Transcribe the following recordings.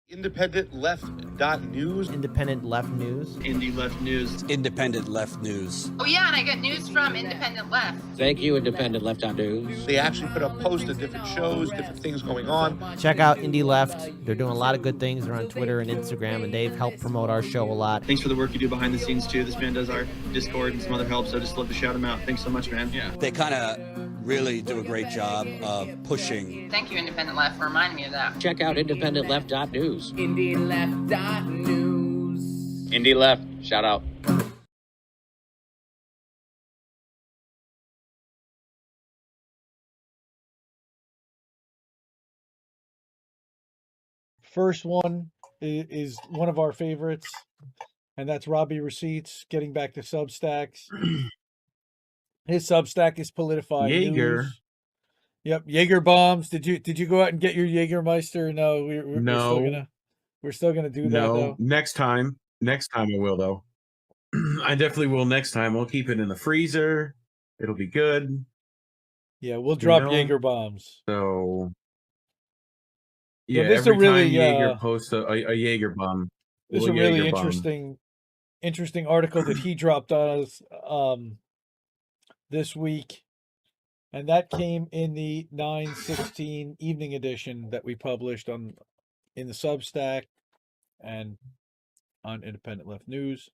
Independent Left News. Independent Left News. Indie Left News. Independent Left News. Oh yeah, and I got news from Independent Left. Thank you, Independent Left News. They actually put up posts of different shows, different things going on. Check out Indie Left. They're doing a lot of good things. They're on Twitter and Instagram, and they've helped promote our show a lot. Thanks for the work you do behind the scenes too. This man does our Discord and some other help, so I just love to shout him out. Thanks so much, man. Yeah. They kind of really do a great job of pushing. Thank you, Independent Left, for reminding me of that. Check out IndependentLeft.news. IndieLeft.news. Indie Left, shout out. First one is one of our favorites, and that's Robbie Receipts. Getting back to Substacks. His Substack is Politified Jaeger. News. Yep, Jaeger bombs. Did you go out and get your Jägermeister? No, we're still gonna do that. No, next time I will though. I definitely will next time. We'll keep it in the freezer. It'll be good. Yeah, we'll drop Jaeger bombs. So yeah, yeah, this every is a really time Jaeger posts a Jaeger bomb. This is a really interesting article that he dropped on us this week. And that came in the 9/16 evening edition that we published in the Substack and on Independent Left News.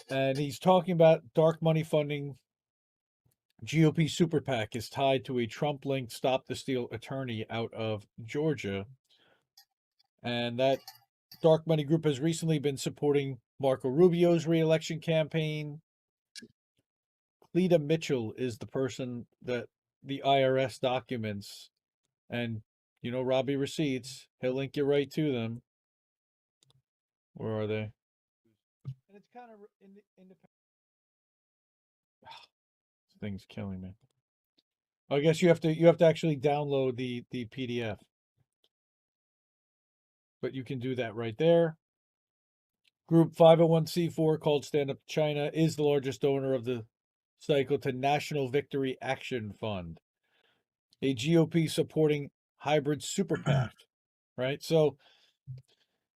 And he's talking about dark money funding. GOP Super PAC is tied to a Trump-linked Stop the Steal attorney out of Georgia. And that dark money group has recently been supporting Marco Rubio's re-election campaign. Cleta Mitchell is the person that the IRS documents, and Robbie Receipts. He'll link you right to them. Where are they? And it's kind of independent. This thing's killing me. I guess you have to actually download the PDF, but you can do that right there. Group 501c4 called Stand Up China is the largest donor of the cycle to National Victory Action Fund, a GOP supporting hybrid super PAC, right? So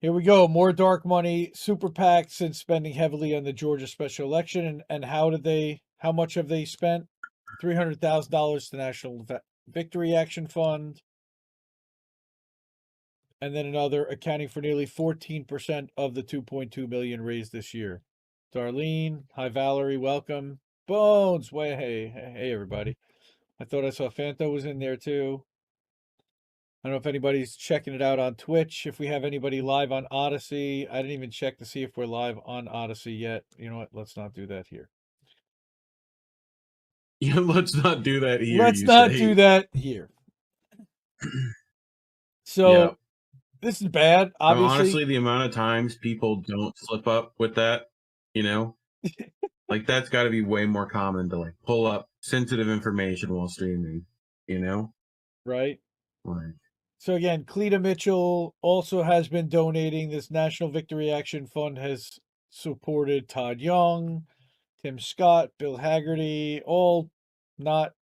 here we go. More dark money super PAC since spending heavily on the Georgia special election. And how much have they spent? $300,000 to National Victory Action Fund. And then another accounting for nearly 14% of the $2.2 million raised this year. Darlene, hi Valerie, welcome. Bones, way hey everybody. I thought I saw Fanto was in there too. I don't know if anybody's checking it out on Twitch. If we have anybody live on Odyssey, I didn't even check to see if we're live on Odyssey yet. You know what? Let's not do that here. Yeah, let's not do that here. Let's not do that here. So this is bad. Obviously, honestly, the amount of times people don't slip up with that, like that's got to be way more common to like pull up sensitive information while streaming, right? Like, so again, Cleta Mitchell also has been donating. This National Victory Action Fund has supported Todd Young, Tim Scott, Bill Haggerty, all not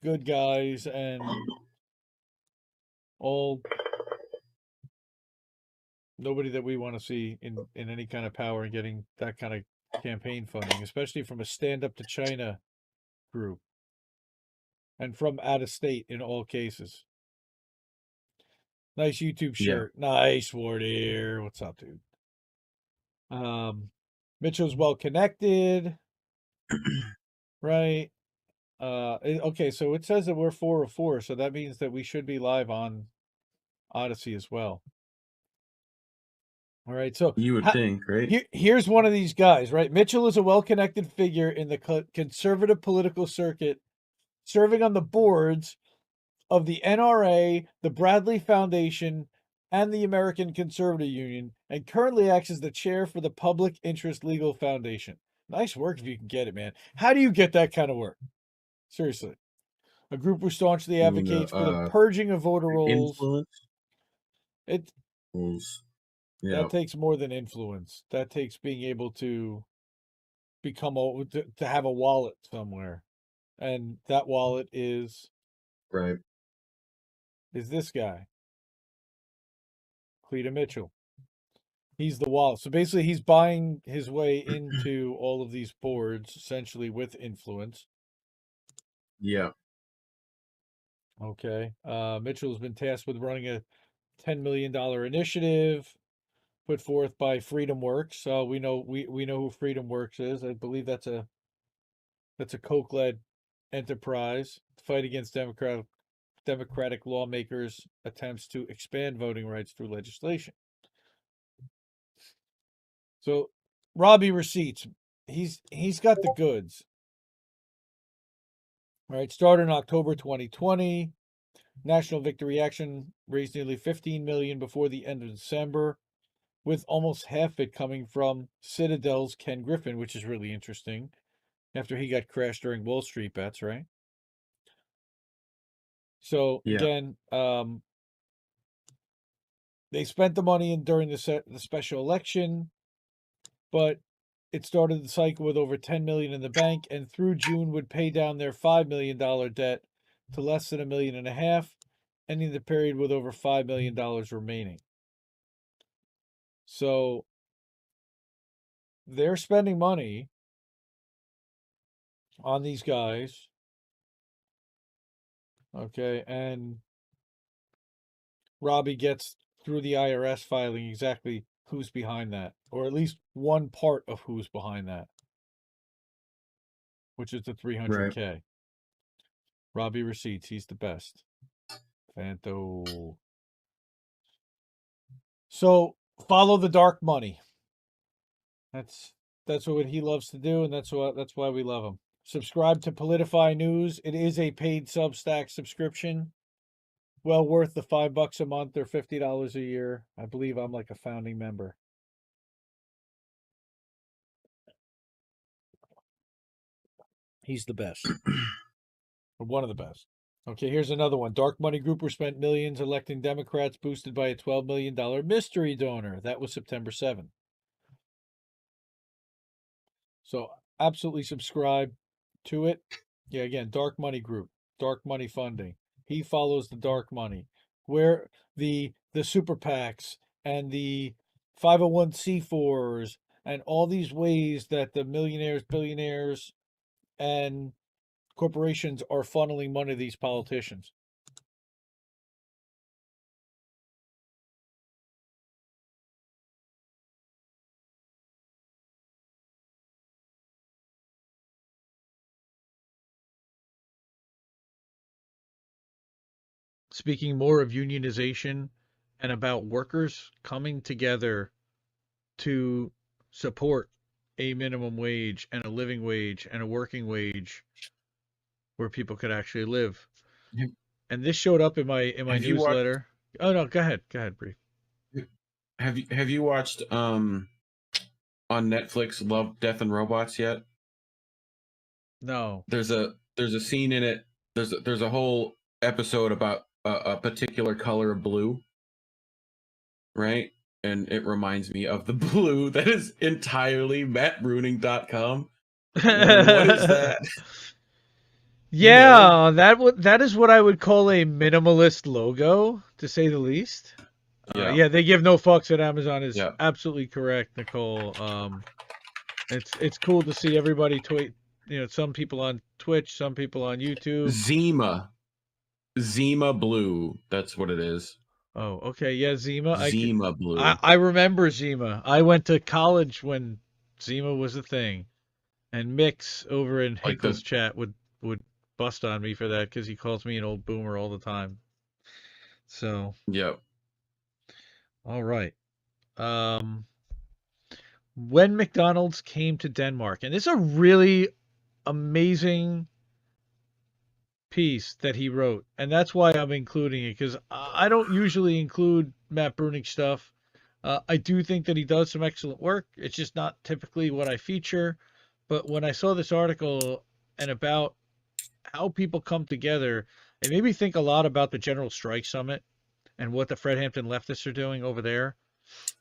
good guys, and all nobody that we want to see in any kind of power and getting that kind of campaign funding, especially from a Stand Up to China group and from out of state in all cases. Nice YouTube shirt. Yeah. Nice, Wardier. What's up, dude? Mitchell's well connected. Right. Okay, so it says that we're 4 of 4, so that means that we should be live on Odyssey as well. All right, so you would think, right? Here's one of these guys, right? Mitchell is a well-connected figure in the conservative political circuit, serving on the boards of the NRA, the Bradley Foundation, and the American Conservative Union, and currently acts as the chair for the Public Interest Legal Foundation. Nice work if you can get it, man. How do you get that kind of work? Seriously. A group who staunchly advocates for the purging of voter rolls. Influence. That takes more than influence. That takes being able to to have a wallet somewhere. And that wallet is this guy. Cleta Mitchell. He's the wall. So basically, he's buying his way into all of these boards, essentially with influence. Yeah. Okay. Mitchell's been tasked with running a $10 million initiative put forth by Freedom Works. So we know who Freedom Works is. I believe that's a Koch-led enterprise to fight against Democratic lawmakers' attempts to expand voting rights through legislation. So Robbie receipts. He's got the goods. All right, started in October 2020. National Victory Action raised nearly $15 million before the end of December, with almost half it coming from Citadel's Ken Griffin, which is really interesting after he got crashed during Wall Street bets, right? So Yeah. again, they spent the money during the special election, but it started the cycle with over $10 million in the bank, and through June would pay down their $5 million debt to less than $1.5 million, ending the period with over $5 million remaining. So they're spending money on these guys. Okay, and Robbie gets through the IRS filing exactly who's behind that, or at least one part of who's behind that, which is the 300K. Right. Robbie receipts, he's the best. Fanto. So follow the dark money. That's what he loves to do, and that's why we love him. Subscribe to Politify News. It is a paid Substack subscription. Well worth the $5 a month or $50 a year. I believe I'm like a founding member. He's the best. Or one of the best. Okay, here's another one. Dark money grouper spent millions electing Democrats, boosted by a $12 million mystery donor. That was September 7th. So absolutely subscribe to it. Yeah, again, dark money group, dark money funding. He follows the dark money, where the super PACs and the 501c4s and all these ways that the millionaires, billionaires, and corporations are funneling money to these politicians. Speaking more of unionization and about workers coming together to support a minimum wage and a living wage and a working wage where people could actually live. And this showed up in my newsletter. Oh no, go ahead, Bree. Have you watched on Netflix Love, Death and Robots yet? No. There's a scene in it. There's a whole episode about a particular color of blue, right? And it reminds me of the blue that is entirely mattbruening.com. What is that? Yeah, that is what I would call a minimalist logo, to say the least. Yeah, they give no fucks at Amazon is absolutely correct, Nicole. It's cool to see everybody tweet. You know, some people on Twitch, some people on YouTube. Zima Blue. That's what it is. Oh, okay. Yeah, Zima. Zima Blue. I remember Zima. I went to college when Zima was a thing. And Mix over in Hinkle's chat would bust on me for that because he calls me an old boomer all the time. So. Yep. All right. When McDonald's came to Denmark, and it's a really amazing piece that he wrote, and that's why I'm including it, because I don't usually include Matt Bruenig stuff. I do think that he does some excellent work. It's just not typically what I feature. But when I saw this article and about how people come together, it made me think a lot about the General Strike Summit and what the Fred Hampton leftists are doing over there.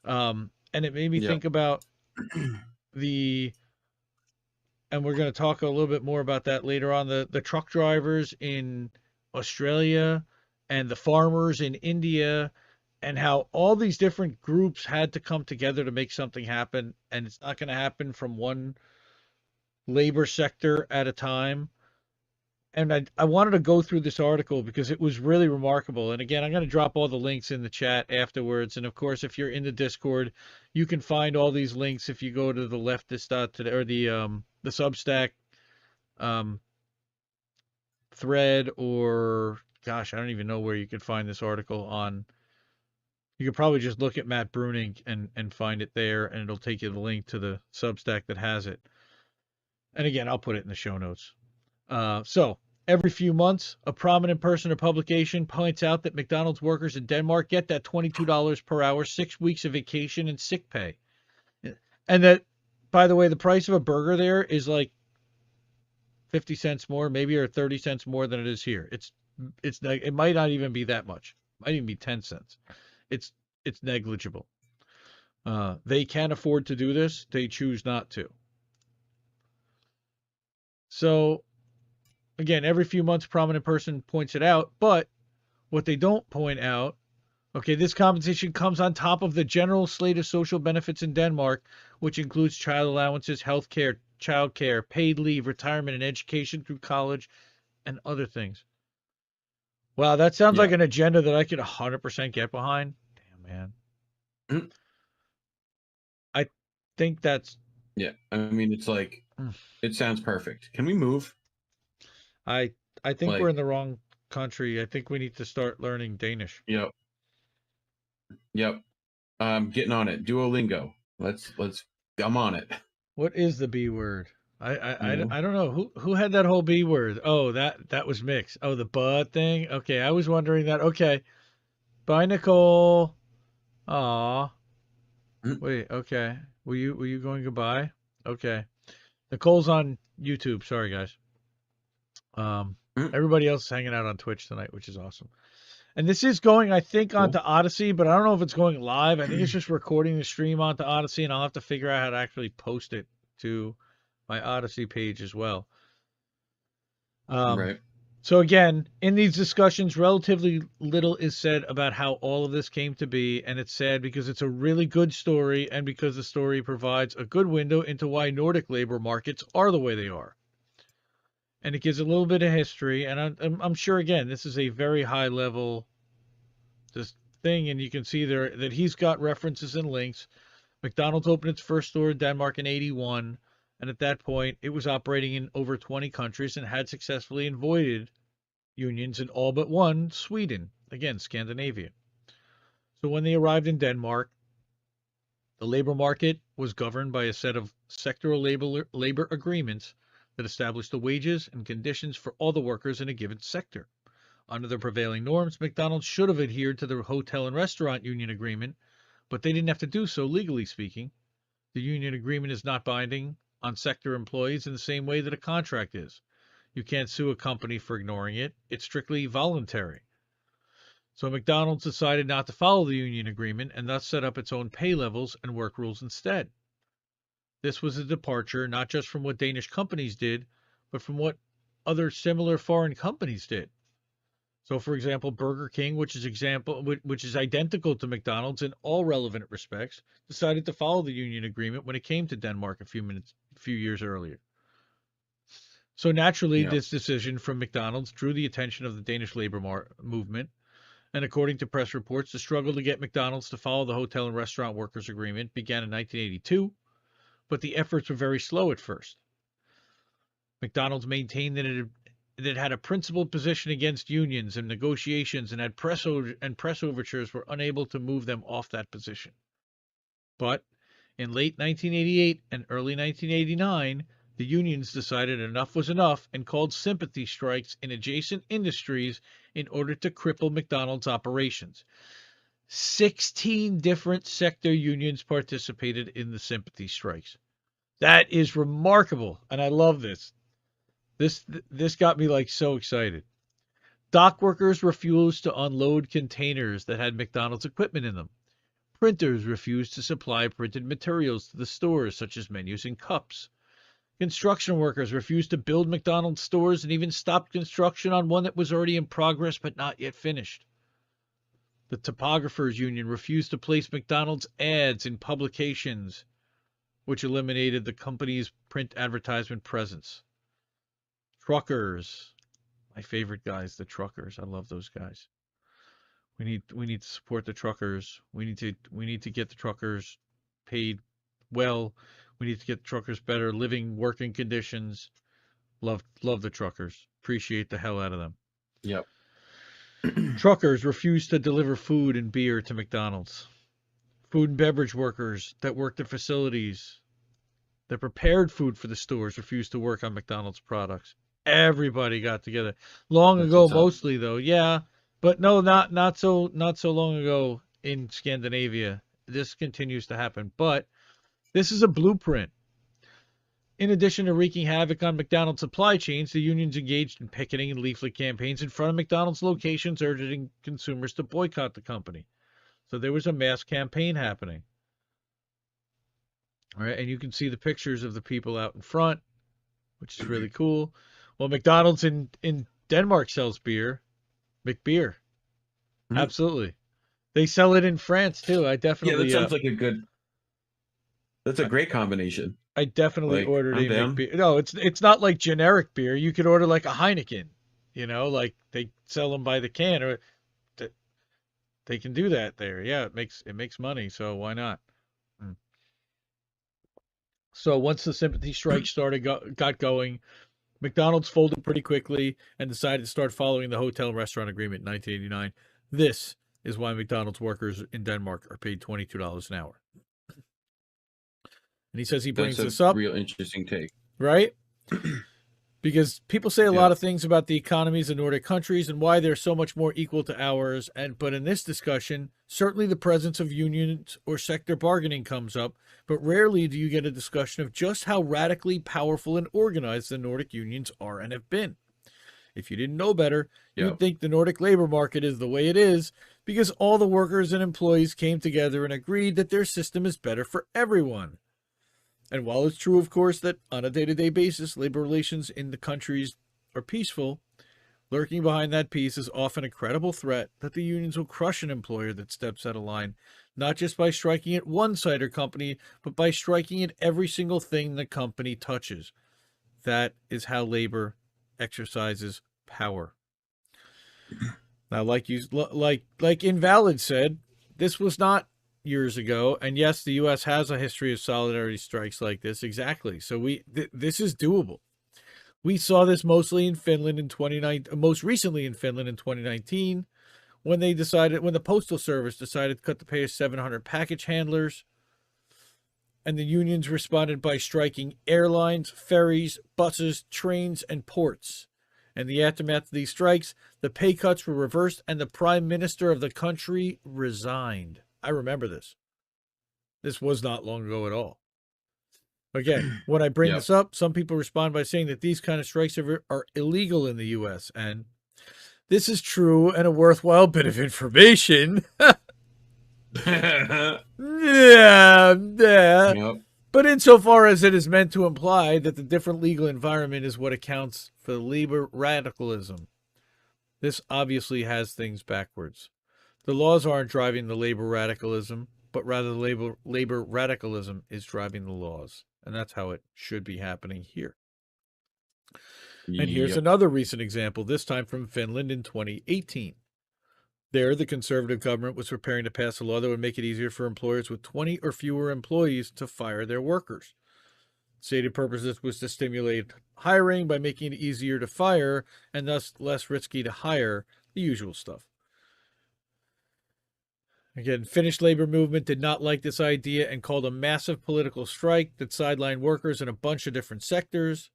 And it made me think about and we're going to talk a little bit more about that later on, the truck drivers in Australia and the farmers in India and how all these different groups had to come together to make something happen, and it's not going to happen from one labor sector at a time. And I wanted to go through this article because it was really remarkable. And again, I'm going to drop all the links in the chat afterwards. And of course, if you're in the Discord, you can find all these links if you go to the leftist or the Substack thread, or gosh, I don't even know where you could find this article on. You could probably just look at Matt Bruenig and find it there, and it'll take you the link to the Substack that has it. And again, I'll put it in the show notes. So every few months, a prominent person or publication points out that McDonald's workers in Denmark get that $22 per hour, 6 weeks of vacation, and sick pay. And that, by the way, the price of a burger there is like 50 cents more, maybe, or 30 cents more than it is here. It might not even be that much. It might even be 10 cents. It's negligible. They can afford to do this. They choose not to. So, again, every few months, a prominent person points it out. But what they don't point out, okay, this compensation comes on top of the general slate of social benefits in Denmark, which includes child allowances, health care, child care, paid leave, retirement, and education through college, and other things. Wow, that sounds like an agenda that I could 100% get behind. Damn, man. I think that's... Yeah, I mean, it's like, it sounds perfect. Can we move? I think we're in the wrong country. I think we need to start learning Danish. Yep. Getting on it. Duolingo. I'm on it. What is the B word? I don't know. Who had that whole B word? Oh, that was mixed. Oh, the but thing? Okay, I was wondering that. Okay. Bye, Nicole. Aw. Wait, okay. Were you going goodbye? Okay. Nicole's on YouTube. Sorry, guys. Everybody else is hanging out on Twitch tonight, which is awesome. And this is going, I think, onto Odyssey, but I don't know if it's going live. I think it's just recording the stream onto Odyssey, and I'll have to figure out how to actually post it to my Odyssey page as well. Right. So again, in these discussions, relatively little is said about how all of this came to be, and it's sad because it's a really good story, and because the story provides a good window into why Nordic labor markets are the way they are. And it gives a little bit of history, and I'm sure, again, this is a very high-level thing, and you can see there that he's got references and links. McDonald's opened its first store in Denmark in 1981, and at that point, it was operating in over 20 countries and had successfully avoided unions in all but one, Sweden, again, Scandinavia. So when they arrived in Denmark, the labor market was governed by a set of sectoral labor agreements that established the wages and conditions for all the workers in a given sector. Under the prevailing norms, McDonald's should have adhered to the hotel and restaurant union agreement, but they didn't have to do so, legally speaking. The union agreement is not binding on sector employees in the same way that a contract is. You can't sue a company for ignoring it. It's strictly voluntary. So McDonald's decided not to follow the union agreement and thus set up its own pay levels and work rules instead. This was a departure not just from what Danish companies did, but from what other similar foreign companies did. So, for example, Burger King, which is identical to McDonald's in all relevant respects, decided to follow the union agreement when it came to Denmark a few years earlier. So naturally, this decision from McDonald's drew the attention of the Danish labor movement. And according to press reports, the struggle to get McDonald's to follow the hotel and restaurant workers agreement began in 1982, but the efforts were very slow at first. McDonald's maintained that it had a principled position against unions and negotiations, and had press overtures were unable to move them off that position. But in late 1988 and early 1989, the unions decided enough was enough and called sympathy strikes in adjacent industries in order to cripple McDonald's operations. 16 different sector unions participated in the sympathy strikes. That is remarkable, and I love this. This got me like so excited. Dock workers refused to unload containers that had McDonald's equipment in them. Printers refused to supply printed materials to the stores, such as menus and cups. Construction workers refused to build McDonald's stores and even stopped construction on one that was already in progress but not yet finished. The Typographers Union refused to place McDonald's ads in publications, which eliminated the company's print advertisement presence. Truckers. My favorite guys, the truckers. I love those guys. We need to support the truckers. We need to get the truckers paid well. We need to get the truckers better living, working conditions. Love the truckers. Appreciate the hell out of them. Yep. Truckers refuse to deliver food and beer to McDonald's. Food and beverage workers that worked at facilities that prepared food for the stores refused to work on McDonald's products. Everybody got together. Long ago, mostly though, yeah, but no, not so long ago in Scandinavia. This continues to happen, but this is a blueprint. In addition to wreaking havoc on McDonald's supply chains, the unions engaged in picketing and leaflet campaigns in front of McDonald's locations, urging consumers to boycott the company. So there was a mass campaign happening. All right, and you can see the pictures of the people out in front, which is really cool. Well, McDonald's in Denmark sells beer, McBeer. Mm-hmm. Absolutely. They sell it in France too. I definitely. Yeah, that sounds like a good. That's a great combination. I definitely ordered a down. McBeer. No, it's not like generic beer. You could order like a Heineken. You know, like they sell them by the can, or they can do that there. Yeah, it makes money. So why not? So once the sympathy strike got going, McDonald's folded pretty quickly and decided to start following the hotel and restaurant agreement in 1989. This is why McDonald's workers in Denmark are paid $22 an hour. And he says he brings this up. Real interesting take. Right? Because people say a lot of things about the economies of Nordic countries and why they're so much more equal to ours. But in this discussion, certainly the presence of unions or sector bargaining comes up, but rarely do you get a discussion of just how radically powerful and organized the Nordic unions are and have been. If you didn't know better, you'd think the Nordic labor market is the way it is because all the workers and employees came together and agreed that their system is better for everyone. And while it's true, of course, that on a day-to-day basis, labor relations in the countries are peaceful, lurking behind that peace is often a credible threat that the unions will crush an employer that steps out of line, not just by striking at one site or company, but by striking at every single thing the company touches. That is how labor exercises power. Now, like Invalid said, this was not years ago, and yes, the U.S. has a history of solidarity strikes like this. Exactly. So this is doable. We saw this mostly in Finland in 2019, most recently in Finland in 2019, when the Postal Service decided to cut the pay of 700 package handlers, and the unions responded by striking airlines, ferries, buses, trains, and ports. In the aftermath of these strikes, the pay cuts were reversed, and the prime minister of the country resigned. I remember this. This was not long ago at all. Again, when I bring this up, some people respond by saying that these kind of strikes are illegal in the U.S. And this is true and a worthwhile bit of information. Yeah. Yep. But insofar as it is meant to imply that the different legal environment is what accounts for the labor radicalism, this obviously has things backwards. The laws aren't driving the labor radicalism, but rather the labor radicalism is driving the laws. And that's how it should be happening here. And here's another recent example, this time from Finland in 2018. There, the conservative government was preparing to pass a law that would make it easier for employers with 20 or fewer employees to fire their workers. Stated purpose was to stimulate hiring by making it easier to fire and thus less risky to hire, the usual stuff. Again, Finnish labor movement did not like this idea and called a massive political strike that sidelined workers in a bunch of different sectors.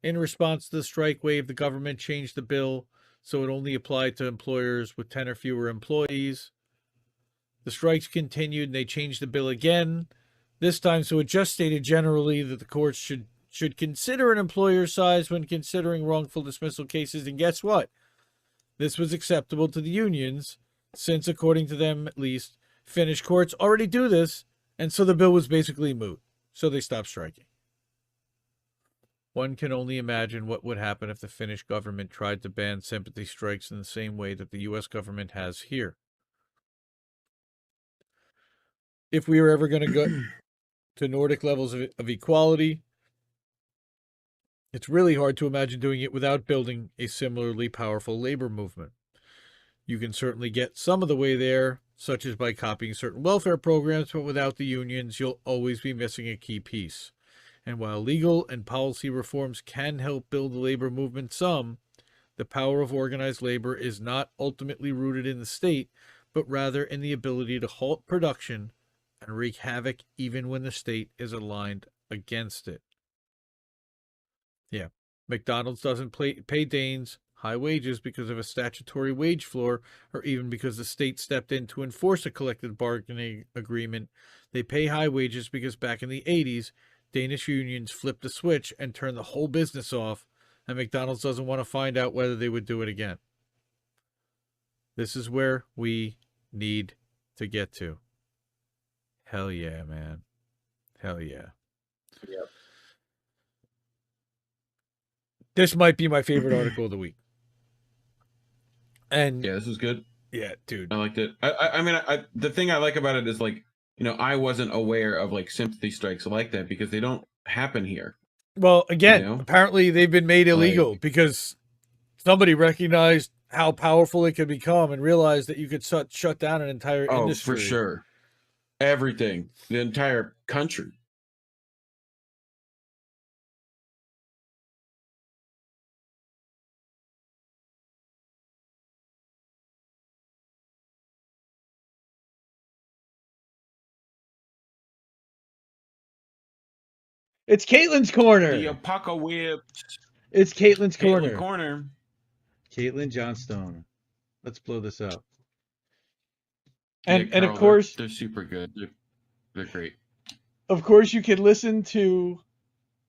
In response to the strike wave, the government changed the bill so it only applied to employers with 10 or fewer employees. The strikes continued and they changed the bill again, this time so it just stated generally that the courts should consider an employer's size when considering wrongful dismissal cases. And guess what? This was acceptable to the unions, since, according to them at least, Finnish courts already do this, and so the bill was basically moot. So they stopped striking. One can only imagine what would happen if the Finnish government tried to ban sympathy strikes in the same way that the U.S. government has here. if we were ever going to go to Nordic levels of equality, it's really hard to imagine doing it without building a similarly powerful labor movement. You can certainly get some of the way there, such as by copying certain welfare programs, but without the unions, you'll always be missing a key piece. And while legal and policy reforms can help build the labor movement some, the power of organized labor is not ultimately rooted in the state, but rather in the ability to halt production and wreak havoc even when the state is aligned against it. Yeah, McDonald's doesn't pay Danes high wages because of a statutory wage floor or even because the state stepped in to enforce a collective bargaining agreement. They pay high wages because back in the 80s, Danish unions flipped the switch and turned the whole business off, and McDonald's doesn't want to find out whether they would do it again. This is where we need to get to. Hell yeah, man. Hell yeah. Yep. This might be my favorite article of the week. And Yeah, this was good. yeah, dude. I liked it. I mean, the thing I like about it is, like, you know, I wasn't aware of like sympathy strikes like that because they don't happen here. Well, again, You know? apparently they've been made illegal because somebody recognized how powerful it could become and realized that you could shut down an entire industry. For sure. Everything. The entire country. It's Caitlin's corner. The apocalypse. It's Caitlin's corner. Caitlin corner. Caitlin Johnstone. Let's blow this up. Yeah, And Carl, of course, they're super good. They're great. of course, you can listen to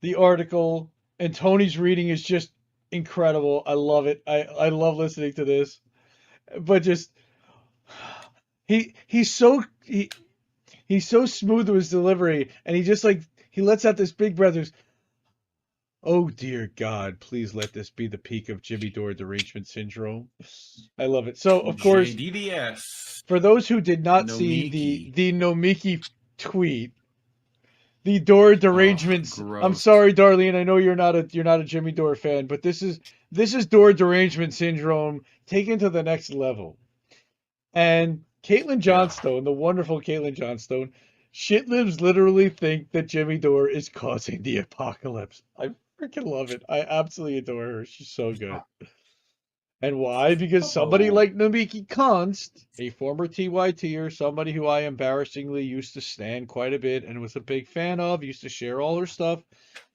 the article, and Tony's reading is just incredible. I love it. I love listening to this. But just he's so smooth with his delivery, and he just he lets out this big breath. There's, oh dear God, please let this be the peak of Jimmy Dore derangement syndrome. I love it. So of course, JDDS. for those who did not see Nomiki. the Nomiki tweet, the Dore derangements. gross. I'm sorry, Darlene. I know you're not a Jimmy Dore fan, but this is Dore derangement syndrome taken to the next level. And Caitlin Johnstone, the wonderful Caitlin Johnstone, shitlibs literally think that Jimmy Dore is causing the apocalypse. I freaking love it. I absolutely adore her. She's so good. And why? Because somebody like Nomiki Konst, a former TYTer, somebody who I embarrassingly used to stand quite a bit and was a big fan of, used to share all her stuff.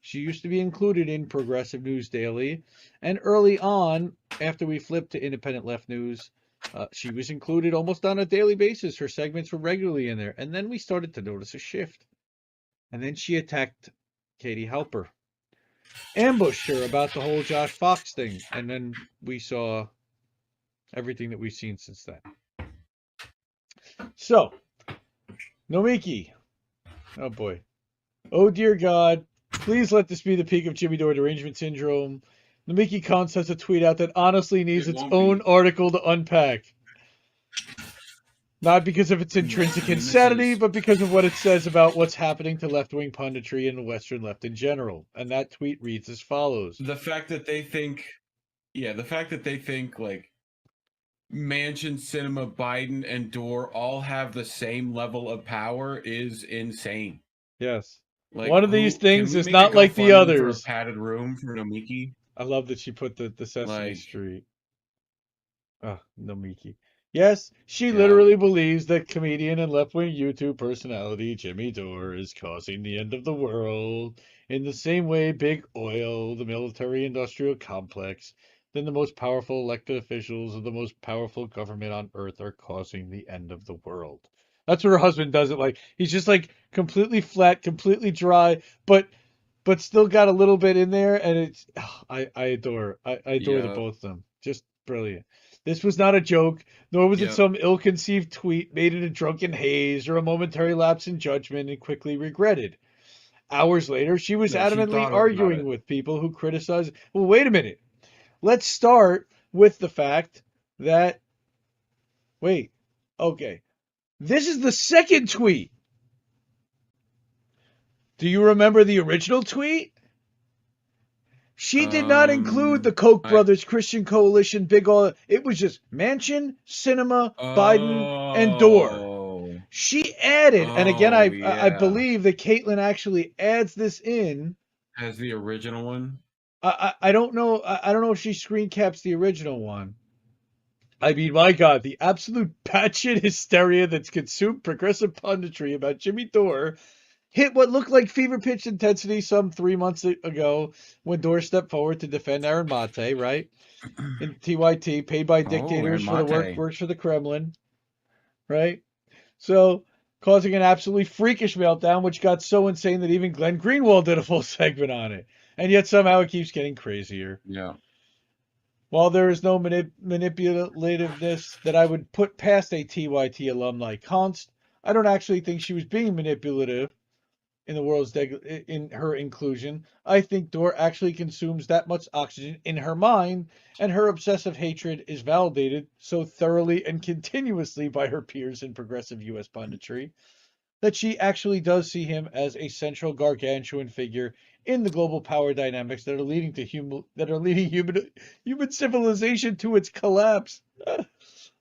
She used to be included in Progressive News Daily. And early on, after we flipped to Independent Left News, she was included almost on a daily basis. Her segments were regularly in there. And then we started to notice a shift. And then she attacked Katie Halper. Ambushed her about the whole Josh Fox thing, and then we saw everything that we've seen since then. So, Nomiki, oh boy, oh dear God, please let this be the peak of Jimmy Dore derangement syndrome. Nomiki Konst has a tweet out that honestly needs its own article to unpack. Not because of its intrinsic insanity, but because of what it says about what's happening to left-wing punditry and the Western left in general. And that tweet reads as follows. The fact that they think like Manchin, Cinema, Biden, and Dore all have the same level of power is insane. Yes. Like, one of these things can we is make not a like the GoFundMe others. For a padded room for Nomiki. I love that she put the Sesame Like- Street. Oh, Nomiki. Yes, she literally believes that comedian and left-wing YouTube personality Jimmy Dore is causing the end of the world in the same way big oil, the military-industrial complex, then the most powerful elected officials of the most powerful government on earth are causing the end of the world. That's what her husband does it like. He's just like completely flat, completely dry, but still got a little bit in there, and it's I adore the both of them. Just brilliant. This was not a joke, nor was it some ill-conceived tweet made in a drunken haze or a momentary lapse in judgment and quickly regretted. Hours later, she was adamantly arguing with people who criticized. Well, wait a minute. Let's start with the fact that. Wait. Okay. This is the second tweet Do you remember the original tweet? She did not include the Koch brothers, Christian Coalition, big all. It was just Manchin, Cinema, Biden, and Dore. She added, and again, I believe that Caitlin actually adds this in. As the original one? I don't know. I don't know if she screen caps the original one. I mean, my God, the absolute batshit hysteria that's consumed progressive punditry about Jimmy Dore hit what looked like fever pitch intensity some 3 months ago when Dore stepped forward to defend Aaron Mate, right? In TYT, paid by dictators for the works for the Kremlin, right? So, causing an absolutely freakish meltdown, which got so insane that even Glenn Greenwald did a full segment on it. And yet somehow it keeps getting crazier. Yeah. While there is no manipulativeness that I would put past a TYT alum like Const, I don't actually think she was being manipulative in the world's in her inclusion. I think Dore actually consumes that much oxygen in her mind, and her obsessive hatred is validated so thoroughly and continuously by her peers in progressive U.S. punditry that she actually does see him as a central gargantuan figure in the global power dynamics that are leading to human civilization to its collapse.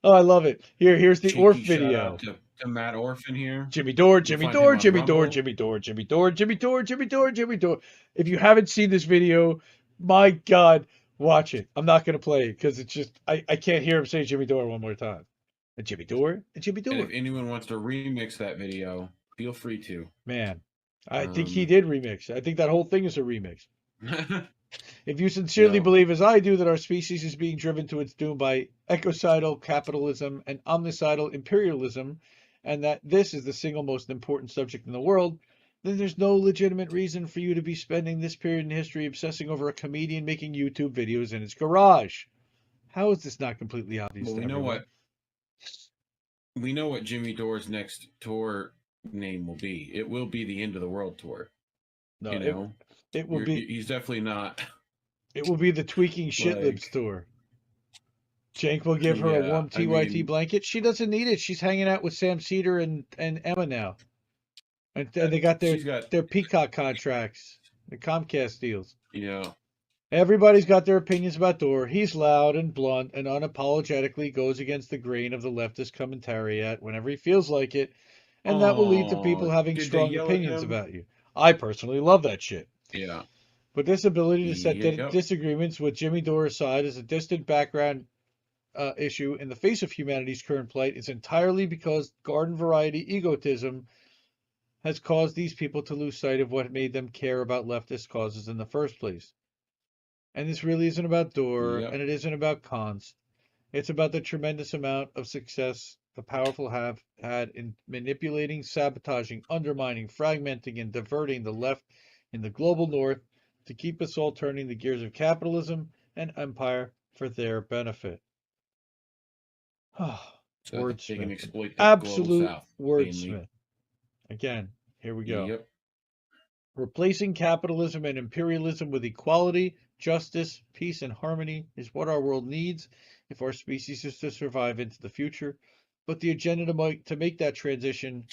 Oh, I love it. Here's the Cheeky Orf video. Shout out to Matt Orphan here. Jimmy Dore, You'll Jimmy find Dore, him on Jimmy Dore, Rumble. Jimmy Dore, Jimmy Dore, Jimmy Dore, Jimmy Dore, Jimmy Dore. If you haven't seen this video, my God, watch it. I'm not going to play it because it's just, I can't hear him say Jimmy Dore one more time. And Jimmy Dore, and Jimmy And Dore. if anyone wants to remix that video, feel free to. Man, I think he did remix. I think that whole thing is a remix. If you sincerely Yeah. believe, as I do, that our species is being driven to its doom by ecocidal capitalism and omnicidal imperialism, and that this is the single most important subject in the world, then there's no legitimate reason for you to be spending this period in history obsessing over a comedian making YouTube videos in his garage. How is this not completely obvious Well, to everyone? We know what Jimmy Dore's next tour name will be. It will be the End of the World tour. No, you know, it will be. He's definitely not. It will be the tweaking shitlibs tour. Jank will give her a warm TYT blanket. She doesn't need it. She's hanging out with Sam Cedar and Emma now. And they got their Peacock contracts, the Comcast deals. Yeah. Everybody's got their opinions about Dore. He's loud and blunt and unapologetically goes against the grain of the leftist commentariat whenever he feels like it. And that will lead to people having strong opinions about you. I personally love that shit. Yeah. But this ability to set disagreements with Jimmy Dore aside as a distant background issue in the face of humanity's current plight is entirely because garden variety egotism has caused these people to lose sight of what made them care about leftist causes in the first place. And this really isn't about Dore, and it isn't about Const. It's about the tremendous amount of success the powerful have had in manipulating, sabotaging, undermining, fragmenting, and diverting the left in the global north to keep us all turning the gears of capitalism and empire for their benefit. Wordsmith. Absolute wordsmith. Again, here we go. Yep. Replacing capitalism and imperialism with equality, justice, peace, and harmony is what our world needs if our species is to survive into the future. But the agenda to make that transition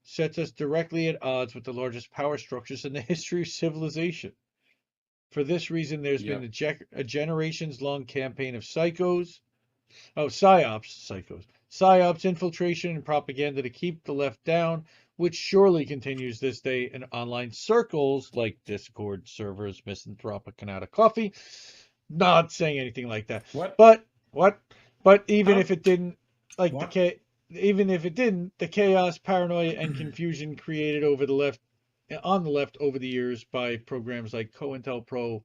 sets us directly at odds with the largest power structures in the history of civilization. For this reason, there's been a generations-long campaign of psyops, infiltration, and propaganda to keep the left down, which surely continues this day in online circles like Discord servers, Misanthropic Canada Coffee. Not saying anything like that. But even if it didn't, the chaos, paranoia, and confusion created on the left over the years by programs like COINTELPRO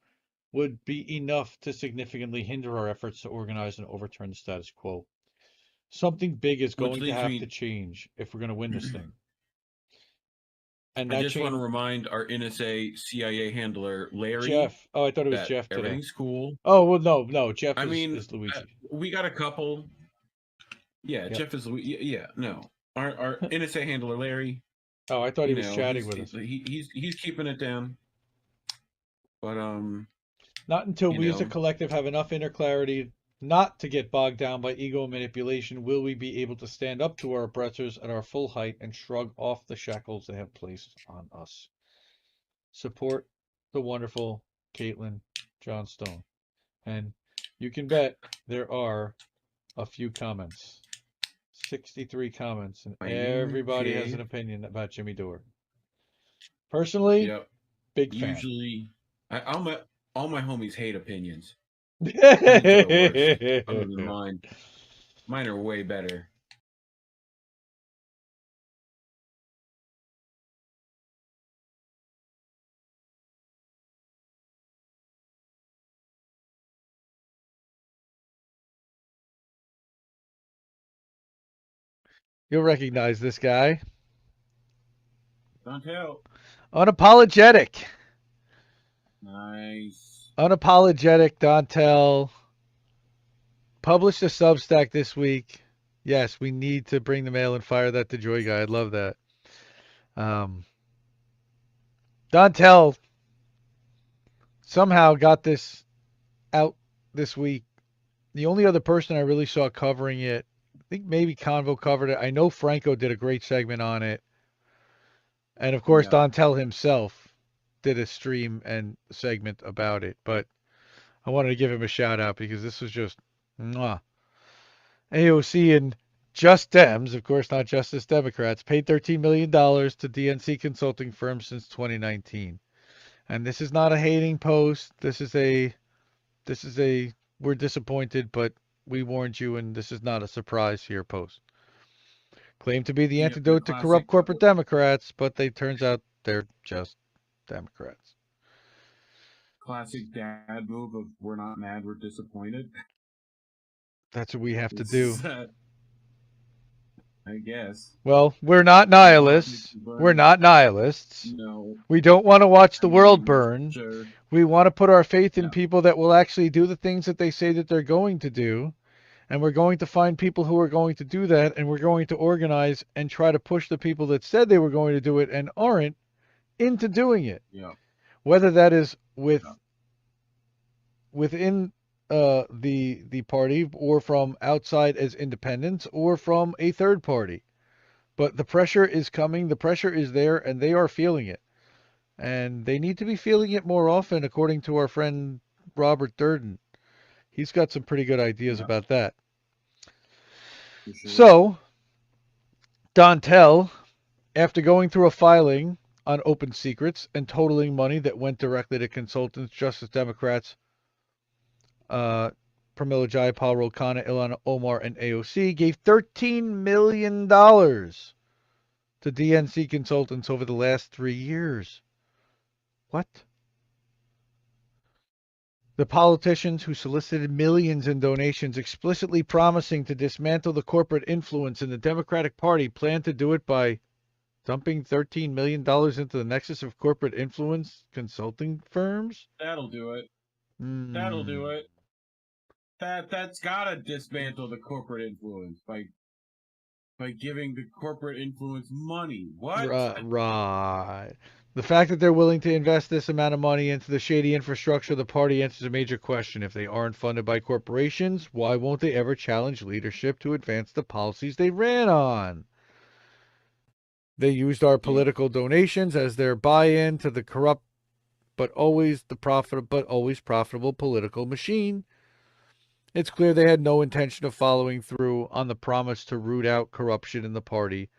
would be enough to significantly hinder our efforts to organize and overturn the status quo. Something big is going to have to change if we're going to win this thing. And I just want to remind our NSA CIA handler, Larry. Jeff. Oh, I thought it was Jeff today. Everything's cool. Oh, well, no. Jeff is Luigi. We got a couple. Yeah, Jeff is Luigi. Yeah, no. Our NSA handler, Larry. Oh, I thought he was chatting with us. He's keeping it down. But, not until we as a collective have enough inner clarity not to get bogged down by ego and manipulation will we be able to stand up to our oppressors at our full height and shrug off the shackles they have placed on us. support the wonderful Caitlin Johnstone. And you can bet there are a few comments. 63 comments, and everybody has an opinion about Jimmy Dore. Personally, Yep. big fan. Usually, all my homies hate opinions. Opinions are the worst. Other than mine. Mine are way better. You'll recognize this guy. Don't tell. Unapologetic. Nice. Unapologetic Dontel published a Substack this week. Yes, we need to bring the mail and fire that to Joy Guy. I'd love that. Dontel somehow got this out this week. The only other person I really saw covering it, I think maybe Convo covered it. I know Franco did a great segment on it. And of course, Dontel himself did a stream and segment about it. But I wanted to give him a shout out because this was just mwah. AOC and Just Dems, of course, not Justice Democrats, paid $13 million to DNC consulting firms since 2019. And this is not a hating post. This is a we're disappointed, but we warned you, and this is not a surprise here post. Claim to be the antidote to corrupt corporate Democrats, but they turns out they're just Democrats. Classic dad move of we're not mad, we're disappointed. That's what we have to do. I guess. Well, we're not nihilists. We're not nihilists. No. We don't want to watch the world burn. Sure. We want to put our faith in people that will actually do the things that they say that they're going to do. And we're going to find people who are going to do that, and we're going to organize and try to push the people that said they were going to do it and aren't into doing it. Yeah. Whether that is within the party or from outside as independents or from a third party. But the pressure is coming, the pressure is there, and they are feeling it. And they need to be feeling it more often, according to our friend Robert Durden. He's got some pretty good ideas about that. Sure. So, Dontel, after going through a filing on open secrets and totaling money that went directly to consultants, Justice Democrats, Pramila Jayapal, Ro Khanna, Ilhan Omar, and AOC, gave $13 million to DNC consultants over the last 3 years. What? The politicians who solicited millions in donations, explicitly promising to dismantle the corporate influence in the Democratic Party, plan to do it by dumping $13 million into the nexus of corporate influence consulting firms? That'll do it. That'll do it. That's gotta dismantle the corporate influence by giving the corporate influence money. What? Right. The fact that they're willing to invest this amount of money into the shady infrastructure of the party answers a major question. If they aren't funded by corporations, why won't they ever challenge leadership to advance the policies they ran on? They used our political donations as their buy-in to the corrupt but always profitable political machine. It's clear they had no intention of following through on the promise to root out corruption in the party,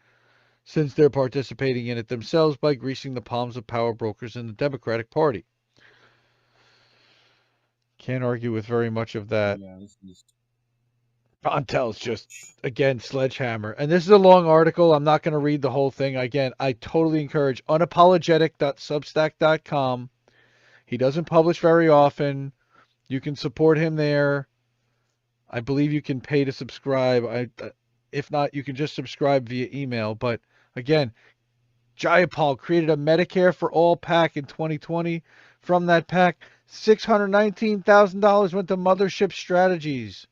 since they're participating in it themselves by greasing the palms of power brokers in the Democratic Party. Can't argue with very much of that. Yeah, Dontel's just, again, sledgehammer. And this is a long article. I'm not going to read the whole thing. Again, I totally encourage unapologetic.substack.com. He doesn't publish very often. You can support him there. I believe you can pay to subscribe. If not, you can just subscribe via email. But again, Jayapal created a Medicare for All PAC in 2020. From that PAC, $619,000 went to Mothership Strategies,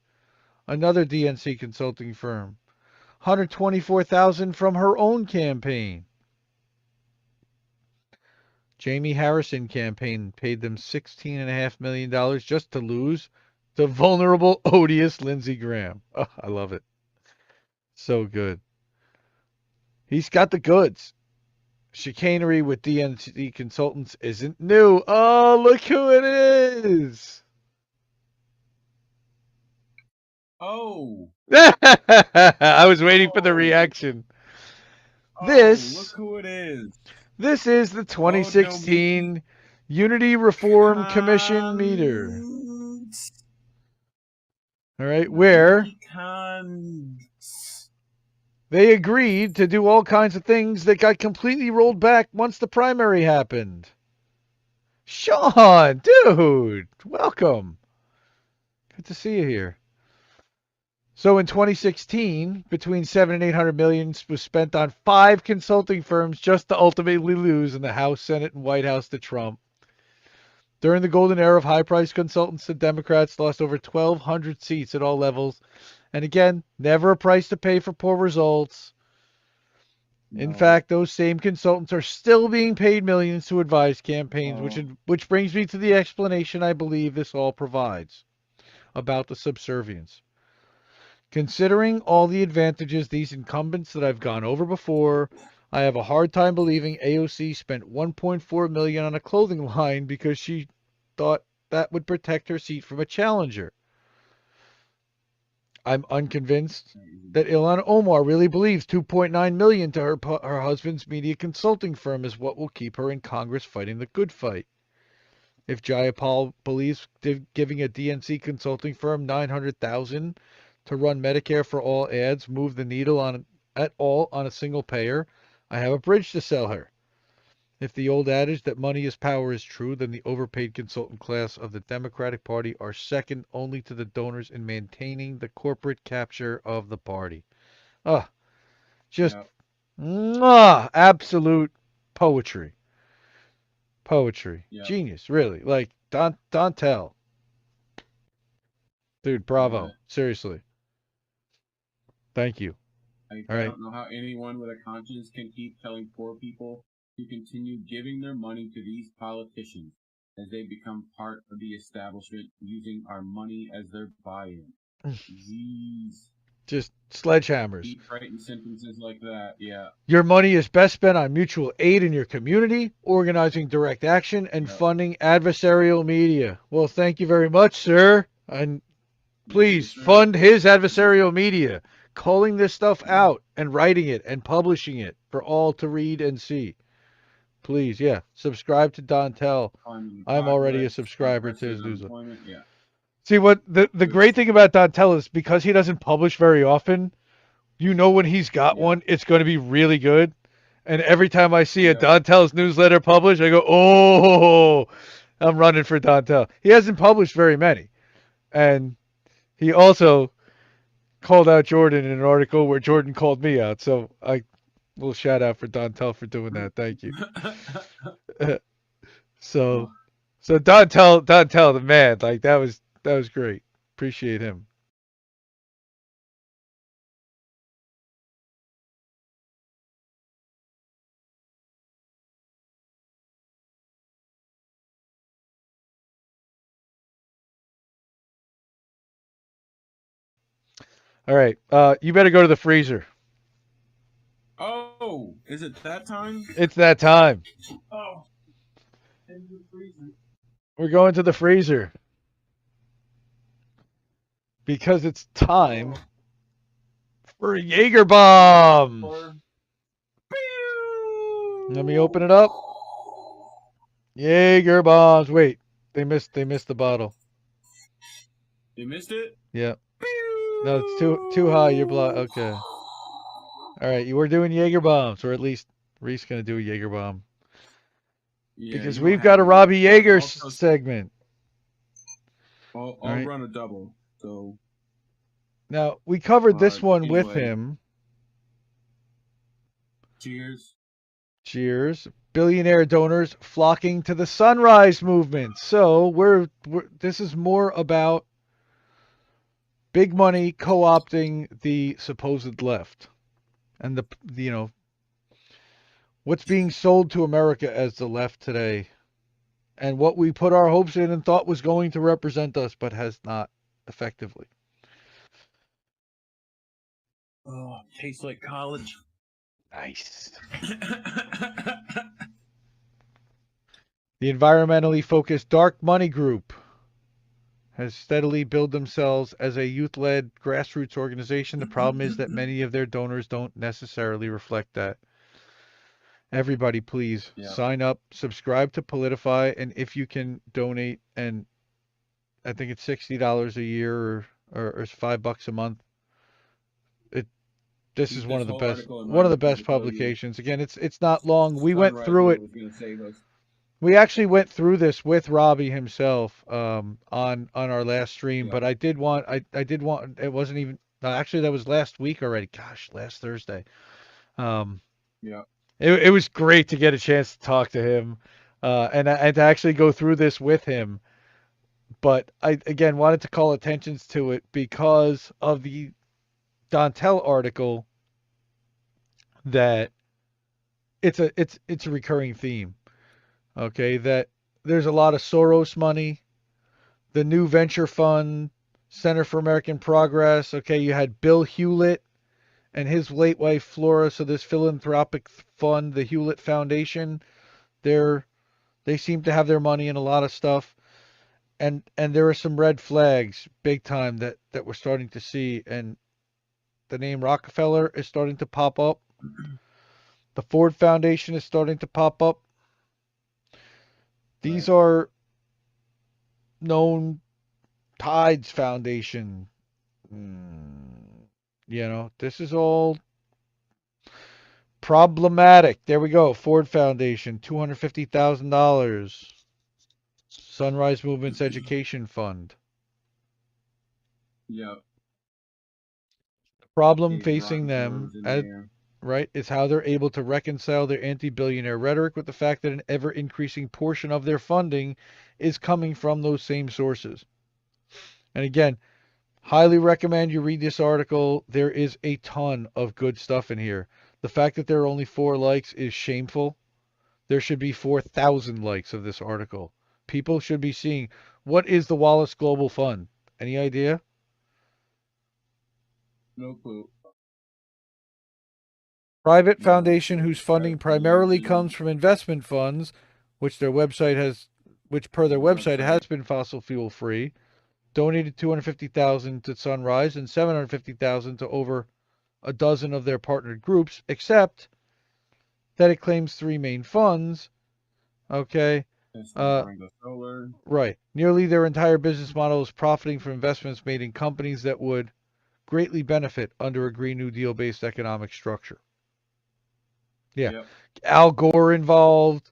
another DNC consulting firm. $124,000 from her own campaign. Jamie Harrison campaign paid them $16.5 million just to lose the vulnerable, odious Lindsey Graham. Oh, I love it. So good. He's got the goods. Chicanery with DNC consultants isn't new. Oh, look who it is. Oh. I was waiting for the reaction. This, look who it is. This is the 2016 Unity Reform Commission meter. All right, where they agreed to do all kinds of things that got completely rolled back once the primary happened. Sean, dude, welcome. Good to see you here. So in 2016, between 7 and 800 million was spent on 5 consulting firms just to ultimately lose in the House, Senate, and White House to Trump. During the golden era of high-priced consultants, the Democrats lost over 1,200 seats at all levels. And again, never a price to pay for poor results. No. In fact, those same consultants are still being paid millions to advise campaigns, which brings me to the explanation I believe this all provides about the subservience. Considering all the advantages these incumbents that I've gone over before, I have a hard time believing AOC spent $1.4 million on a clothing line because she thought that would protect her seat from a challenger. I'm unconvinced that Ilhan Omar really believes $2.9 million to her husband's media consulting firm is what will keep her in Congress fighting the good fight. If Jayapal believes giving a DNC consulting firm $900,000 to run Medicare for all ads move the needle at all on a single payer, I have a bridge to sell her. If the old adage that money is power is true, then the overpaid consultant class of the Democratic Party are second only to the donors in maintaining the corporate capture of the party. Absolute poetry. Poetry. Yep. Genius, really. Like, Dantel. Dude, bravo. Seriously. Thank you. I don't know how anyone with a conscience can keep telling poor people to continue giving their money to these politicians as they become part of the establishment using our money as their buy-in. Jeez. Just sledgehammers. Keep writing sentences like that, yeah. Your money is best spent on mutual aid in your community, organizing direct action, and funding adversarial media. Well, thank you very much, sir. And please fund his adversarial media, calling this stuff out and writing it and publishing it for all to read and see. Please, yeah. Subscribe to Dantel. I'm already a subscriber to his newsletter. Yeah. See, what the great thing about Dantel is because he doesn't publish very often, you know when he's got one, it's going to be really good. And every time I see a Dantel's newsletter published, I go, oh, I'm running for Dantel. He hasn't published very many. And he also called out Jordan in an article where Jordan called me out. So a little shout out for Dantel for doing that. Thank you. So Dantel, the man, like that was great. Appreciate him. All right. You better go to the freezer. Oh, is it that time? It's that time. Oh. We're going to the freezer. Because it's time for a Jaeger bomb. Let me open it up. Jaeger bombs. Wait, they missed the bottle. They missed it? Yeah. No, it's too high. You're blocked. Okay. All right, you were doing Jaeger bombs, or at least Reid's gonna do a Jaeger bomb. Yeah, because we've got a Robbie Jaeger segment. I'll run a double. So now we covered this one anyway. With him. Cheers. Cheers. Billionaire donors flocking to the Sunrise Movement. So this is more about big money co-opting the supposed left and the what's being sold to America as the left today and what we put our hopes in and thought was going to represent us but has not effectively. Oh, tastes like college. Nice. The environmentally focused Dark Money Group has steadily built themselves as a youth-led grassroots organization. The problem is that many of their donors don't necessarily reflect that. Everybody, please sign up, subscribe to Politify, and if you can donate, and I think it's $60 a year or $5 a month. This is one of the best publications. Again, it's not long. We went through it. We actually went through this with Robbie himself on our last stream, but I did want it wasn't even actually that was last week already. Gosh, last Thursday. It was great to get a chance to talk to him and to actually go through this with him. But I again wanted to call attentions to it because of the Dontel article that it's a recurring theme. Okay, that there's a lot of Soros money, the new venture fund, Center for American Progress. Okay, you had Bill Hewlett and his late wife Flora. So this philanthropic fund, the Hewlett Foundation, they seem to have their money in a lot of stuff. And there are some red flags big time that we're starting to see. And the name Rockefeller is starting to pop up. The Ford Foundation is starting to pop up. These are known Tides Foundation. This is all problematic. There we go. Ford Foundation, $250,000. Sunrise Movement's Education Fund. Yeah. The problem facing them, right, is how they're able to reconcile their anti-billionaire rhetoric with the fact that an ever-increasing portion of their funding is coming from those same sources. And again, highly recommend you read this article. There is a ton of good stuff in here. The fact that there are only 4 likes is shameful. There should be 4,000 likes of this article. People should be seeing, what is the Wallace Global Fund? Any idea? No clue. Private foundation whose funding primarily comes from investment funds, which per their website has been fossil fuel free, donated $250,000 to Sunrise and $750,000 to over a dozen of their partnered groups, except that it claims 3 main funds. Okay. Right. Nearly their entire business model is profiting from investments made in companies that would greatly benefit under a Green New Deal based economic structure. Yeah. Yep. Al Gore involved,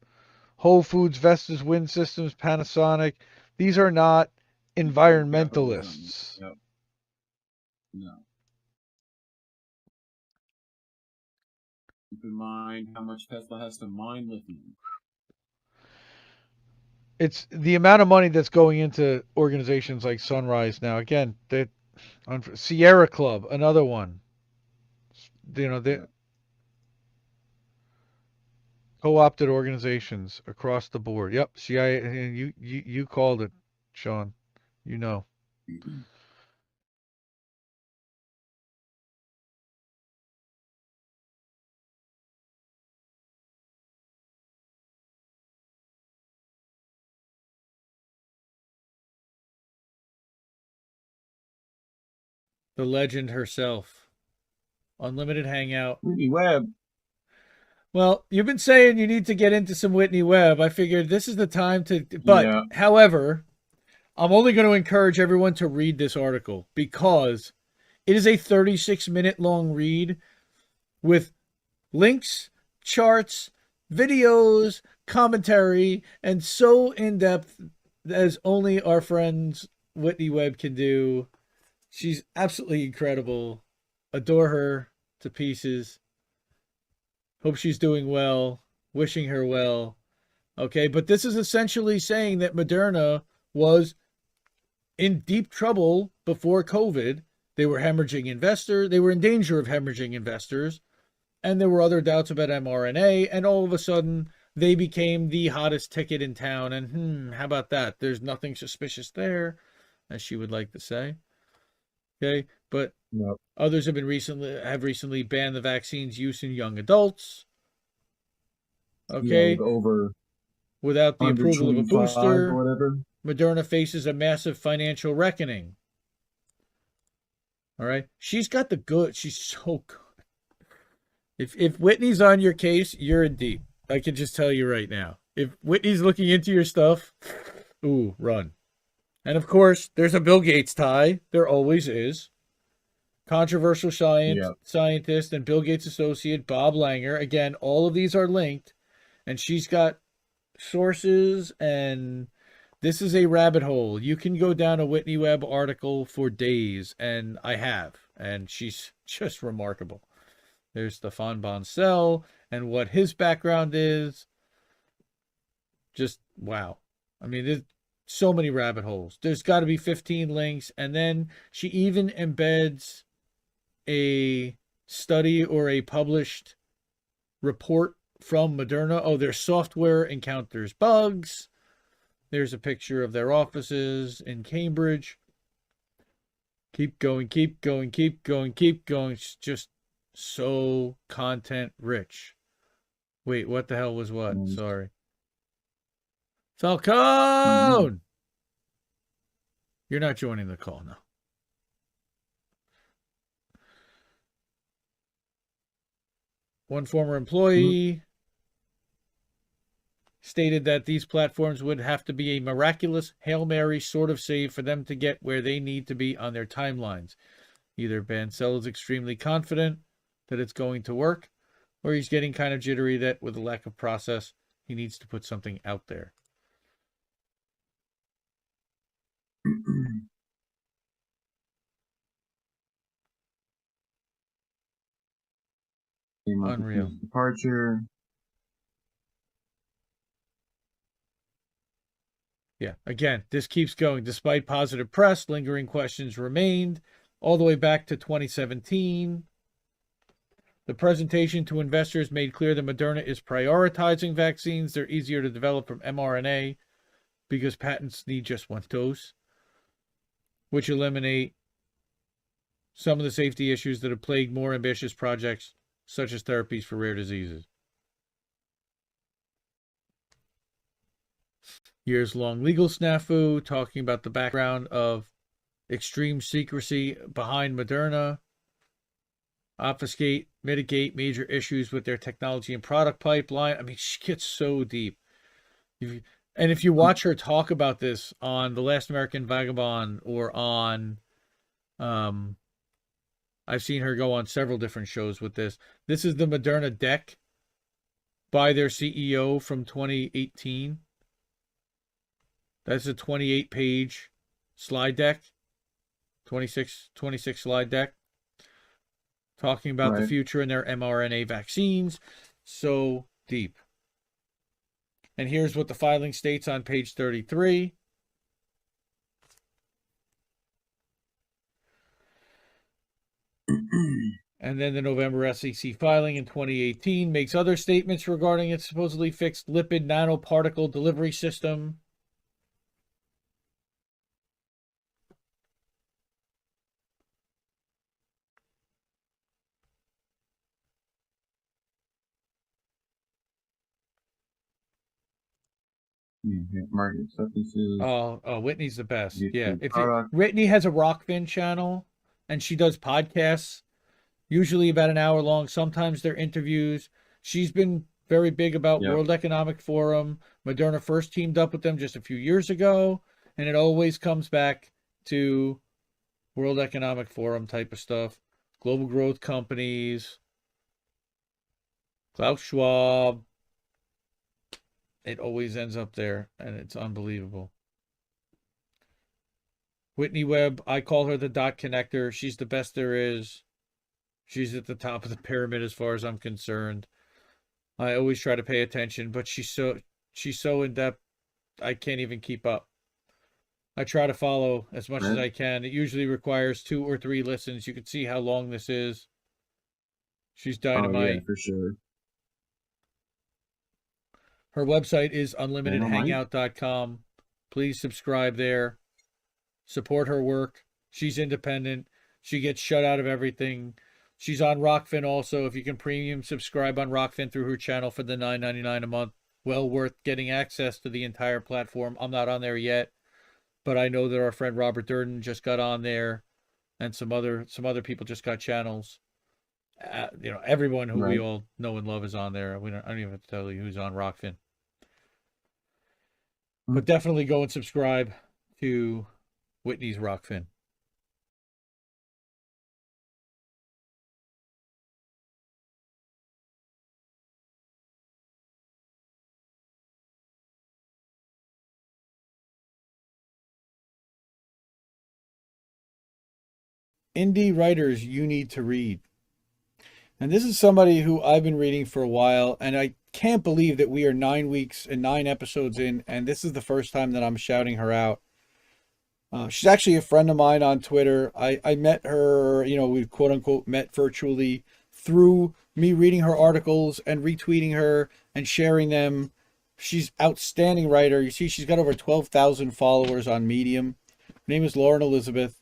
Whole Foods, Vestas Wind Systems, Panasonic. These are not environmentalists. Yep. No. Keep in mind how much Tesla has to mine lithium. It's the amount of money that's going into organizations like Sunrise now. Again, Sierra Club, another one. Co-opted organizations across the board. Yep, CIA. And you called it, Sean. You know. The legend herself. Unlimited Hangout. Whitney Webb. Well, you've been saying you need to get into some Whitney Webb. I figured this is the time to... But, however, I'm only going to encourage everyone to read this article because it is a 36-minute long read with links, charts, videos, commentary, and so in-depth as only our friends Whitney Webb can do. She's absolutely incredible. Adore her to pieces. Hope she's doing well. Wishing her well. Okay, but this is essentially saying that Moderna was in deep trouble before COVID. They were hemorrhaging investors. They were in danger of hemorrhaging investors. And there were other doubts about mRNA. And all of a sudden, they became the hottest ticket in town. And how about that? There's nothing suspicious there, as she would like to say. Okay, but Yep. others have recently banned the vaccine's use in young adults. Okay, Yeah, over without the under approval of a 25 booster, or whatever. Moderna faces a massive financial reckoning. All right, she's got the good. She's so good. If Whitney's on your case, you're in deep. I can just tell you right now. If Whitney's looking into your stuff, ooh, run. And of course, there's a Bill Gates tie. There always is. Controversial scientist and Bill Gates associate Bob Langer. Again, all of these are linked, and she's got sources, and this is a rabbit hole. You can go down a Whitney Webb article for days, and I have, and she's just remarkable. There's Stefan Boncel and what his background is. Just wow. I mean, there's so many rabbit holes. There's got to be 15 links. And then she even embeds a study or a published report from Moderna. Oh, their software encounters bugs. There's a picture of their offices in Cambridge. Keep going, keep going, keep going, keep going. It's just so content rich. Wait, what the hell was what? Sorry. Falcone! You're not joining the call now. One former employee stated that these platforms would have to be a miraculous Hail Mary sort of save for them to get where they need to be on their timelines. Either Bancel is extremely confident that it's going to work, or he's getting kind of jittery that with a lack of process, he needs to put something out there. Unreal. Departure. Yeah, again, this keeps going. Despite positive press, lingering questions remained all the way back to 2017. The presentation to investors made clear that Moderna is prioritizing vaccines. They're easier to develop from mRNA because patents need just one dose, which eliminate some of the safety issues that have plagued more ambitious projects, such as therapies for rare diseases. Years-long legal snafu, talking about the background of extreme secrecy behind Moderna, obfuscate, mitigate major issues with their technology and product pipeline. I mean, she gets so deep. And if you watch her talk about this on The Last American Vagabond or on, I've seen her go on several different shows with this. This is the Moderna deck by their CEO from 2018. That's a 28-page slide deck, 26 slide deck, talking about the future and their mRNA vaccines. So deep. And here's what the filing states on page 33. And then the November SEC filing in 2018 makes other statements regarding its supposedly fixed lipid nanoparticle delivery system. Market acceptances. Oh, Whitney's the best. Yeah. Product. Whitney has a Rockfin channel and she does podcasts, usually about an hour long. Sometimes they're interviews. She's been very big about World Economic Forum. Moderna first teamed up with them just a few years ago, and it always comes back to World Economic Forum type of stuff. Global growth companies, Klaus Schwab. It always ends up there, and it's unbelievable. Whitney Webb, I call her the dot connector. She's the best there is. She's at the top of the pyramid as far as I'm concerned. I always try to pay attention, but she's so in depth, I can't even keep up. I try to follow as much as I can. It usually requires 2 or 3 listens. You can see how long this is. She's dynamite. Oh, yeah, for sure. Her website is unlimitedhangout.com. Please subscribe there. Support her work. She's independent. She gets shut out of everything. She's on Rockfin also. If you can premium subscribe on Rockfin through her channel for the $9.99 a month, well worth getting access to the entire platform. I'm not on there yet, but I know that our friend Robert Durden just got on there, and some other people just got channels. Everyone who we all know and love is on there. I don't even have to tell you who's on Rockfin. But definitely go and subscribe to Whitney's Rockfin. Indie writers you need to read. And this is somebody who I've been reading for a while, and I can't believe that we are 9 weeks and 9 episodes in, and this is the first time that I'm shouting her out. She's actually a friend of mine on Twitter. I met her, we quote unquote met virtually through me reading her articles and retweeting her and sharing them. She's outstanding writer. You see, she's got over 12,000 followers on Medium. Her name is Lauren Elizabeth.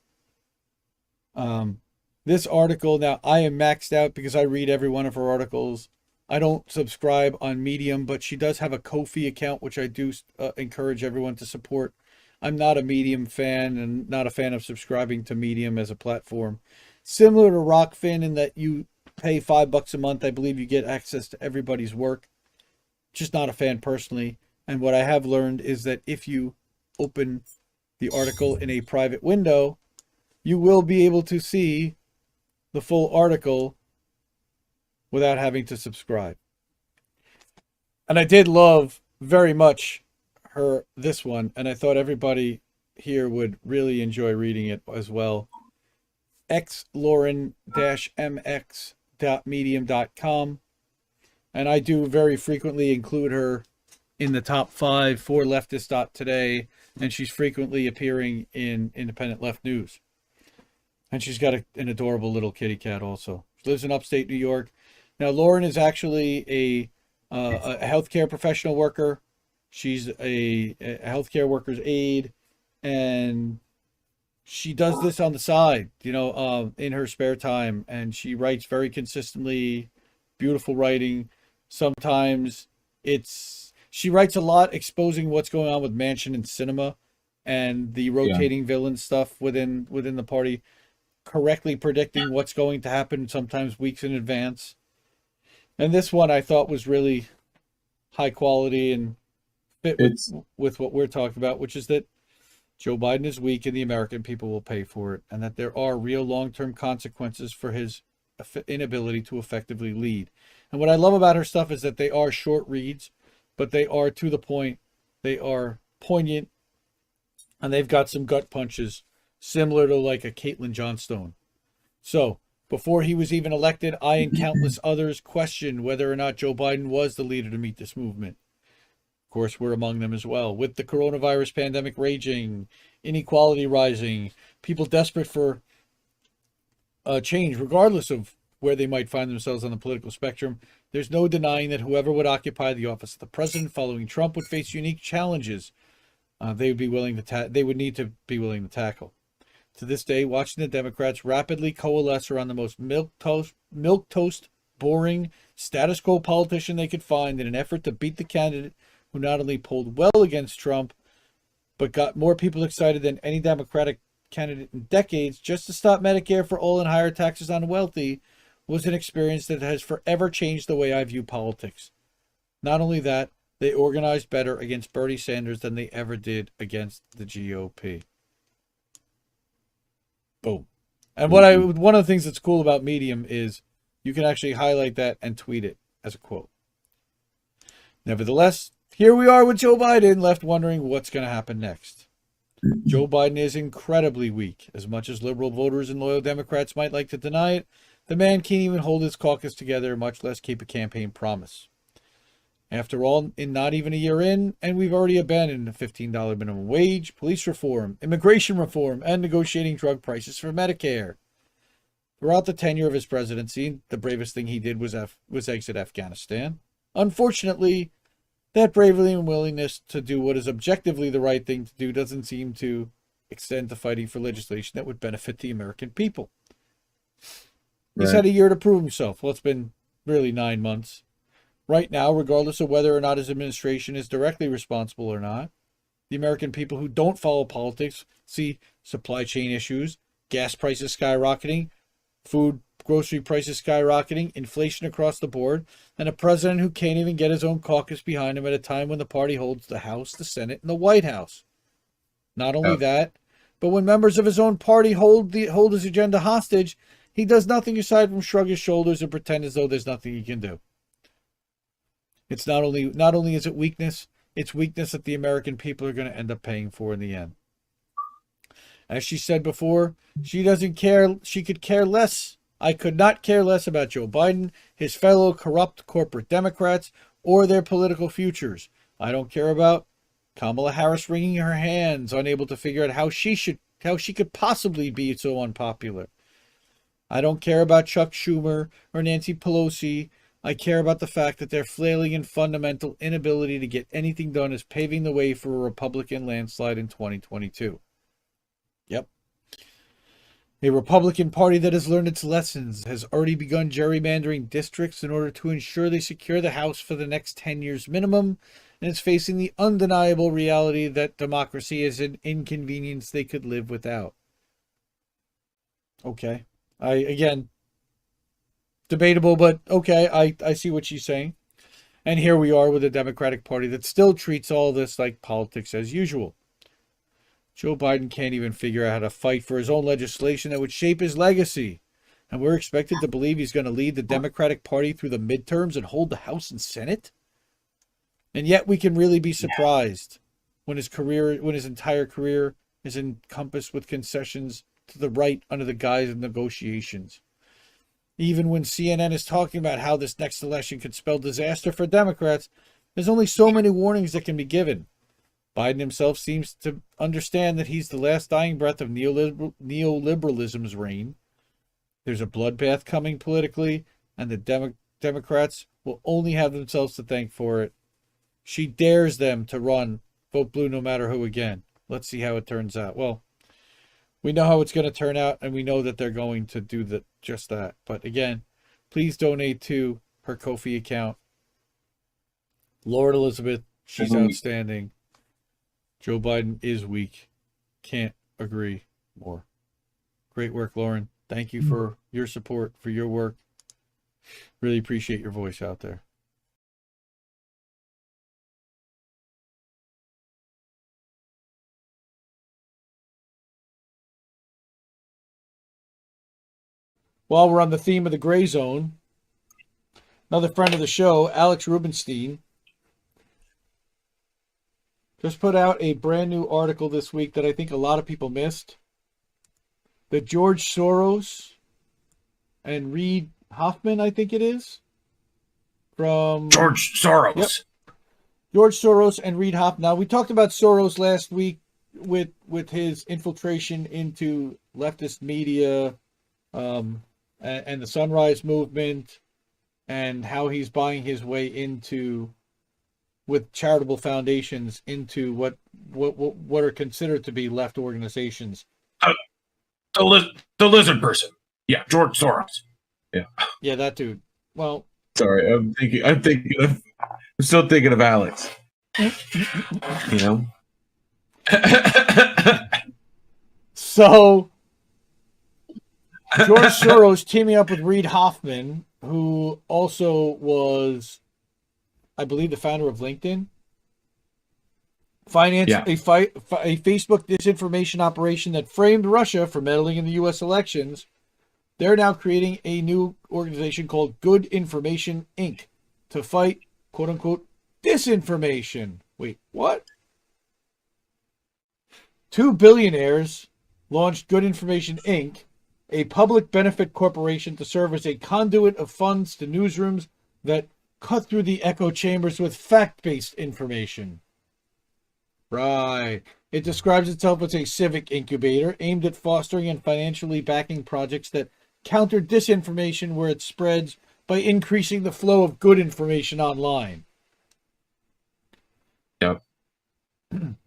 This article, now I am maxed out because I read every one of her articles. I don't subscribe on Medium, but she does have a Ko-fi account, which I do encourage everyone to support. I'm not a Medium fan and not a fan of subscribing to Medium as a platform. Similar to Rockfin in that you pay $5 a month. I believe you get access to everybody's work. Just not a fan personally. And what I have learned is that if you open the article in a private window, you will be able to see the full article without having to subscribe. And I did love very much this one, and I thought everybody here would really enjoy reading it as well. xlauren-mx.medium.com, and I do very frequently include her in the top 5 for leftist.today, and she's frequently appearing in Independent Left News. And she's got an adorable little kitty cat also. She lives in upstate New York. Now, Lauren is actually a healthcare professional worker. She's a healthcare worker's aide, and she does this on the side, in her spare time. And she writes very consistently, beautiful writing. Sometimes she writes a lot exposing what's going on with Manchin and Cinema and the rotating villain stuff within the party, correctly predicting what's going to happen sometimes weeks in advance. And this one I thought was really high quality and fit with what we're talking about, which is that Joe Biden is weak and the American people will pay for it, and that there are real long-term consequences for his inability to effectively lead. And what I love about her stuff is that they are short reads, but they are to the point, they are poignant, and they've got some gut punches similar to like a Caitlin Johnstone. So, before he was even elected, I and countless others questioned whether or not Joe Biden was the leader to meet this movement. Of course, we're among them as well. With the coronavirus pandemic raging, inequality rising, people desperate for change, regardless of where they might find themselves on the political spectrum, there's no denying that whoever would occupy the office of the president following Trump would face unique challenges they would need to be willing to tackle. To this day, watching the Democrats rapidly coalesce around the most milquetoast, boring, status quo politician they could find in an effort to beat the candidate who not only polled well against Trump, but got more people excited than any Democratic candidate in decades just to stop Medicare for all and higher taxes on the wealthy, was an experience that has forever changed the way I view politics. Not only that, they organized better against Bernie Sanders than they ever did against the GOP. Boom. And one of the things that's cool about Medium is you can actually highlight that and tweet it as a quote. Nevertheless, here we are with Joe Biden, left wondering what's going to happen next. Joe Biden is incredibly weak. As much as liberal voters and loyal Democrats might like to deny it, the man can't even hold his caucus together, much less keep a campaign promise. After all, not even a year in, and we've already abandoned the $15 minimum wage, police reform, immigration reform, and negotiating drug prices for Medicare. Throughout the tenure of his presidency, the bravest thing he did was exit Afghanistan. Unfortunately, that bravery and willingness to do what is objectively the right thing to do doesn't seem to extend to fighting for legislation that would benefit the American people. He's had a year to prove himself. Well, it's been really 9 months. Right now, regardless of whether or not his administration is directly responsible or not, the American people who don't follow politics see supply chain issues, gas prices skyrocketing, food, grocery prices skyrocketing, inflation across the board, and a president who can't even get his own caucus behind him at a time when the party holds the House, the Senate, and the White House. Not only that, but when members of his own party hold his agenda hostage, he does nothing aside from shrug his shoulders and pretend as though there's nothing he can do. It's not only is it weakness, it's weakness that the American people are going to end up paying for in the end. As she said before, she doesn't care. She could care less. I could not care less about Joe Biden, his fellow corrupt corporate Democrats, or their political futures. I don't care about Kamala Harris wringing her hands, unable to figure out how she could possibly be so unpopular. I don't care about Chuck Schumer or Nancy Pelosi. I care about the fact that their flailing and fundamental inability to get anything done is paving the way for a Republican landslide in 2022. Yep. A Republican Party that has learned its lessons has already begun gerrymandering districts in order to ensure they secure the House for the next 10 years minimum, and is facing the undeniable reality that democracy is an inconvenience they could live without. Okay. Again, debatable, but okay, I see what she's saying. And here we are with a Democratic Party that still treats all this like politics as usual. Joe Biden can't even figure out how to fight for his own legislation that would shape his legacy. And we're expected to believe he's going to lead the Democratic Party through the midterms and hold the House and Senate? And yet we can really be surprised when his entire career is encompassed with concessions to the right under the guise of negotiations. Even when CNN is talking about how this next election could spell disaster for Democrats, there's only so many warnings that can be given. Biden himself seems to understand that he's the last dying breath of neoliberalism's reign. There's a bloodbath coming politically, and the Democrats will only have themselves to thank for it. She dares them to run, vote blue no matter who again. Let's see how it turns out. Well, we know how it's going to turn out, and we know that they're going to do just that. But again, please donate to her Ko-fi account. Lord Elizabeth, she's outstanding. Joe Biden is weak. Can't agree more. Great work, Lauren. Thank you for your support, for your work. Really appreciate your voice out there. While we're on the theme of the Grayzone, another friend of the show, Alex Rubenstein, just put out a brand new article this week that I think a lot of people missed. That George Soros and Reid Hoffman, I think it is, from George Soros. Yep. George Soros and Reid Hoffman. Now, we talked about Soros last week with his infiltration into leftist media, and the Sunrise Movement, and how he's buying his way into, with charitable foundations, into what are considered to be left organizations. The lizard person. Yeah, George Soros. Yeah, that dude. Well, Sorry, I'm still thinking of Alex. You know? So George Soros teaming up with Reid Hoffman, who also was, I believe, the founder of LinkedIn, financed a Facebook disinformation operation that framed Russia for meddling in the U.S. elections. They're now creating a new organization called Good Information, Inc. to fight, quote-unquote, disinformation. Wait, what? Two billionaires launched Good Information, Inc., a public benefit corporation to serve as a conduit of funds to newsrooms that cut through the echo chambers with fact-based information. Right. It describes itself as a civic incubator aimed at fostering and financially backing projects that counter disinformation where it spreads by increasing the flow of good information online. Yep.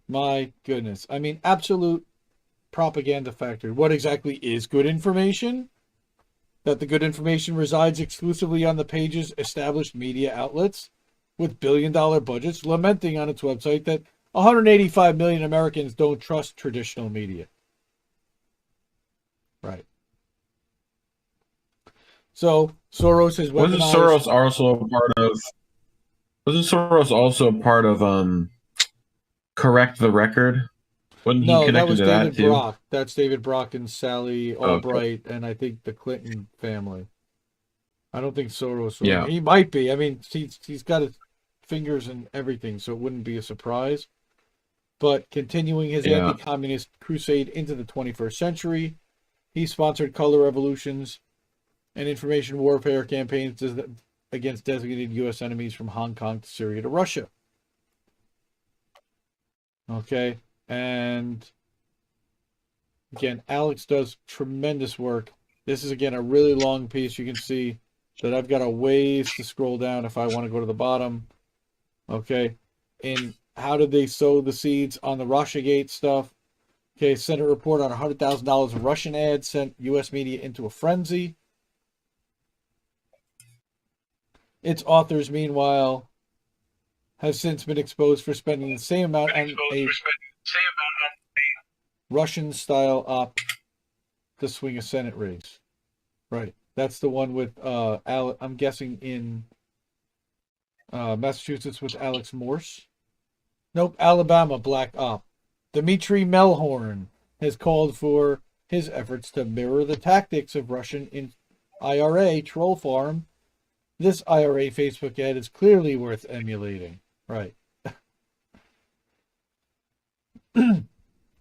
My goodness. I mean, absolute propaganda factory. What exactly is good information? that the good information resides exclusively on the page's established media outlets with billion-dollar budgets, lamenting on its website that 185 million Americans don't trust traditional media. Right. So Soros has Wasn't weaponized. Soros also a part of? Wasn't Soros also a part of Correct the Record? Wasn't he No, that connected was to David that too? Brock. That's David Brock and Sally Albright, and I think the Clinton family. I don't think Soros. Yeah. He might be. I mean, he's got his fingers in everything, so it wouldn't be a surprise. But continuing his Yeah. anti-communist crusade into the 21st century, he sponsored color revolutions and information warfare campaigns against designated U.S. enemies from Hong Kong to Syria to Russia. Okay, and again, Alex does tremendous work. This is, again, a really long piece. You can see that I've got a ways to scroll down if I want to go to the bottom. Okay, and how did they sow the seeds on the Russiagate stuff? Okay, Senate report on $100,000 of Russian ads sent U.S. media into a frenzy. Its authors, meanwhile, have since been exposed for spending the same amount on a Russian-style op to swing a Senate race. Right. That's the one with, I'm guessing in Massachusetts with Alex Morse. Nope, Alabama, black op. Dmitry Melhorn has called for his efforts to mirror the tactics of Russian IRA troll farm. This IRA Facebook ad is clearly worth emulating. Right.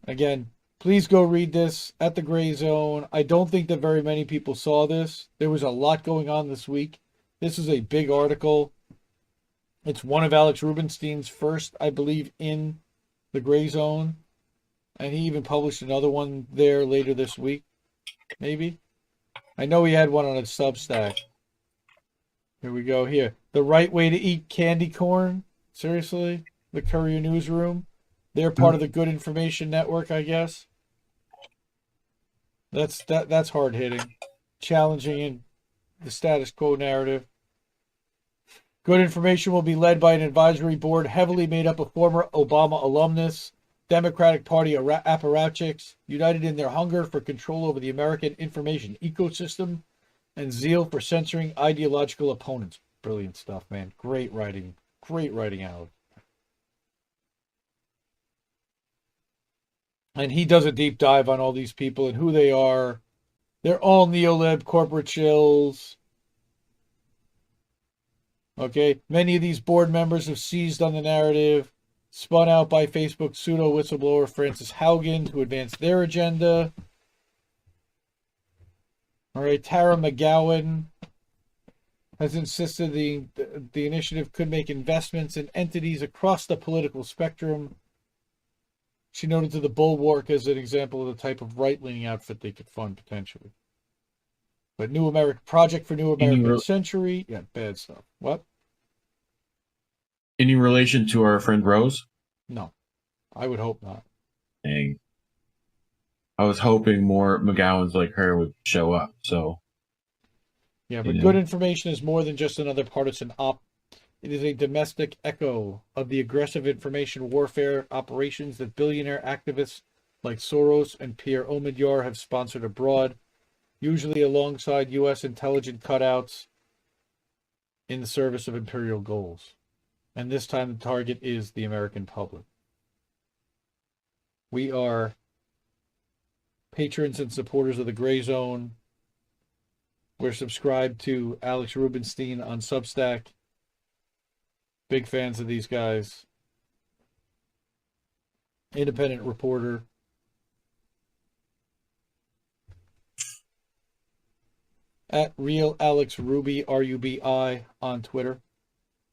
Again, please go read this at the Grayzone. I don't think that very many people saw this. There was a lot going on this week. This is a big article. It's one of Alex Rubinstein's first, I believe, in the Grayzone. And he even published another one there later this week. Maybe. I know he had one on his Substack. Here we go. Here. The right way to eat candy corn. Seriously? The Courier Newsroom. They're part of the Good Information Network, I guess. That's hard hitting. Challenging in the status quo narrative. Good Information will be led by an advisory board heavily made up of former Obama alumnus, Democratic Party apparatchiks, united in their hunger for control over the American information ecosystem and zeal for censoring ideological opponents. Brilliant stuff, man. Great writing. Great writing, Alex. And he does a deep dive on all these people and who they are. They're all neolib corporate shills. Okay, many of these board members have seized on the narrative, spun out by Facebook pseudo whistleblower Francis Haugen to advance their agenda. All right, Tara McGowan has insisted the initiative could make investments in entities across the political spectrum. She noted to the Bulwark as an example of the type of right-leaning outfit they could fund potentially. But New American Project for New American Century, yeah, bad stuff. What? Any relation to our friend Rose? No, I would hope not. Dang. I was hoping more McGowans like her would show up. So. Yeah, but Good Information is more than just another partisan op. It is a domestic echo of the aggressive information warfare operations that billionaire activists like Soros and Pierre Omidyar have sponsored abroad, usually alongside U.S. intelligent cutouts in the service of imperial goals. And this time the target is the American public. We are patrons and supporters of the Grayzone. We're subscribed to Alex Rubinstein on Substack. Big fans of these guys. Independent reporter. At Real Alex Ruby, R-U-B-I, on Twitter.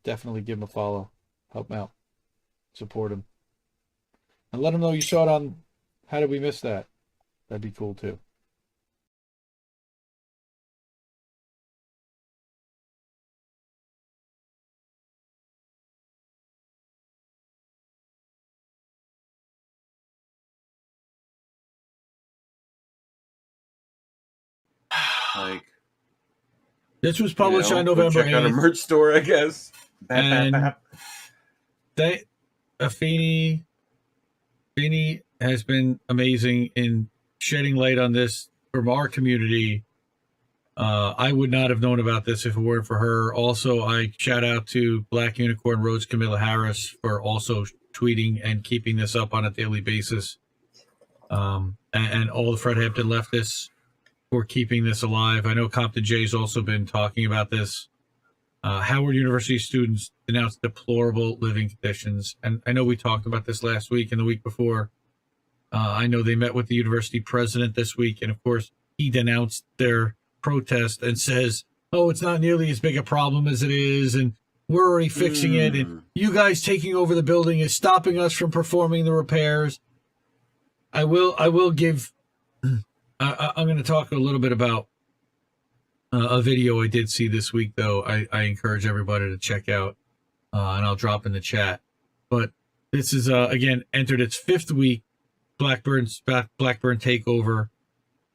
Definitely give him a follow. Help him out. Support him. And let him know you saw it on How Did We Miss That? That'd be cool too. Like, This was published on go November check out a 8th. merch store, I guess. And Feeney has been amazing in shedding light on this from our community. I would not have known about this if it weren't for her. Also, I shout out to Black Unicorn Rose Camilla Harris for also tweeting and keeping this up on a daily basis. And all the Fred Hampton leftists for keeping this alive. I know Compton Jay's also been talking about this. Howard University students denounced deplorable living conditions. And I know we talked about this last week and the week before. I know they met with the university president this week. And of course, he denounced their protest and says, oh, it's not nearly as big a problem as it is. And we're already fixing it. And you guys taking over the building is stopping us from performing the repairs. I will give, I'm going to talk a little bit about a video I did see this week, though. I encourage everybody to check out, and I'll drop in the chat. But this is, again, entered its 5th week, Blackburn takeover.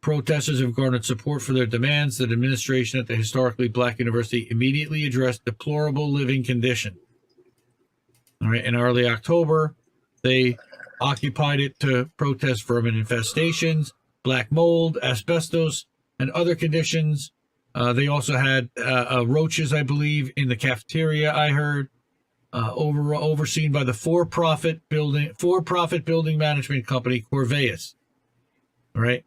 Protesters have garnered support for their demands. The administration at the historically Black university immediately addressed deplorable living conditions. All right, in early October, they occupied it to protest vermin infestations, black mold, asbestos, and other conditions. They also had roaches, I believe, in the cafeteria, I heard, overseen by the for-profit building management company, Corveus. All right.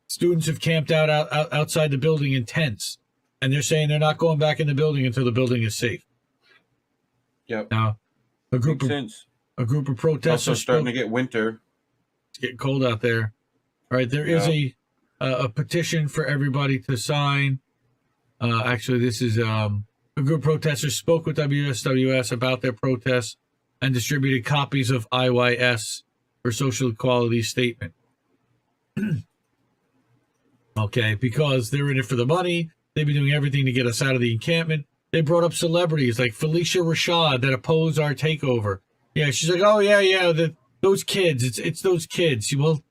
Students have camped out outside the building in tents, and they're saying they're not going back in the building until the building is safe. Yep. Now, a group of protesters Also starting to get winter. It's getting cold out there. All right, there is a petition for everybody to sign. Actually, this is a group of protesters spoke with WSWS about their protests and distributed copies of IYS for social equality statement. Okay, because they're in it for the money. They've been doing everything to get us out of the encampment. They brought up celebrities like Felicia Rashad that oppose our takeover. Yeah, she's like, oh, yeah, those kids. It's those kids. Well,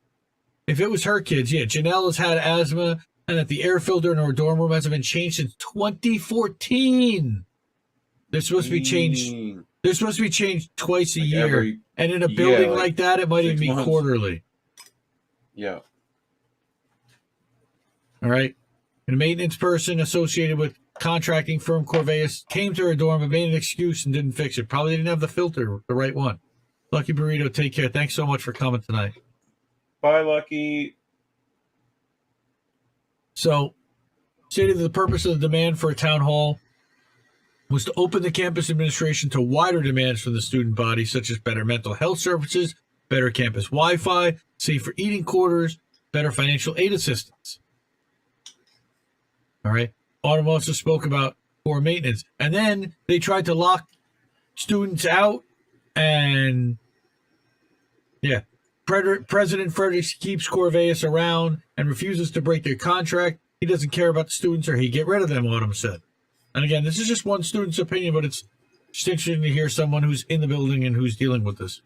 if it was her kids, yeah, Janelle has had asthma, and that the air filter in her dorm room hasn't been changed since 2014. They're supposed to be changed. They're supposed to be changed twice a year. And in a building like that, it might even be quarterly. Yeah. All right. And a maintenance person associated with contracting firm Corveus came to her dorm but made an excuse and didn't fix it. Probably didn't have the filter, the right one. Lucky Burrito, take care. Thanks so much for coming tonight. Bye, Lucky. So, stated that the purpose of the demand for a town hall was to open the campus administration to wider demands from the student body, such as better mental health services, better campus Wi-Fi, safer eating quarters, better financial aid assistance. All right. Autumn also spoke about poor maintenance. And then they tried to lock students out. And, yeah, President Frederick keeps Corveus around and refuses to break their contract. He doesn't care about the students or he'd get rid of them, Autumn said. And, again, this is just one student's opinion, but it's just interesting to hear someone who's in the building and who's dealing with this.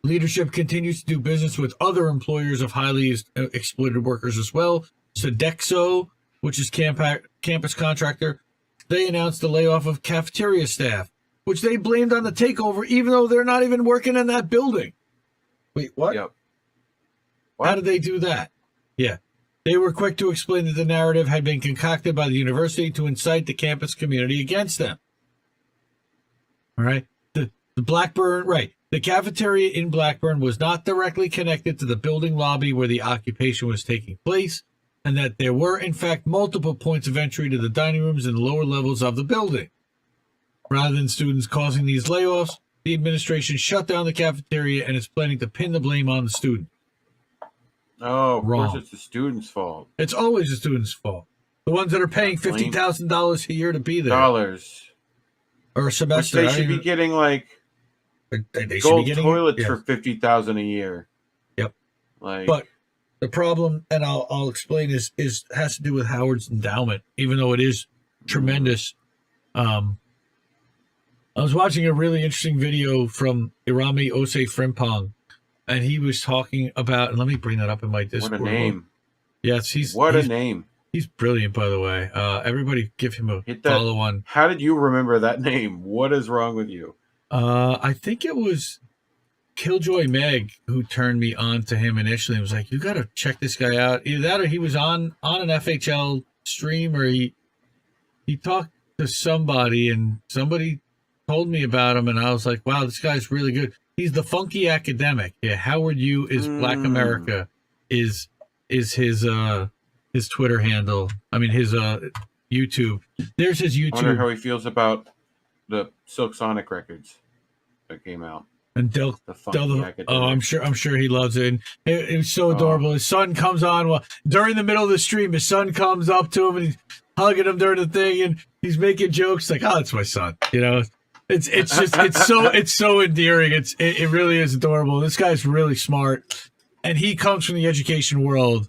Leadership continues to do business with other employers of highly exploited workers as well. Sodexo, which is campus contractor, they announced the layoff of cafeteria staff, which they blamed on the takeover, even though they're not even working in that building. Wait, what? Yep. How did they do that? Yeah. They were quick to explain that the narrative had been concocted by the university to incite the campus community against them. All right. The Blackburn, right. The cafeteria in Blackburn was not directly connected to the building lobby where the occupation was taking place, and that there were, in fact, multiple points of entry to the dining rooms in the lower levels of the building. Rather than students causing these layoffs, the administration shut down the cafeteria and is planning to pin the blame on the student. Oh, of Wrong. course it's the student's fault. It's always the student's fault. The ones that are paying $50,000 a year to be there. Dollars. Or a semester. Which they should be getting, like, they should gold be getting toilets for $50,000 a year. Yep. Like, but the problem, and I'll explain, is has to do with Howard's endowment, even though it is tremendous. I was watching a really interesting video from Irami Ose Frimpong, and he was talking about, and let me bring that up in my Discord. what a name. Yes, he's a name. He's brilliant, by the way. Everybody give him a Hit that. follow on. How did you remember that name? What is wrong with you? I think it was Killjoy Meg who turned me on to him initially. And was like, you got to check this guy out. Either that or he was on an FHL stream, or he talked to somebody and somebody told me about him, and I was like, wow, this guy's really good. He's the funky academic. Yeah, Howard U is Black America is his Twitter handle. I mean his YouTube. There's his YouTube. I wonder how he feels about the Silk Sonic records that came out. And The funky academic. I'm sure he loves it. And it was so adorable. His son comes on during the middle of the stream. His son comes up to him and he's hugging him during the thing, and he's making jokes like, "Oh, it's my son," you know. It's so endearing. It really is adorable. This guy's really smart, and he comes from the education world.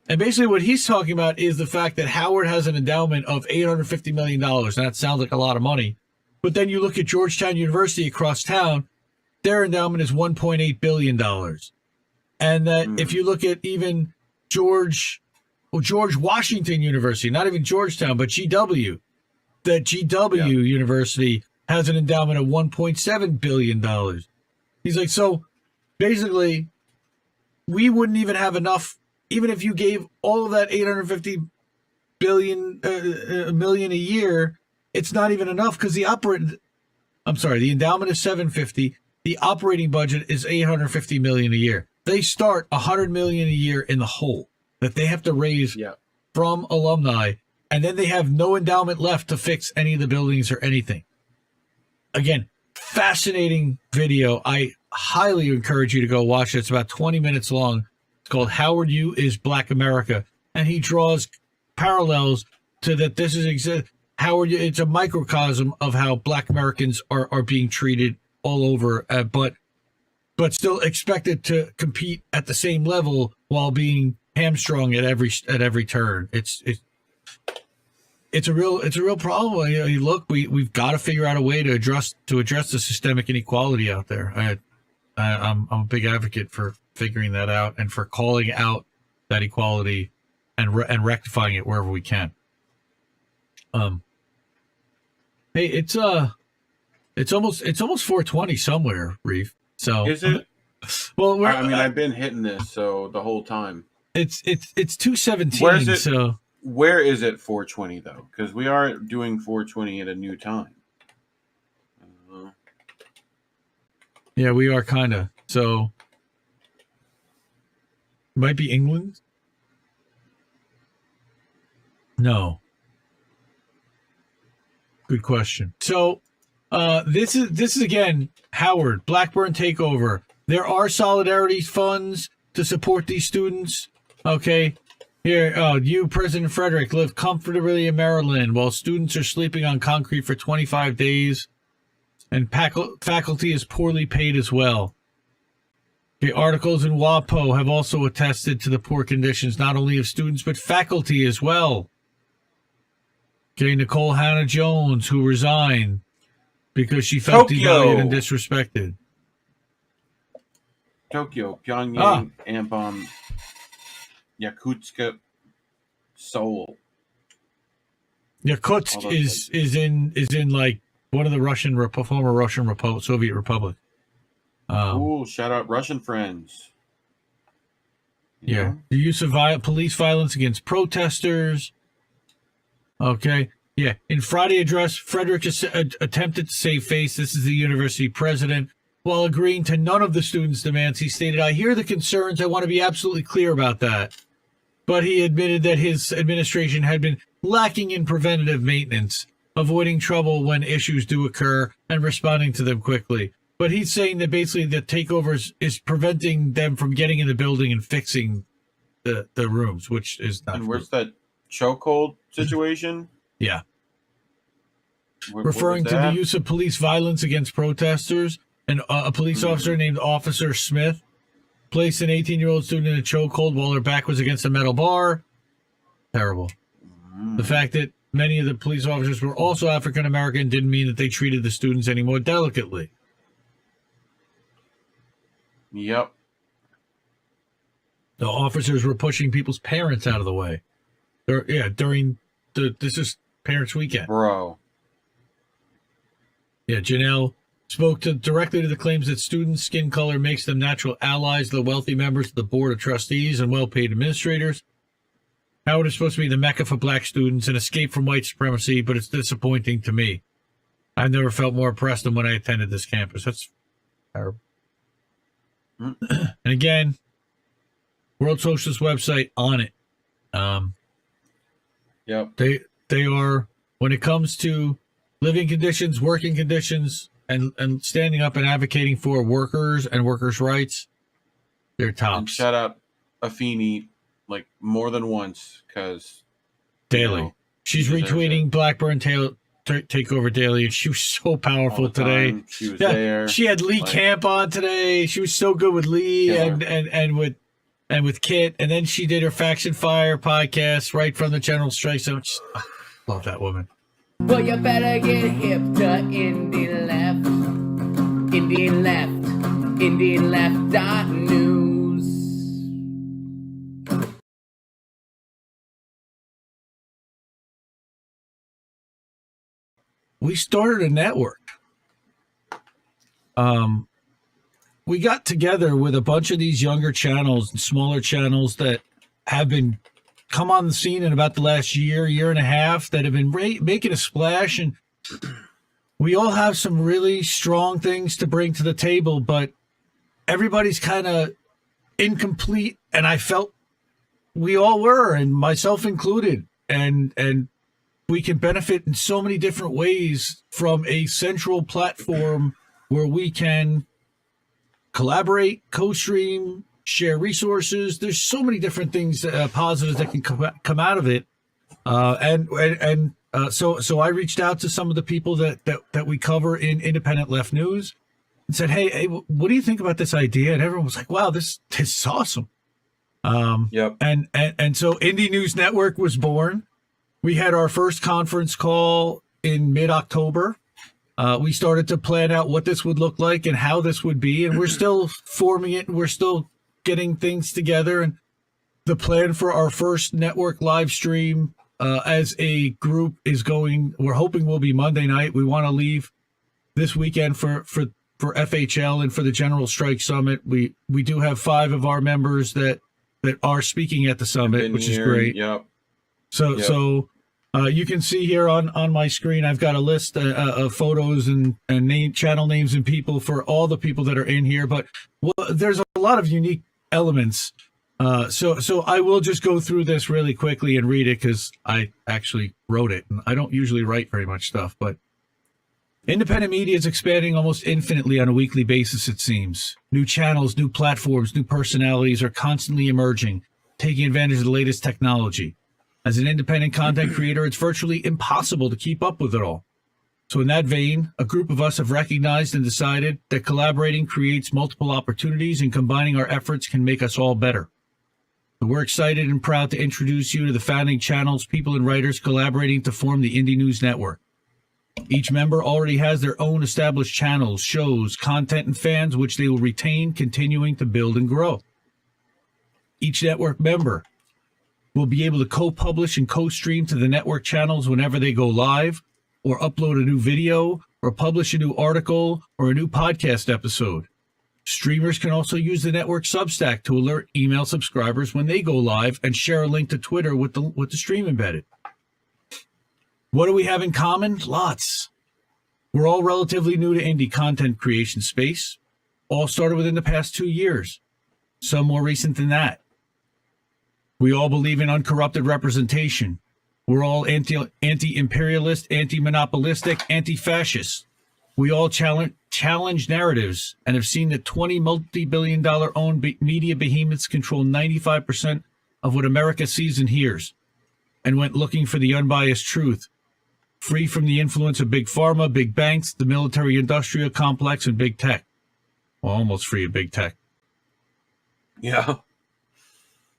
And basically, what he's talking about is the fact that Howard has an endowment of $850 million. And that sounds like a lot of money, but then you look at Georgetown University across town. Their endowment is $1.8 billion. And that if you look at even George Washington University, not even Georgetown, but GW, that GW University has an endowment of $1.7 billion. He's like, so basically, we wouldn't even have enough, even if you gave all of that $850 million a year, it's not even enough because the endowment is $750. The operating budget is $850 million a year. They start $100 million a year in the hole that they have to raise from alumni, and then they have no endowment left to fix any of the buildings or anything. Again, fascinating video. I highly encourage you to go watch it. It's about 20 minutes long. It's called Howard U is Black America, and he draws parallels to that. This is Howard. It's a microcosm of how Black Americans are being treated all over, but still expected to compete at the same level while being hamstrung at every turn. It's a real problem. You look, we've got to figure out a way to address the systemic inequality out there. I'm a big advocate for figuring that out and for calling out that equality and rectifying it wherever we can. Hey, it's almost 420 somewhere, Reef. So is it? Well, I've been hitting this so the whole time. It's 217. Where is it? So where is it 420 though? Because we are doing 420 at a new time. Yeah, we are kind of. So might be England. No. Good question. So this is again Howard Blackburn takeover. There are solidarity funds to support these students. Okay, here, you, President Frederick, live comfortably in Maryland while students are sleeping on concrete for 25 days, and faculty is poorly paid as well. Okay, articles in WAPO have also attested to the poor conditions not only of students but faculty as well. Okay, Nicole Hannah-Jones, who resigned because she felt devalued and disrespected. Tokyo, Pyongyang, Ambon, Yakutsk, Seoul. Yakutsk is in like one of the former Russian Soviet republic. Shout out Russian friends. Yeah, the use of police violence against protesters. Okay. Yeah. In Friday address, Frederick attempted to save face. This is the university president. While agreeing to none of the students' demands, he stated, "I hear the concerns. I want to be absolutely clear about that." But he admitted that his administration had been lacking in preventative maintenance, avoiding trouble when issues do occur and responding to them quickly. But he's saying that basically the takeovers is preventing them from getting in the building and fixing the rooms, which is not. And where's that chokehold situation? Yeah. Referring to the use of police violence against protesters, and a police officer named Officer Smith placed an 18-year-old student in a chokehold while her back was against a metal bar. Terrible. The fact that many of the police officers were also African American didn't mean that they treated the students any more delicately. Yep. The officers were pushing people's parents out of the way. during this is Parents' Weekend. Bro. Yeah, Janelle spoke directly to the claims that students' skin color makes them natural allies, the wealthy members of the board of trustees and well-paid administrators. Howard is supposed to be the mecca for black students, an escape from white supremacy, but it's disappointing to me. I've never felt more oppressed than when I attended this campus. That's terrible. And again, World Socialist website on it. Yep. They are, when it comes to living conditions, working conditions, and standing up and advocating for workers and workers' rights, they're And tops. shout out Afeni like more than once because Daily. She's retweeting Blackburn Takeover Daily, and she was so powerful today. She was there. She had Lee Camp on today. She was so good with Lee and with Kit, and then she did her Faction Fire podcast right from the General Strike. So I love that woman. Well, you better get hip to Indie Left. Indie Left. IndieLeft.news. We started a network. We got together with a bunch of these younger channels and smaller channels that have been come on the scene in about the last year and a half that have been making a splash, and we all have some really strong things to bring to the table, but everybody's kind of incomplete, and I felt we all were, and myself included, and we can benefit in so many different ways from a central platform where we can collaborate, co-stream, share resources. There's so many different things, positives that can come out of it. So I reached out to some of the people that we cover in Independent Left News and said, hey, what do you think about this idea? And everyone was like, wow, this is awesome. Yep. And so Indie News Network was born. We had our first conference call in mid-October. We started to plan out what this would look like and how this would be, and we're still forming it, and we're still getting things together. And the plan for our first network live stream as a group is we're hoping will be Monday night. We want to leave this weekend for FHL and for the General Strike Summit. We do have 5 of our members that are speaking at the summit, which is great. Yep. So you can see here on my screen, I've got a list of photos and channel names and people for all the people that are in here. But there's a lot of unique elements. So I will just go through this really quickly and read it because I actually wrote it. And I don't usually write very much stuff, but independent media is expanding almost infinitely on a weekly basis, it seems. New channels, new platforms, new personalities are constantly emerging, taking advantage of the latest technology. As an independent content creator, it's virtually impossible to keep up with it all. So in that vein, a group of us have recognized and decided that collaborating creates multiple opportunities, and combining our efforts can make us all better. So we're excited and proud to introduce you to the founding channels, people and writers collaborating to form the Indie News Network. Each member already has their own established channels, shows, content, and fans, which they will retain, continuing to build and grow. Each network member will be able to co-publish and co-stream to the network channels whenever they go live, or upload a new video, or publish a new article, or a new podcast episode. Streamers can also use the network Substack to alert email subscribers when they go live, and share a link to Twitter with the stream embedded. What do we have in common? Lots. We're all relatively new to indie content creation space. All started within the past 2 years. Some more recent than that. We all believe in uncorrupted representation. We're all anti-imperialist, anti-monopolistic, anti-fascist. We all challenge narratives and have seen that 20 multi-billion-dollar owned media behemoths control 95% of what America sees and hears, and went looking for the unbiased truth, free from the influence of big pharma, big banks, the military-industrial complex, and big tech. Well, almost free of big tech. Yeah.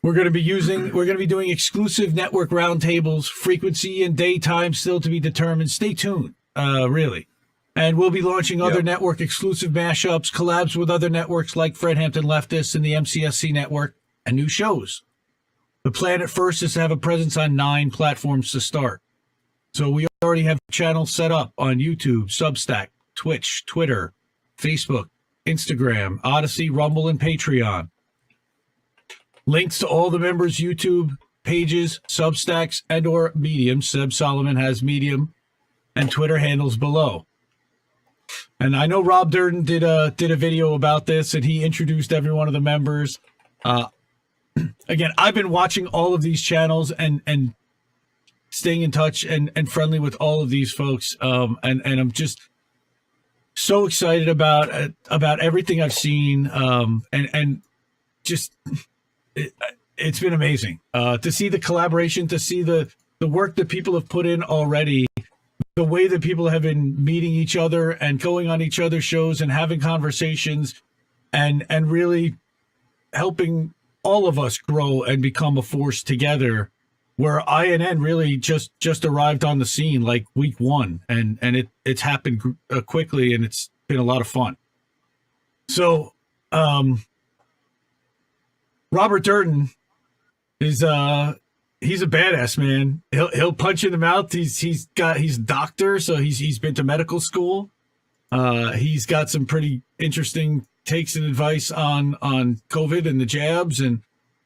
We're going to be doing exclusive network roundtables, frequency and daytime still to be determined. Stay tuned, really. And we'll be launching other network exclusive mashups, collabs with other networks like Fred Hampton Leftists and the MCSC network, and new shows. The plan at first is to have a presence on 9 platforms to start. So we already have channels set up on YouTube, Substack, Twitch, Twitter, Facebook, Instagram, Odyssey, Rumble, and Patreon. Links to all the members' YouTube pages, Substacks, and or Medium. Seb Solomon has Medium and Twitter handles below. And I know Rob Durden did a video about this, and he introduced every one of the members. Again, I've been watching all of these channels and staying in touch and friendly with all of these folks. And I'm just so excited about everything I've seen. And just it's been amazing to see the collaboration, to see the work that people have put in already, the way that people have been meeting each other and going on each other's shows and having conversations and really helping all of us grow and become a force together, where INN really just arrived on the scene like week 1, and it's happened quickly, and it's been a lot of fun. So Robert Durden is he's a badass, man. He'll punch in the mouth. He's a doctor, so he's been to medical school. He's got some pretty interesting takes and advice on COVID and the jabs,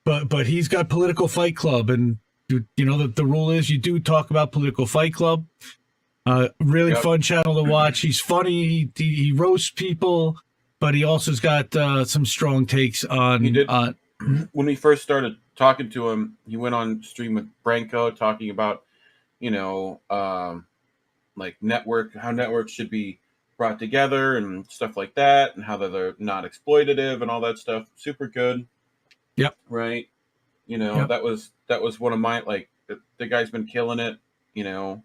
but he's got Political Fight Club, and you know the rule is you do talk about Political Fight Club. Really fun channel to watch. He's funny. He roasts people, but he also's got some strong takes on. He did. When we first started talking to him, he went on stream with Branko talking about, like how networks should be brought together and stuff like that, and how they're not exploitative and all that stuff. Super good. Yep. Right. Yep. That was one of my, like, the guy's been killing it. Yeah.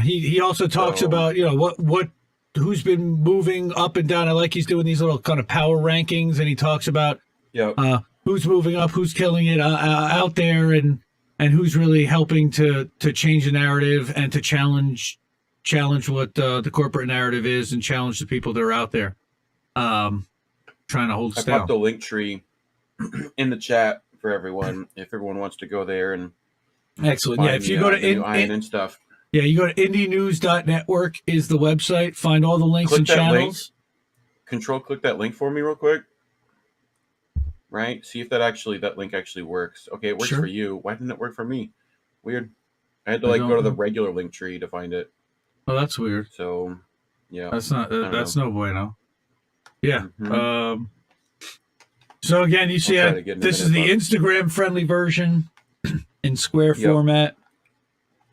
He also talks about who's been moving up and down. I like he's doing these little kind of power rankings, and he talks about who's moving up, who's killing it out there, and who's really helping to change the narrative and to challenge what the corporate narrative is, and challenge the people that are out there trying to hold us down. I popped the link tree in the chat for everyone if everyone wants to go there and excellent. Yeah, if you go to INN stuff. Yeah, you go to indienews.network is the website. Find all the links and channels. Click that link for me real quick. Right? See if that link actually works. Okay, it works for you. Why didn't it work for me? Weird. I had to go to the regular link tree to find it. Oh, that's weird. So, yeah. That's no bueno. Yeah. Mm-hmm. So again, you see this is the Instagram friendly version in square format.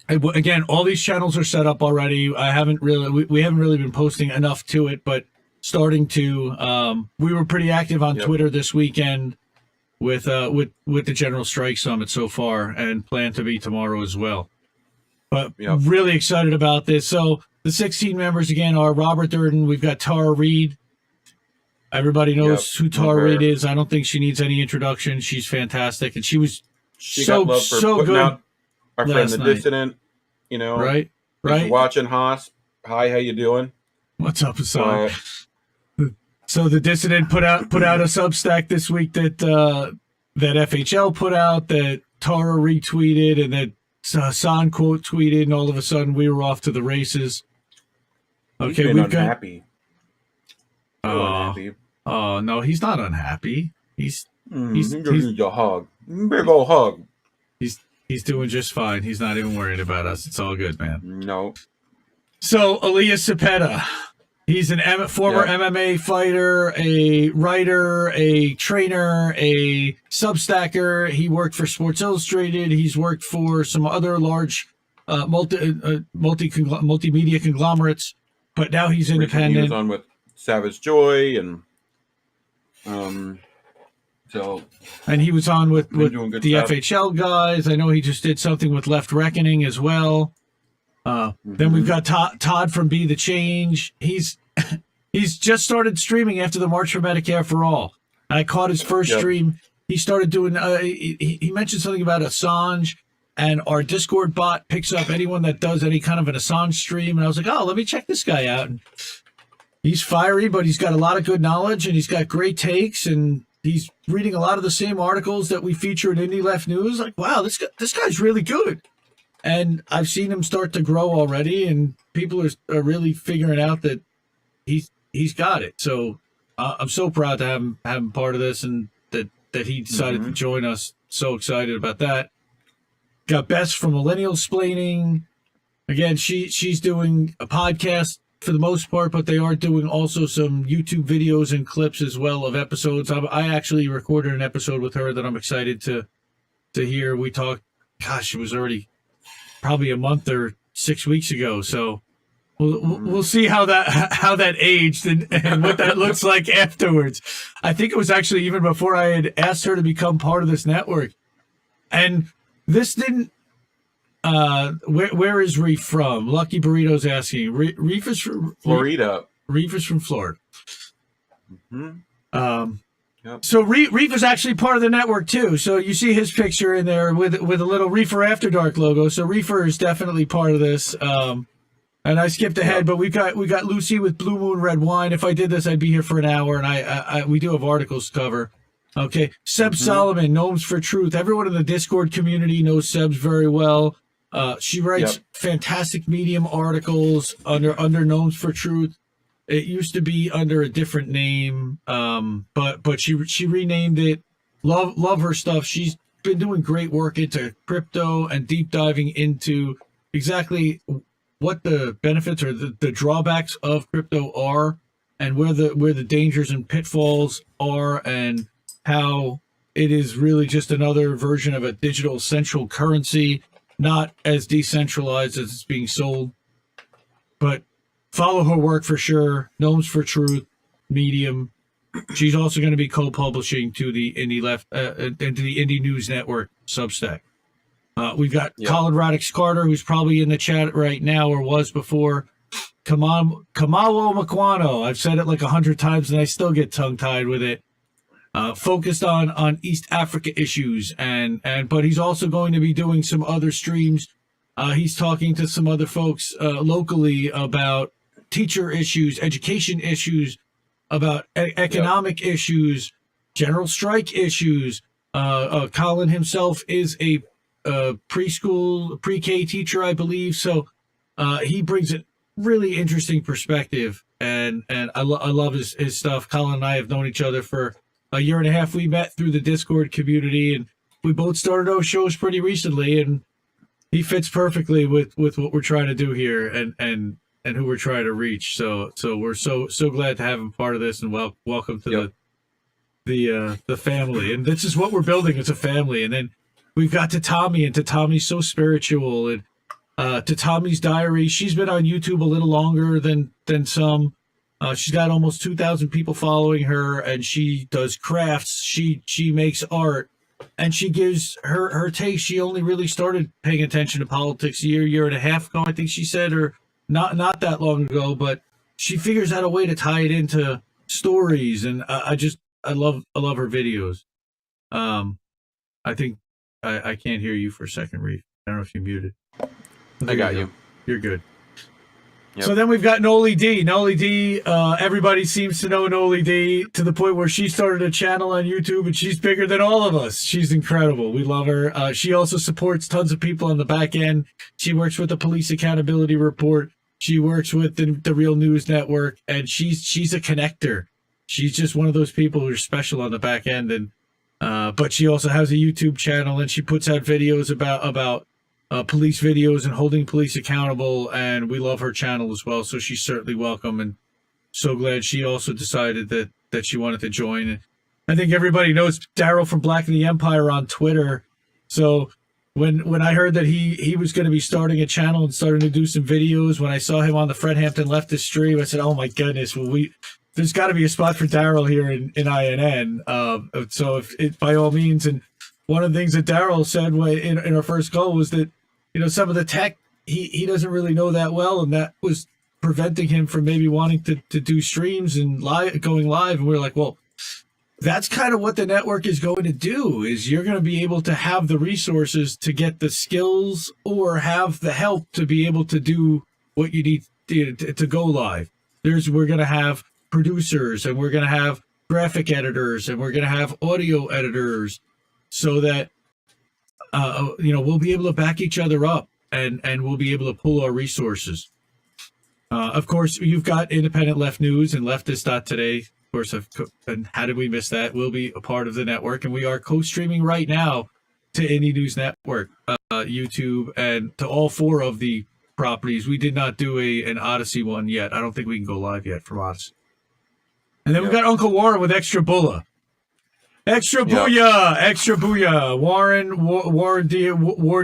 And again, all these channels are set up already. we haven't really been posting enough to it, but starting to. We were pretty active on Twitter this weekend with the General Strike Summit so far, and plan to be tomorrow as well. But really excited about this. So the 16 members again are Robert Durden. We've got Tara Reid. Everybody knows who Tara Reid is. I don't think she needs any introduction. She's fantastic, and she got love for so good. Out our friend the Dissident, right. Watching Haas. Hi, how you doing? What's up, Hassan? So the Dissident put out a Substack this week that FHL put out, that Tara retweeted, and that Hassan quote tweeted, and all of a sudden we were off to the races. Okay, we've unhappy. Oh no, he's not unhappy. He's a hug, big old hug. He's doing just fine. He's not even worried about us. It's all good, man. No. So Elias Cepeda, he's an former MMA fighter, a writer, a trainer, a Substacker. He worked for Sports Illustrated. He's worked for some other large multimedia conglomerates, but now he's independent. He was on with Savage Joy, and he was on with the stuff. FHL guys. I know he just did something with Left Reckoning as well. Then we've got Todd from Be the Change. He's just started streaming after the March for Medicare for All. I caught his first stream. He started doing. He mentioned something about Assange, and our Discord bot picks up anyone that does any kind of an Assange stream. And I was like, oh, let me check this guy out. And he's fiery, but he's got a lot of good knowledge, and he's got great takes, and he's reading a lot of the same articles that we feature in Indie Left News. Like, wow, this guy's really good. And I've seen him start to grow already, and people are really figuring out that he's got it. So I'm so proud to have him part of this, and that he decided to join us. So excited about that. Got Bess from Millennial Splaining. Again, she's doing a podcast for the most part, but they are doing also some YouTube videos and clips as well of episodes. I actually recorded an episode with her that I'm excited to hear. We talked, gosh, it was already probably a month or 6 weeks ago. So we'll see how that aged and what that looks like afterwards. I think it was actually even before I had asked her to become part of this network. And this didn't. Where is Reef from? Lucky Burrito's asking. Reef is from Florida. Reef is from Florida. Yep. So Reef is actually part of the network too. So you see his picture in there with a little Reefer After Dark logo. So Reefer is definitely part of this. And I skipped ahead, but we got Lucy with Blue Moon Red Wine. If I did this, I'd be here for an hour, and we do have articles to cover. Okay, Seb Solomon, Gnomes for Truth. Everyone in the Discord community knows Seb's very well. She writes fantastic Medium articles under Gnomes for Truth. It used to be under a different name, but she renamed it. Love her stuff. She's been doing great work into crypto and deep diving into exactly what the benefits or the drawbacks of crypto are, and where the dangers and pitfalls are, and how it is really just another version of a digital central currency, not as decentralized as it's being sold. But follow her work for sure. Gnomes for Truth, Medium. She's also going to be co-publishing to the Indie Left and to the Indie News Network Substack. We've got Colin Radix Carter, who's probably in the chat right now or was before. Kamalo Makwano. I've said it like 100 times and I still get tongue-tied with it. Focused on East Africa issues, but he's also going to be doing some other streams. He's talking to some other folks locally about teacher issues, education issues, about economic issues, general strike issues. Colin himself is a preschool, pre-K teacher, I believe. So he brings a really interesting perspective, and I love his stuff. Colin and I have known each other for a year and a half. We met through the Discord community, and we both started those shows pretty recently, and he fits perfectly with what we're trying to do here and who we're trying to reach. So we're so glad to have him part of this, and welcome to the family. And this is what we're building. It's a family. And then we've got Tatami, and Tatami's so spiritual, and Tatami's Diary. She's been on YouTube a little longer than some. She's got almost 2,000 people following her, and she does crafts. She makes art, and she gives her take. She only really started paying attention to politics a year and a half ago, I think she said, or not that long ago. But she figures out a way to tie it into stories, and I love her videos. I think I can't hear you for a second, Reef. I don't know if you're muted. I got you. You're good. Yep. So then we've got Noli D. Noli D, everybody seems to know Noli D to the point where she started a channel on YouTube, and she's bigger than all of us. She's incredible. We love her. She also supports tons of people on the back end. She works with the Police Accountability Report. She works with the Real News Network, and she's a connector. She's just one of those people who are special on the back end. And but she also has a YouTube channel, and she puts out videos about police videos and holding police accountable, and we love her channel as well. So she's certainly welcome, and so glad she also decided that she wanted to join. And I think everybody knows Daryl from Black and the Empire on Twitter. So when I heard that he was going to be starting a channel and starting to do some videos, when I saw him on the Fred Hampton Leftist stream, I said, oh my goodness, well, there's got to be a spot for Daryl here in INN. So if it, by all means, and one of the things that Daryl said in our first call was that, some of the tech he doesn't really know that well, and that was preventing him from maybe wanting to do streams and going live. And we're like, well, that's kind of what the network is going to do, is you're going to be able to have the resources to get the skills or have the help to be able to do what you need to go live. We're going to have producers, and we're going to have graphic editors, and we're going to have audio editors, so that we'll be able to back each other up, and we'll be able to pool our resources. Of course, you've got Independent Left News and Leftist.today. Of course, and how did we miss that? We'll be a part of the network, and we are co-streaming right now to Indie News Network, YouTube, and to all 4 of the properties. We did not do an Odyssey one yet. I don't think we can go live yet from Odyssey. And then we've got Uncle Warren with Extra Bulla. Extra booyah! Extra booyah! War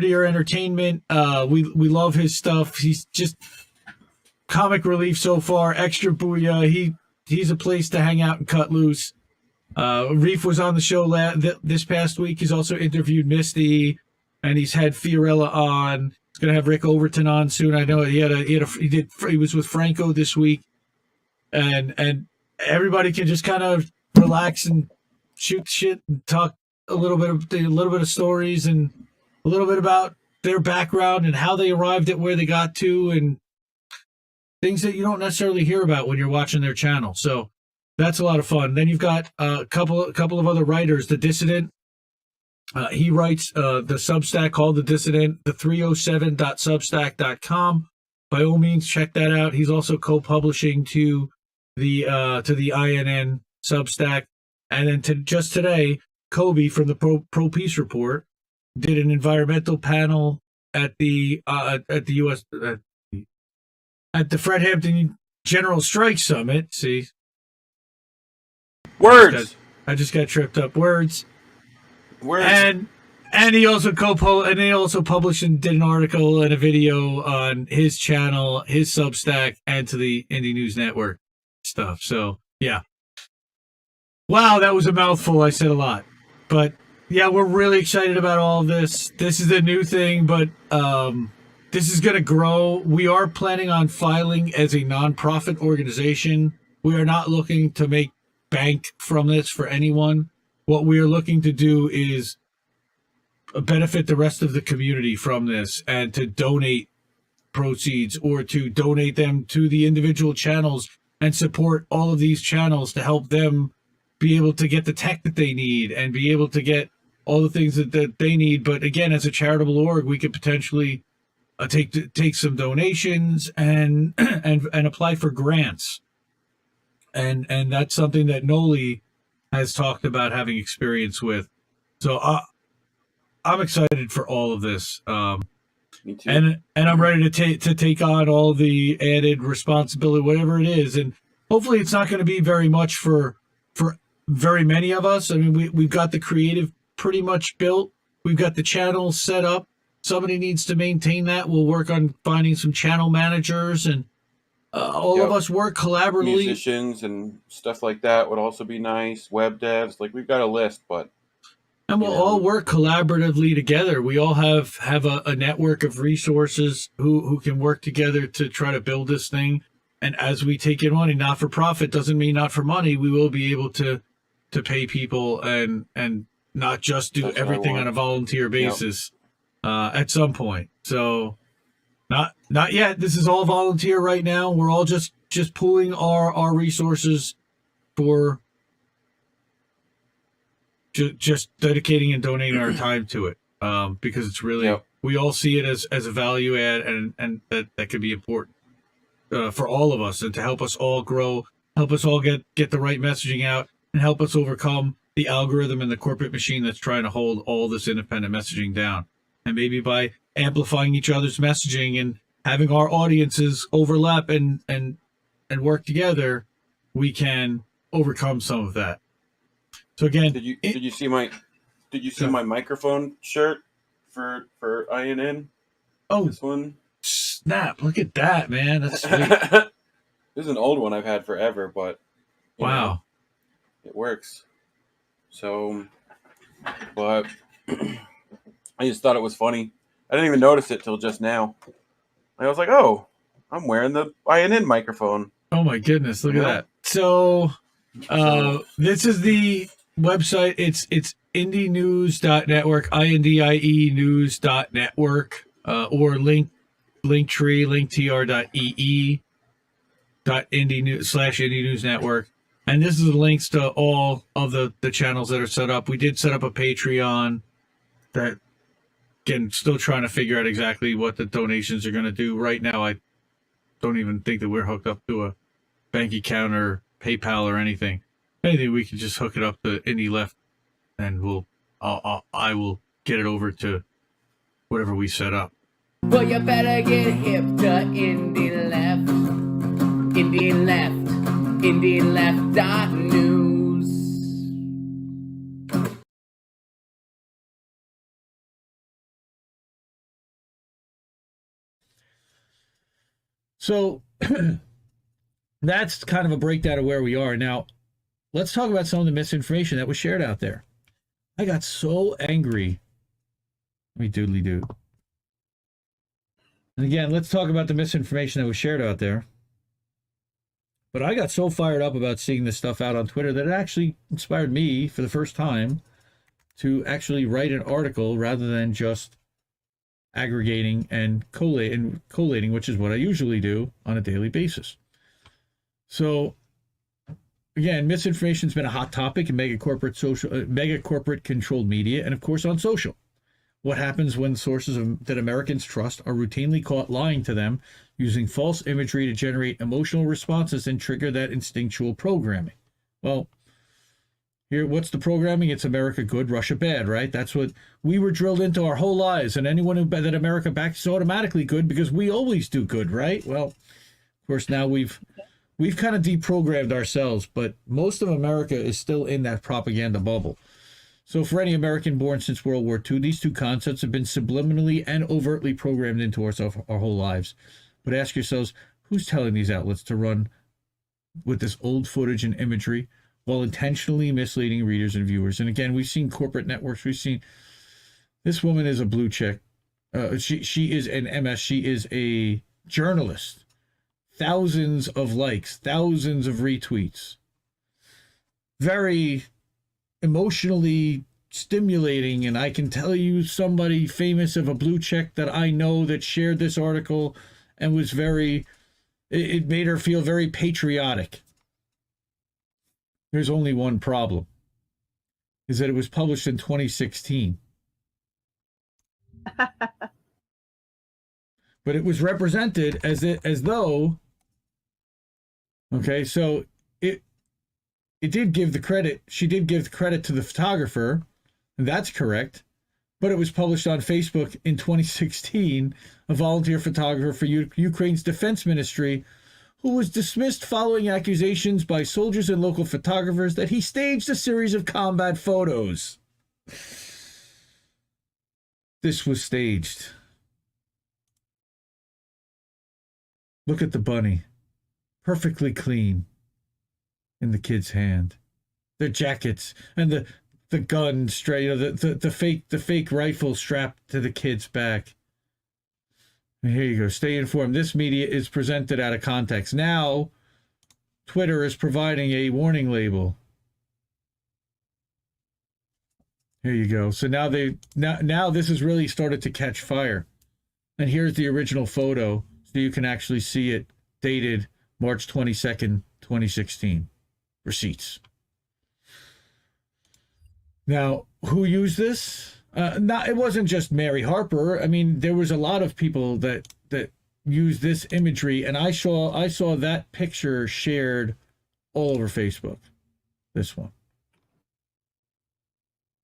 Deer Entertainment. We love his stuff. He's just comic relief so far. Extra booyah. He's a place to hang out and cut loose. Reef was on the show this past week. He's also interviewed Misty, and he's had Fiorella on. He's gonna have Rick Overton on soon. I know he was with Franco this week, and everybody can just kind of relax and shoot shit and talk a little bit of stories and a little bit about their background and how they arrived at where they got to, and things that you don't necessarily hear about when you're watching their channel. So that's a lot of fun. Then you've got a couple of other writers. The Dissident, he writes the Substack called The Dissident, the 307.substack.com. By all means, check that out. He's also co-publishing to the INN Substack. And then just today, Kobe from the Pro Peace Report did an environmental panel at the U.S. At the Fred Hampton General Strike Summit. See, words. I just got tripped up. Words. And he also published and did an article and a video on his channel, his Substack, and to the Indie News Network stuff. So yeah. Wow, that was a mouthful. I said a lot. But yeah, we're really excited about all of this. This is a new thing, but this is going to grow. We are planning on filing as a nonprofit organization. We are not looking to make bank from this for anyone. What we are looking to do is benefit the rest of the community from this, and to donate proceeds or to donate them to the individual channels and support all of these channels to help them be able to get the tech that they need and be able to get all the things that they need. But again, as a charitable org, we could potentially take some donations and apply for grants. And that's something that Noli has talked about having experience with. So I'm excited for all of this. Me too. And I'm ready to take on all the added responsibility, whatever it is. And hopefully it's not going to be very much for very many of us. I mean, we've got the creative pretty much built. We've got the channel set up. Somebody needs to maintain that. We'll work on finding some channel managers, and all of us work collaboratively. Musicians and stuff like that would also be nice. Web devs, like we've got a list, but and we'll all work collaboratively together. We all have a network of resources who can work together to try to build this thing. And as we take in money, not for profit doesn't mean not for money. We will be able to pay people and not just do everything on a volunteer basis at some point. So not yet. This is all volunteer right now. We're all just pooling our resources for just dedicating and donating our time to it, because it's really we all see it as a value add, and that could be important for all of us, and to help us all grow, help us all get the right messaging out, and help us overcome the algorithm and the corporate machine that's trying to hold all this independent messaging down. And maybe by amplifying each other's messaging and having our audiences overlap and work together, we can overcome some of that. So again, did you see my microphone shirt for INN? Oh, this one. Snap! Look at that, man. That's sweet. This is an old one I've had forever, but wow, it works. So, but I just thought it was funny. I didn't even notice it till just now. I was like, "Oh, I'm wearing the INN microphone." Oh my goodness! Look at that. So, this is the website. It's indienews.network, INDIE news.network, or linktr.ee/indie news network. And this is the links to all of the channels that are set up. We did set up a Patreon that, again, still trying to figure out exactly what the donations are going to do. Right now, I don't even think that we're hooked up to a bank account or PayPal or anything. If anything, we can just hook it up to Indie Left, and I will get it over to whatever we set up. Well, you better get hip to Indie Left. Indie Left. IndieLeft.news. So that's kind of a breakdown of where we are. Now, let's talk about some of the misinformation that was shared out there. I got so angry. Let me doodly doo. And again, let's talk about the misinformation that was shared out there. But I got so fired up about seeing this stuff out on Twitter that it actually inspired me for the first time to actually write an article rather than just aggregating and collating, which is what I usually do on a daily basis. So again, misinformation has been a hot topic in mega corporate controlled media, and of course on social. What happens when sources that Americans trust are routinely caught lying to them, using false imagery to generate emotional responses and trigger that instinctual programming? Well, here, what's the programming? It's America good, Russia bad, right? That's what we were drilled into our whole lives, and anyone who that America backs is automatically good because we always do good, right? Well, of course, now we've kind of deprogrammed ourselves, but most of America is still in that propaganda bubble. So for any American born since World War II, these two concepts have been subliminally and overtly programmed into our whole lives. But ask yourselves, who's telling these outlets to run with this old footage and imagery while intentionally misleading readers and viewers? And again, we've seen corporate networks. We've seen this woman is a blue chick. She is an MS. She is a journalist. Thousands of likes, thousands of retweets. Very emotionally stimulating, and I can tell you somebody famous of a blue check that I know that shared this article and was it made her feel very patriotic. There's only one problem, is that it was published in 2016. But it was represented as though, okay, so it did give the credit. She did give the credit to the photographer, and that's correct. But it was published on Facebook in 2016, a volunteer photographer for Ukraine's defense ministry, who was dismissed following accusations by soldiers and local photographers that he staged a series of combat photos. This was staged. Look at the bunny. Perfectly clean. In the kid's hand, their jackets and the gun straight, the fake rifle strapped to the kid's back. And here you go. Stay informed. This media is presented out of context. Now, Twitter is providing a warning label. Here you go. So now now this has really started to catch fire. And here's the original photo, so you can actually see it, dated March 22nd, 2016. Receipts. Now, who used this? It wasn't just Mary Harper. I mean, there was a lot of people that used this imagery, and I saw that picture shared all over Facebook. This one.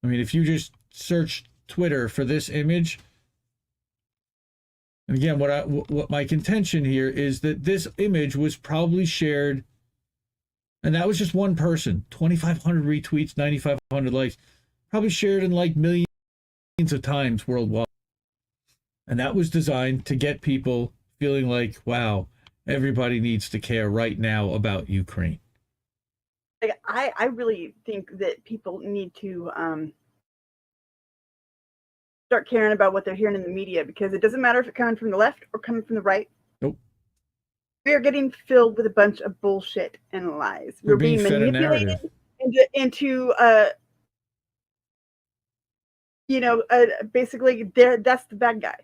I mean, if you just search Twitter for this image, and again, what my contention here is that this image was probably shared. And that was just one person, 2,500 retweets, 9,500 likes, probably shared in like millions of times worldwide. And that was designed to get people feeling like, wow, everybody needs to care right now about Ukraine. I really think that people need to start caring about what they're hearing in the media, because it doesn't matter if it's coming from the left or coming from the right. Nope. We are getting filled with a bunch of bullshit and lies. We're being manipulated into basically that's the bad guy.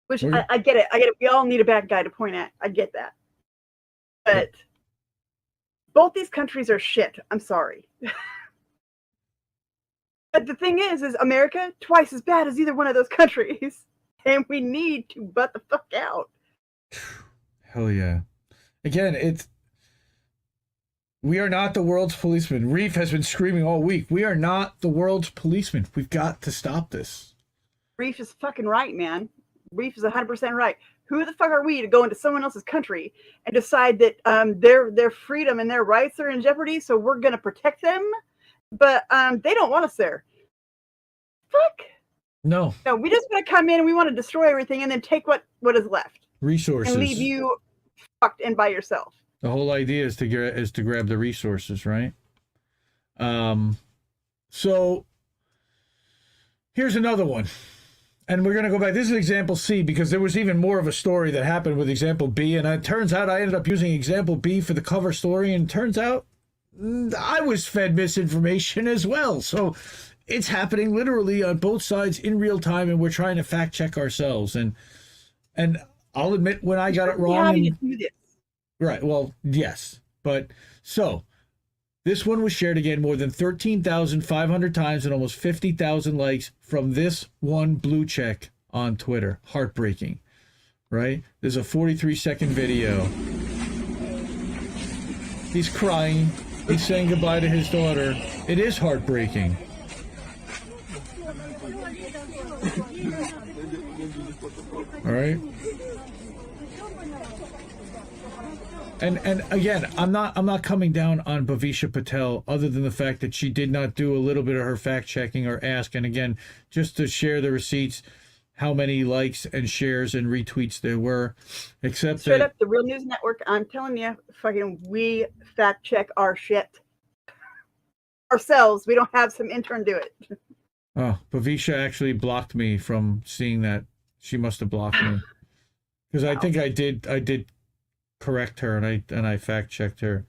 Which I get it. We all need a bad guy to point at. I get that. But both these countries are shit. I'm sorry. But the thing is America twice as bad as either one of those countries. And we need to butt the fuck out. Hell yeah. Again, we are not the world's policeman. Reef has been screaming all week. We are not the world's policeman. We've got to stop this. Reef is fucking right, man. Reef is 100% right. Who the fuck are we to go into someone else's country and decide that their freedom and their rights are in jeopardy, so we're going to protect them? But they don't want us there. Fuck. No, we just want to come in and we want to destroy everything and then take what is left. Resources. And leave you fucked in by yourself. The whole idea is to grab the resources, right? So here's another one. And we're going to go back. This is example C because there was even more of a story that happened with example B. And it turns out I ended up using example B for the cover story. And it turns out I was fed misinformation as well. So it's happening literally on both sides in real time. And we're trying to fact check ourselves. And I'll admit when I got it wrong. Right. Well, yes. But so this one was shared again more than 13,500 times and almost 50,000 likes from this one blue check on Twitter. Heartbreaking, right? There's a 43-second video. He's crying. He's saying goodbye to his daughter. It is heartbreaking. All right. And again, I'm not coming down on Bhavisha Patel other than the fact that she did not do a little bit of her fact checking or ask. And again, just to share the receipts, how many likes and shares and retweets there were, except straight up the Real News Network. I'm telling you, fucking, we fact check our shit ourselves. We don't have some intern do it. Oh, Bhavisha actually blocked me from seeing that. She must have blocked me because I think I did correct her and I fact checked her,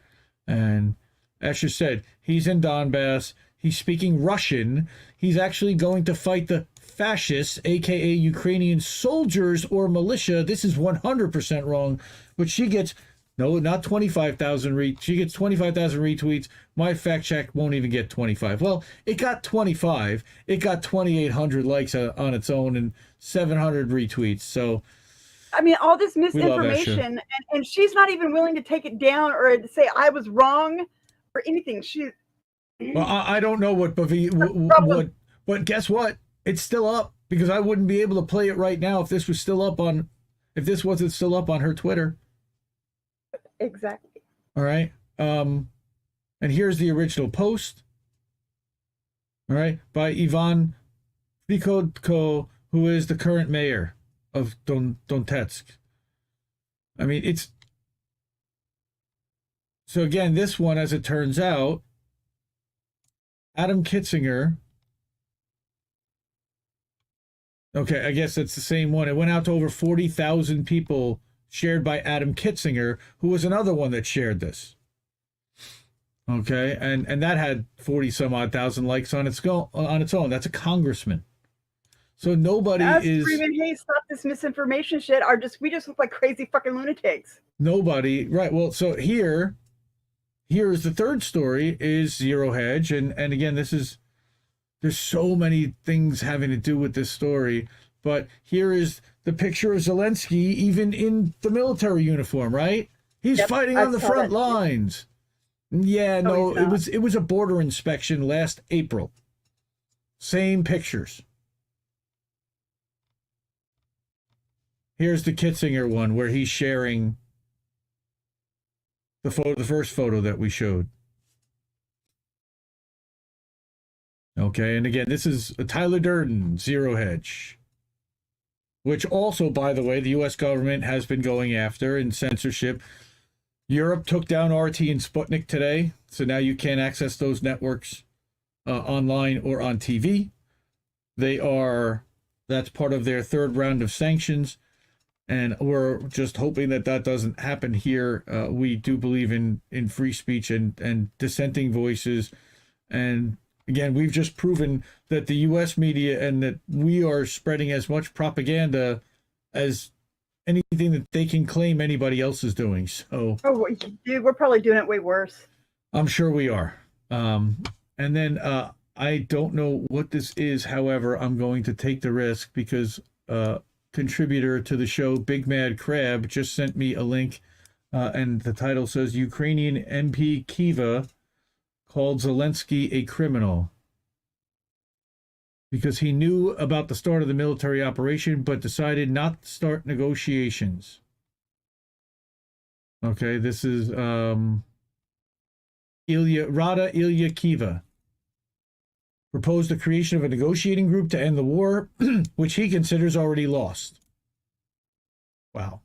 and Asher said he's in Donbass, he's speaking Russian, he's actually going to fight the fascists, aka Ukrainian soldiers or militia. This is 100% wrong, but she gets not 25,000 she gets 25,000 retweets. My fact check won't even get 25. Well, it got 25. It got 2,800 likes on its own and 700 retweets. So I mean, all this misinformation, and she's not even willing to take it down or to say I was wrong or anything. Well, I don't know what but guess what? It's still up because I wouldn't be able to play it right now if this wasn't still up on her Twitter. Exactly. All right. And here's the original post. All right, by Ivan Fikodko, who is the current mayor of Donetsk. I mean, it's so again, this one, as it turns out, Adam Kitzinger. Okay, I guess that's the same one. It went out to over 40,000 people, shared by Adam Kitzinger, who was another one that shared this. Okay, and that had 40 some odd thousand likes on its own. That's a congressman. So nobody is screaming, "Hey, stop this misinformation shit!" We just look like crazy fucking lunatics. Nobody, right? Well, so here is the third story: is Zero Hedge, and again, there's so many things having to do with this story. But here is the picture of Zelensky, even in the military uniform, right? He's fighting on the front lines. Yeah, no, it was a border inspection last April. Same pictures. Here's the Kitzinger one where he's sharing the first photo that we showed. Okay, and again, this is Tyler Durden, Zero Hedge, which also, by the way, the U.S. government has been going after in censorship. Europe took down RT and Sputnik today, so now you can't access those networks online or on TV. That's part of their third round of sanctions. And we're just hoping that doesn't happen here. We do believe in free speech and dissenting voices. And again, we've just proven that the U.S. media and that we are spreading as much propaganda as anything that they can claim anybody else is doing. So, Oh, dude, we're probably doing it way worse. I'm sure we are. And then I don't know what this is. However, I'm going to take the risk because contributor to the show, Big Mad Crab, just sent me a link. And the title says Ukrainian MP Kiva called Zelensky a criminal because he knew about the start of the military operation but decided not to start negotiations. Okay, this is Rada Ilya Kiva proposed the creation of a negotiating group to end the war, which he considers already lost. Wow.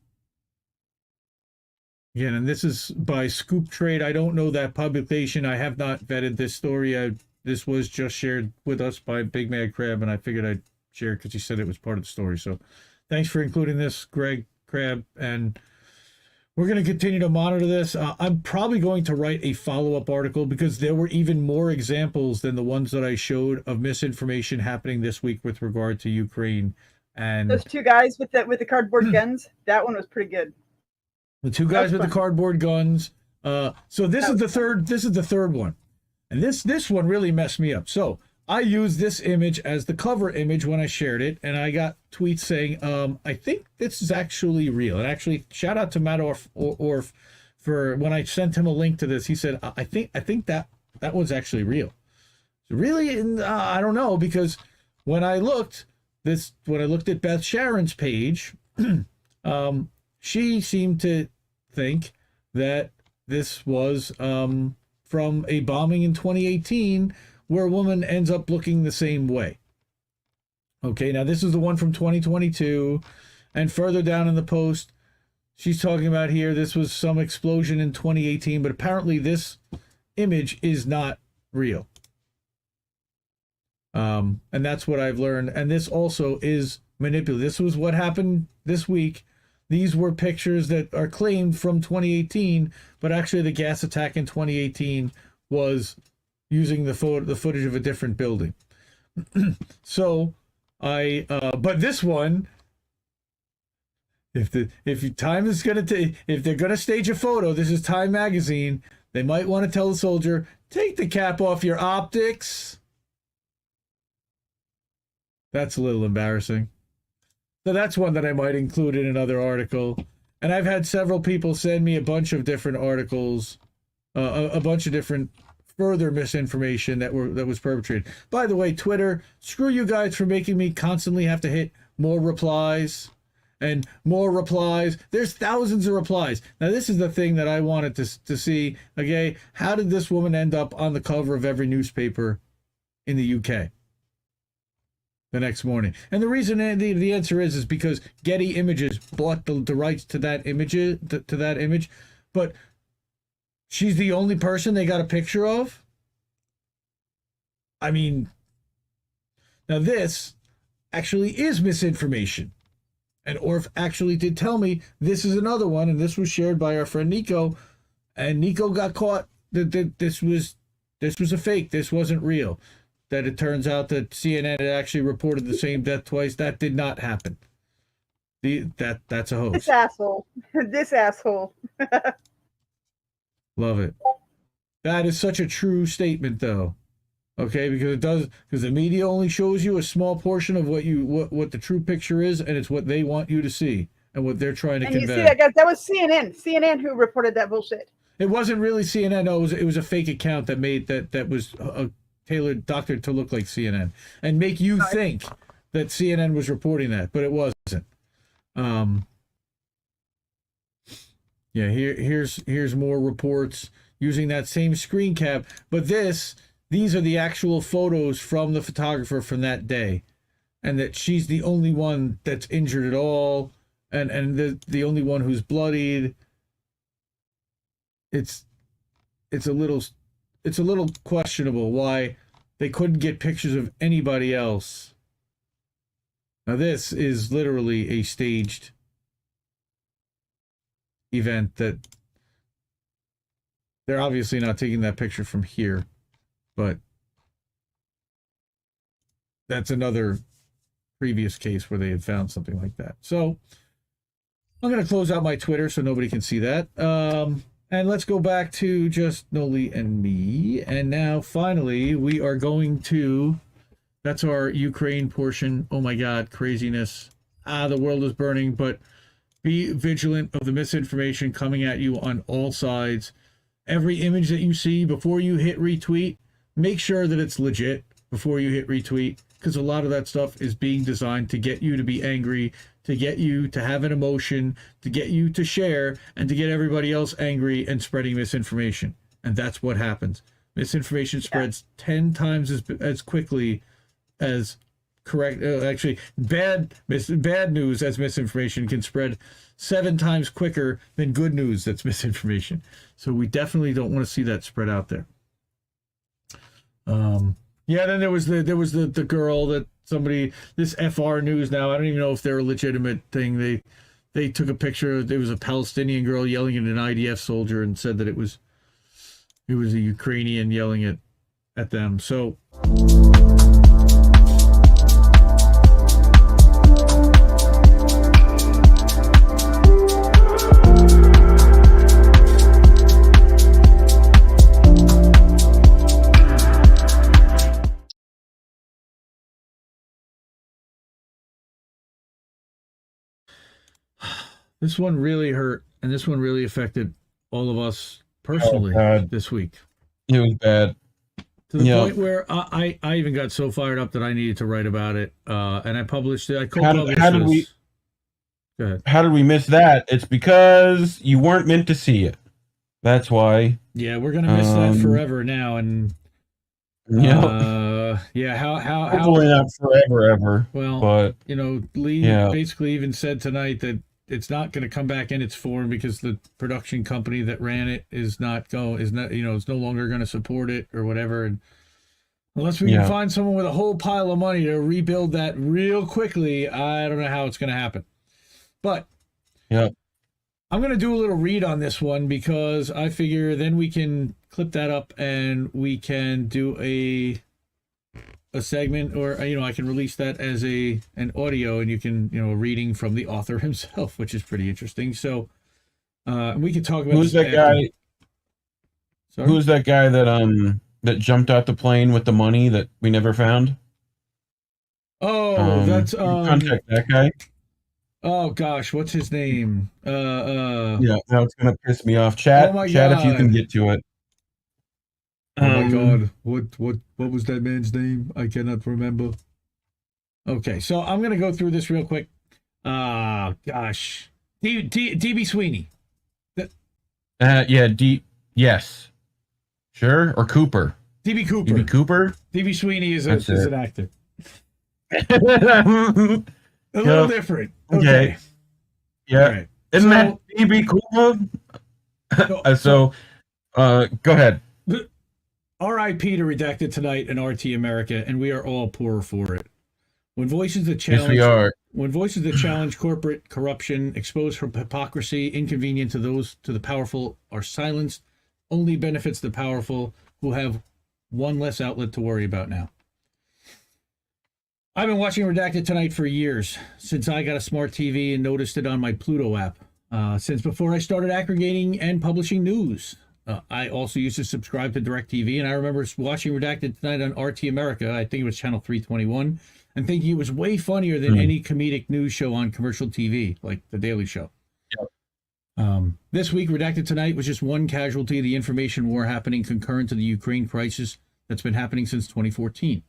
Again, and this is by Scoop Trade. I don't know that publication. I have not vetted this story. This was just shared with us by Big Mad Crab, and I figured I'd share it because he said it was part of the story. So thanks for including this, Greg Crab. And we're going to continue to monitor this. I'm probably going to write a follow-up article because there were even more examples than the ones that I showed of misinformation happening this week with regard to Ukraine. And those two guys with the cardboard guns, that one was pretty good. The two guys with the cardboard guns. So this is the third. This is the third one, and this one really messed me up. So I used this image as the cover image when I shared it, and I got tweets saying, "I think this is actually real." And actually, shout out to Matt Orf for when I sent him a link to this. He said, "I think that was actually real." Really, I don't know because when I looked at Beth Sharon's page, she seemed to think that this was from a bombing in 2018 where a woman ends up looking the same way. Okay, now this is the one from 2022, and further down in the post, she's talking about here, this was some explosion in 2018, but apparently this image is not real. And that's what I've learned. And this also is manipulated. This was what happened this week. These were pictures that are claimed from 2018, but actually the gas attack in 2018 was using the footage of a different building. So but this one, if Time is gonna if they're gonna stage a photo, this is Time magazine. They might want to tell the soldier, take the cap off your optics. That's a little embarrassing. So that's one that I might include in another article. And I've had several people send me a bunch of different articles, a bunch of different further misinformation that was perpetrated. By the way, Twitter, screw you guys for making me constantly have to hit more replies and more replies. There's thousands of replies. Now, this is the thing that I wanted to see. Okay, how did this woman end up on the cover of every newspaper in the UK? The next morning. And the reason the answer is because Getty Images bought the rights to that image, but she's the only person they got a picture of. I mean, now this actually is misinformation. And Orf actually did tell me this is another one, and this was shared by our friend Nico, and Nico got caught that this was a fake. This wasn't real. That it turns out that CNN had actually reported the same death twice. That did not happen. That's a hoax. This asshole. This asshole. Love it. That is such a true statement, though. Okay, because the media only shows you a small portion of what the true picture is, and it's what they want you to see and what they're trying to convey. And you see that, guys? That was CNN. CNN who reported that bullshit. It wasn't really CNN. No, it was a fake account that made that was tailored, doctored to look like CNN and make you think that CNN was reporting that, but it wasn't. Yeah, here's more reports using that same screen cap, but these are the actual photos from the photographer from that day, and that she's the only one that's injured at all, and the only one who's bloodied. It's a little questionable why they couldn't get pictures of anybody else. Now this is literally a staged event that they're obviously not taking that picture from here, but that's another previous case where they had found something like that. So I'm going to close out my Twitter so nobody can see that. And let's go back to just Noli and me. And now, finally, we are going to... That's our Ukraine portion. Oh, my God, craziness. The world is burning, but be vigilant of the misinformation coming at you on all sides. Every image that you see, before you hit retweet, make sure that it's legit before you hit retweet, because a lot of that stuff is being designed to get you to be angry, to get you to have an emotion, to get you to share, and to get everybody else angry and spreading misinformation. And that's what happens. Misinformation spreads 10 times as quickly as correct. Actually, bad news as misinformation can spread 7 times quicker than good news that's misinformation. So we definitely don't want to see that spread out there. Then there was the girl that somebody, this FR News now, I don't even know if they're a legitimate thing. They took a picture. There was a Palestinian girl yelling at an IDF soldier and said that it was a Ukrainian yelling at them. So this one really hurt, and this one really affected all of us personally this week. It was bad. To the point where I even got so fired up that I needed to write about it, and I published it. I co-published How did we? Go ahead. How did we miss that? It's because you weren't meant to see it. That's why. Yeah, we're gonna miss that forever now, and how hopefully not forever ever. Well, but Lee basically even said tonight that it's not going to come back in its form because the production company that ran it is no longer going to support it or whatever. And unless we can find someone with a whole pile of money to rebuild that real quickly, I don't know how it's going to happen. But I'm going to do a little read on this one because I figure then we can clip that up and we can do a segment, or I can release that as an audio, and you can a reading from the author himself, which is pretty interesting. So we can talk about who's that guy. Sorry? Who's that guy that jumped out the plane with the money that we never found? That's contact that guy. Oh gosh, what's his name? Now it's gonna piss me off. Chat, if you can get to it. Oh my God! What was that man's name? I cannot remember. Okay, so I'm gonna go through this real quick. Gosh, DB Sweeney. Yes, sure, or Cooper. DB Cooper. DB Cooper. DB Sweeney is an actor. A little different. Okay. Yeah. Right. Isn't that DB Cooper? Go ahead. R.I.P. to Redacted Tonight and RT America, and we are all poorer for it. When voices that challenge corporate corruption, expose hypocrisy, inconvenient to the powerful, are silenced, only benefits the powerful, who have one less outlet to worry about now. I've been watching Redacted Tonight for years, since I got a smart TV and noticed it on my Pluto app, since before I started aggregating and publishing news. I also used to subscribe to DirecTV, and I remember watching Redacted Tonight on RT America, I think it was channel 321, and thinking it was way funnier than any comedic news show on commercial TV, like The Daily Show. This week, Redacted Tonight was just one casualty of the information war happening concurrent to the Ukraine crisis that's been happening since 2014.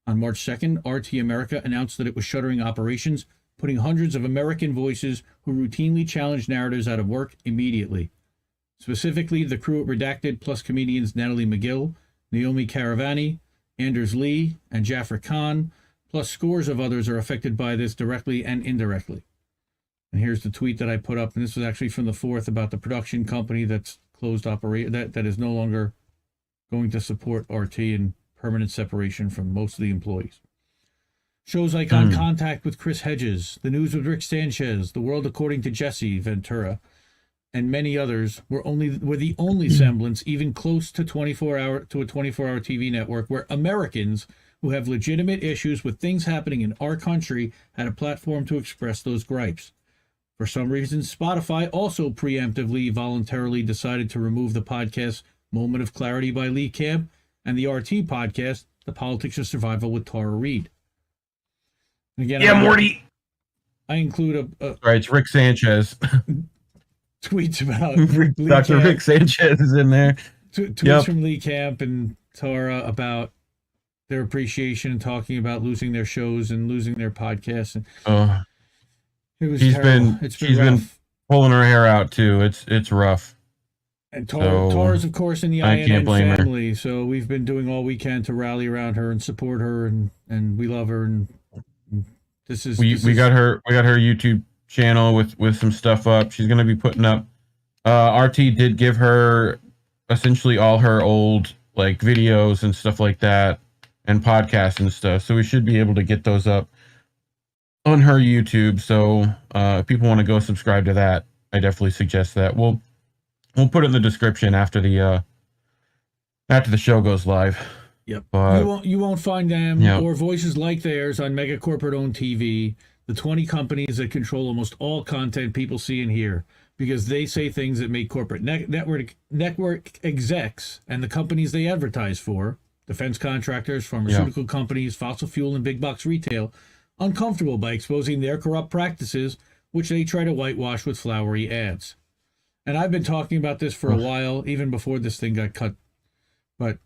On March 2nd, RT America announced that it was shuttering operations, putting hundreds of American voices who routinely challenge narratives out of work immediately. Specifically, the crew at Redacted, plus comedians Natalie McGill, Naomi Caravani, Anders Lee, and Jafar Khan, plus scores of others are affected by this directly and indirectly. And here's the tweet that I put up, and this was actually from the 4th about the production company that's closed that is no longer going to support RT and permanent separation from most of the employees. Shows like On Contact with Chris Hedges, The News with Rick Sanchez, The World According to Jesse Ventura, and many others were the only semblance even close to a 24-hour TV network where Americans who have legitimate issues with things happening in our country had a platform to express those gripes. For some reason, Spotify also preemptively, voluntarily decided to remove the podcast Moment of Clarity by Lee Camp and the RT podcast, The Politics of Survival with Tara Reid. Again, Yeah, Morty. I include a Right, it's Rick Sanchez. tweets about Dr. Rick Sanchez is in there. Tweets from Lee Camp and Tara about their appreciation and talking about losing their shows and losing their podcasts. And it was terrible. She's been pulling her hair out too. It's rough. And Tara's, of course, in the I can't INN blame family, so we've been doing all we can to rally around her and support her, and we love her. And we got her YouTube channel with some stuff up. She's gonna be putting up. RT did give her essentially all her old like videos and stuff like that, and podcasts and stuff. So we should be able to get those up on her YouTube. So if people want to go subscribe to that, I definitely suggest that. We'll put it in the description after the show goes live. Yep. But you won't find them or voices like theirs on mega corporate owned TV, the 20 companies that control almost all content people see and hear, because they say things that make corporate network execs and the companies they advertise for, defense contractors, pharmaceutical companies, fossil fuel, and big box retail, uncomfortable by exposing their corrupt practices, which they try to whitewash with flowery ads. And I've been talking about this for a while, even before this thing got cut. But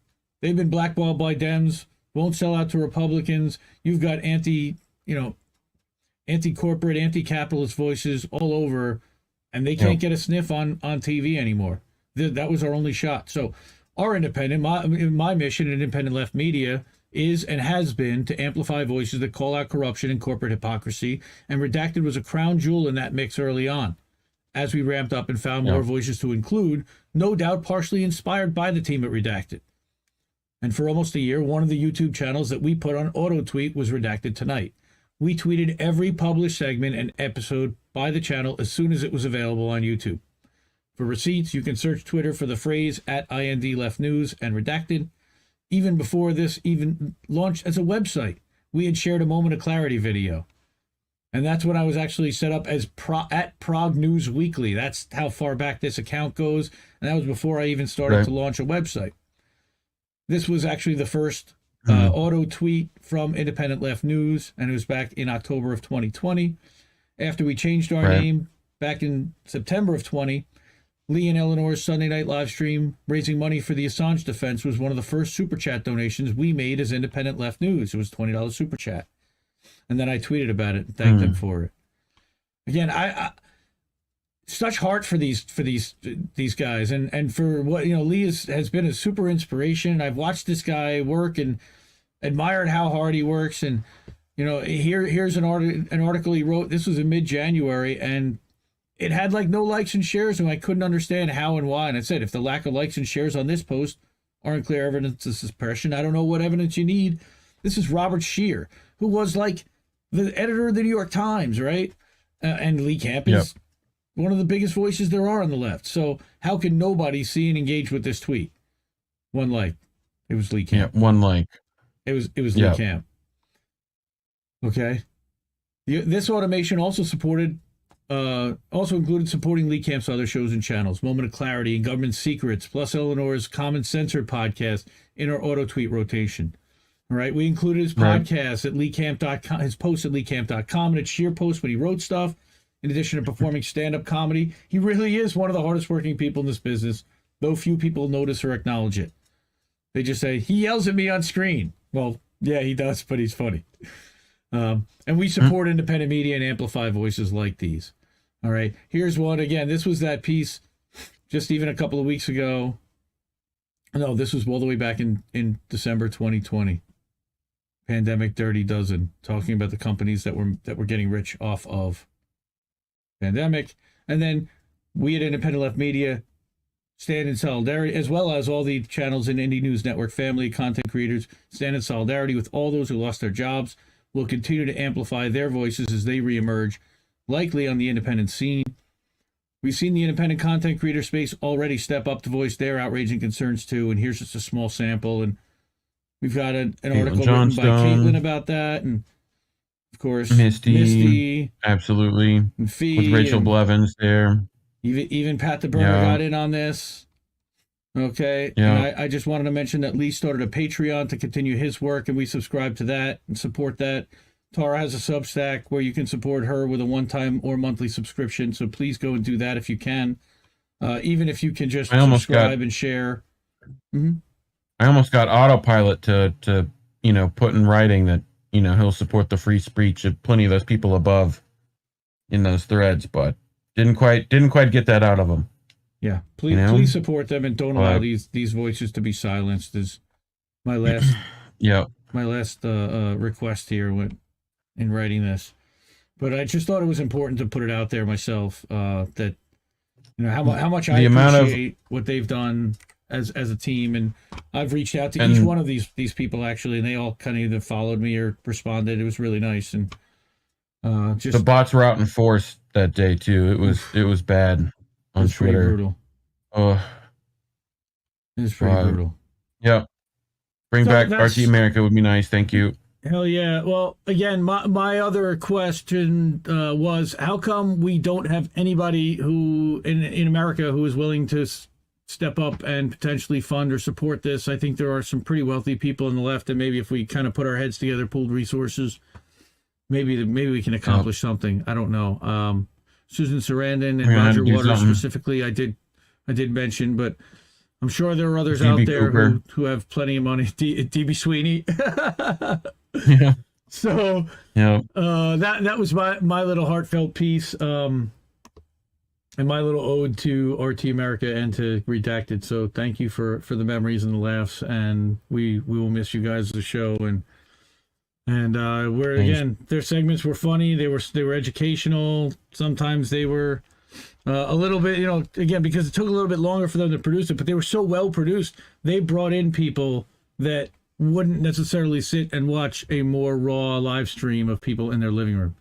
they've been blackballed by Dems, won't sell out to Republicans. You've got anti-corporate, anti-capitalist voices all over, and they can't get a sniff on TV anymore. That was our only shot. So our independent, my mission in Independent Left Media is and has been to amplify voices that call out corruption and corporate hypocrisy, and Redacted was a crown jewel in that mix early on. As we ramped up and found more voices to include, no doubt partially inspired by the team at Redacted. And for almost a year, one of the YouTube channels that we put on auto tweet was Redacted Tonight. We tweeted every published segment and episode by the channel as soon as it was available on YouTube. For receipts, you can search Twitter for the phrase @INDLeftNews and Redacted. Even before this even launched as a website, we had shared a Moment of Clarity video. And that's when I was actually set up as @Prog News Weekly. That's how far back this account goes. And that was before I even started to launch a website. This was actually the first auto tweet from Independent Left News, and it was back in October of 2020. After we changed our name back in September of 20, Lee and Eleanor's Sunday night live stream raising money for the Assange defense was one of the first super chat donations we made as Independent Left News. It was $20 super chat. And then I tweeted about it and thanked them for it. Again, I such heart for these guys, and for what Lee has been a super inspiration. I've watched this guy work and admired how hard he works. And here's an article he wrote. This was in mid-January, and it had like no likes and shares, and I couldn't understand how and why. And I said, if the lack of likes and shares on this post aren't clear evidence of suppression, I don't know what evidence you need. This is Robert Scheer, who was like the editor of the New York Times, right? And Lee Camp is one of the biggest voices there are on the left. So how can nobody see and engage with this tweet? One like. It was Lee Camp. Yeah, one like. It was Lee Camp. Okay. This automation also included supporting Lee Camp's other shows and channels, Moment of Clarity and Government Secrets, plus Eleanor's Common Censored podcast in our auto tweet rotation. All right, we included his podcast at leecamp.com, his post at leecamp.com, and its sheer post when he wrote stuff. In addition to performing stand-up comedy, he really is one of the hardest working people in this business, though few people notice or acknowledge it. They just say, he yells at me on screen. Well, yeah, he does, but he's funny. And we support independent media and amplify voices like these. All right, here's one. Again, this was that piece just even a couple of weeks ago. No, this was all the way back in December 2020. Pandemic Dirty Dozen, talking about the companies that were getting rich off of pandemic. And then we at Independent Left Media stand in solidarity, as well as all the channels in Indie News Network family, content creators, stand in solidarity with all those who lost their jobs. We'll continue to amplify their voices as they reemerge, likely on the independent scene. We've seen the independent content creator space already step up to voice their outrage and concerns too, and here's just a small sample. And we've got an article written by Caitlin about that, and course, Misty, absolutely, and Fee, with Rachel and Blevins there. even Pat the Burner got in on this. Okay, Yeah. and I just wanted to mention that Lee started a Patreon to continue his work, and we subscribe to that and support that. Tara has a Substack where you can support her with a one-time or monthly subscription, so please go and do that if you can. Even if you can just subscribe and share. Mm-hmm. I almost got Autopilot to put in writing that he'll support the free speech of plenty of those people above in those threads, but didn't quite get that out of him. Yeah, please support them and don't allow these voices to be silenced. Is my last request here in writing this. But I just thought it was important to put it out there myself. That how much I appreciate what they've done as a team, and I've reached out to each one of these people actually, and they all kind of either followed me or responded. It was really nice, and just the bots were out in force that day too. It was bad on Twitter. Pretty brutal. Oh, it's pretty brutal. Yeah, bring back RT America would be nice. Thank you. Hell yeah. Well, again, my other question was, how come we don't have anybody who in America who is willing to step up and potentially fund or support this? I think there are some pretty wealthy people on the left, and maybe if we kind of put our heads together, pooled resources, maybe we can accomplish something. I don't know. Susan Sarandon and Roger Waters specifically, I did mention, but I'm sure there are others out there who have plenty of money. DB Sweeney. Yeah. So that was my little heartfelt piece, and my little ode to RT America and to Redacted. So thank you for the memories and the laughs, and we will miss you guys at the show. And we're again, their segments were funny. They were educational. Sometimes they were a little bit, again, because it took a little bit longer for them to produce it, but they were so well produced. They brought in people that wouldn't necessarily sit and watch a more raw live stream of people in their living room.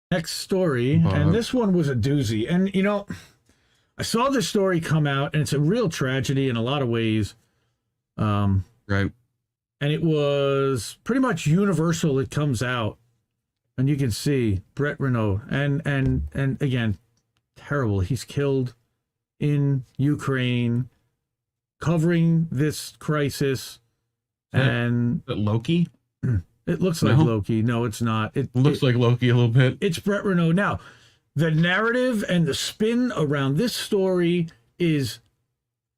Next story, and this one was a doozy. And, I saw this story come out, and it's a real tragedy in a lot of ways. Right. And it was pretty much universal. It comes out, and you can see Brett Renaud. And again, terrible. He's killed in Ukraine, covering this crisis. And Loki? It looks like Loki. No, it's not. It looks like Loki a little bit. It's Brett Renaud. Now, the narrative and the spin around this story is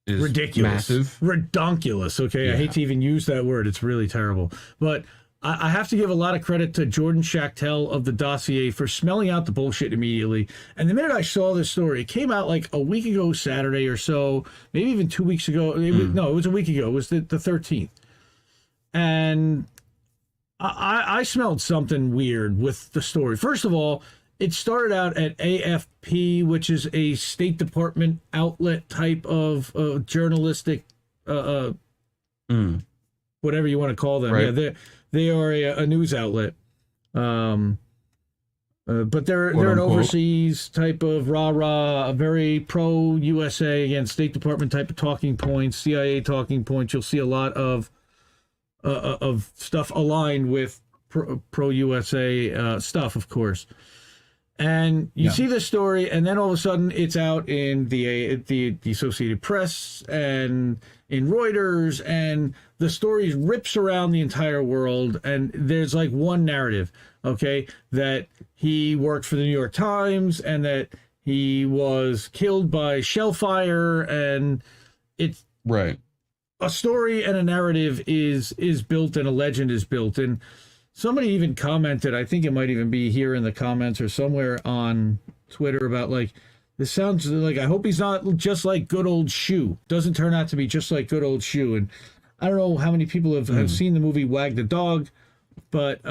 ridiculous. Massive. Redonkulous, okay? Yeah. I hate to even use that word. It's really terrible. But I have to give a lot of credit to Jordan Schachtel of the Dossier for smelling out the bullshit immediately. And the minute I saw this story, it came out like a week ago Saturday or so, maybe even 2 weeks ago. No, it was a week ago. It was the 13th. And I smelled something weird with the story. First of all, it started out at AFP, which is a State Department outlet type of journalistic, whatever you want to call them. Right. Yeah, they are a news outlet, but they're an overseas type of rah-rah, a very pro-USA, again, State Department type of talking points, CIA talking points. You'll see a lot of stuff aligned with pro-USA stuff, of course. And you see this story, and then all of a sudden it's out in the Associated Press and in Reuters, and the story rips around the entire world. And there's like one narrative, okay, that he worked for the New York Times and that he was killed by shell fire, and it's right. A story and a narrative is built, and a legend is built. And somebody even commented, I think it might even be here in the comments or somewhere on Twitter, about like, this sounds like, I hope he's not just like good old Shoe. Doesn't turn out to be just like good old Shoe. And I don't know how many people have seen the movie Wag the Dog, but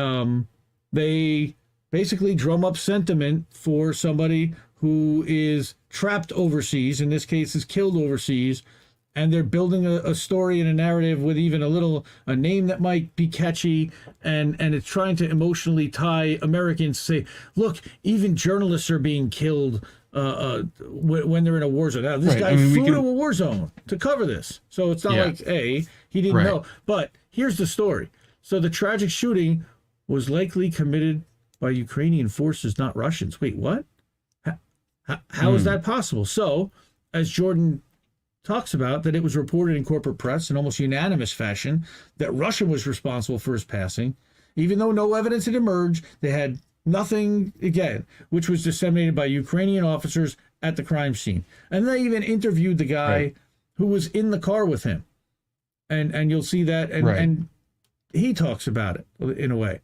they basically drum up sentiment for somebody who is trapped overseas, in this case is killed overseas, and they're building a story and a narrative with even a name that might be catchy, and it's trying to emotionally tie Americans to say, look, even journalists are being killed when they're in a war zone. Now, this guy flew to a war zone to cover this, so it's not like, he didn't know. But here's the story. So the tragic shooting was likely committed by Ukrainian forces, not Russians. Wait, what? How is that possible? So, as Jordan talks about, that it was reported in corporate press in almost unanimous fashion that Russia was responsible for his passing, even though no evidence had emerged. They had nothing, again, which was disseminated by Ukrainian officers at the crime scene. And they even interviewed the guy who was in the car with him. And you'll see that, and he talks about it in a way.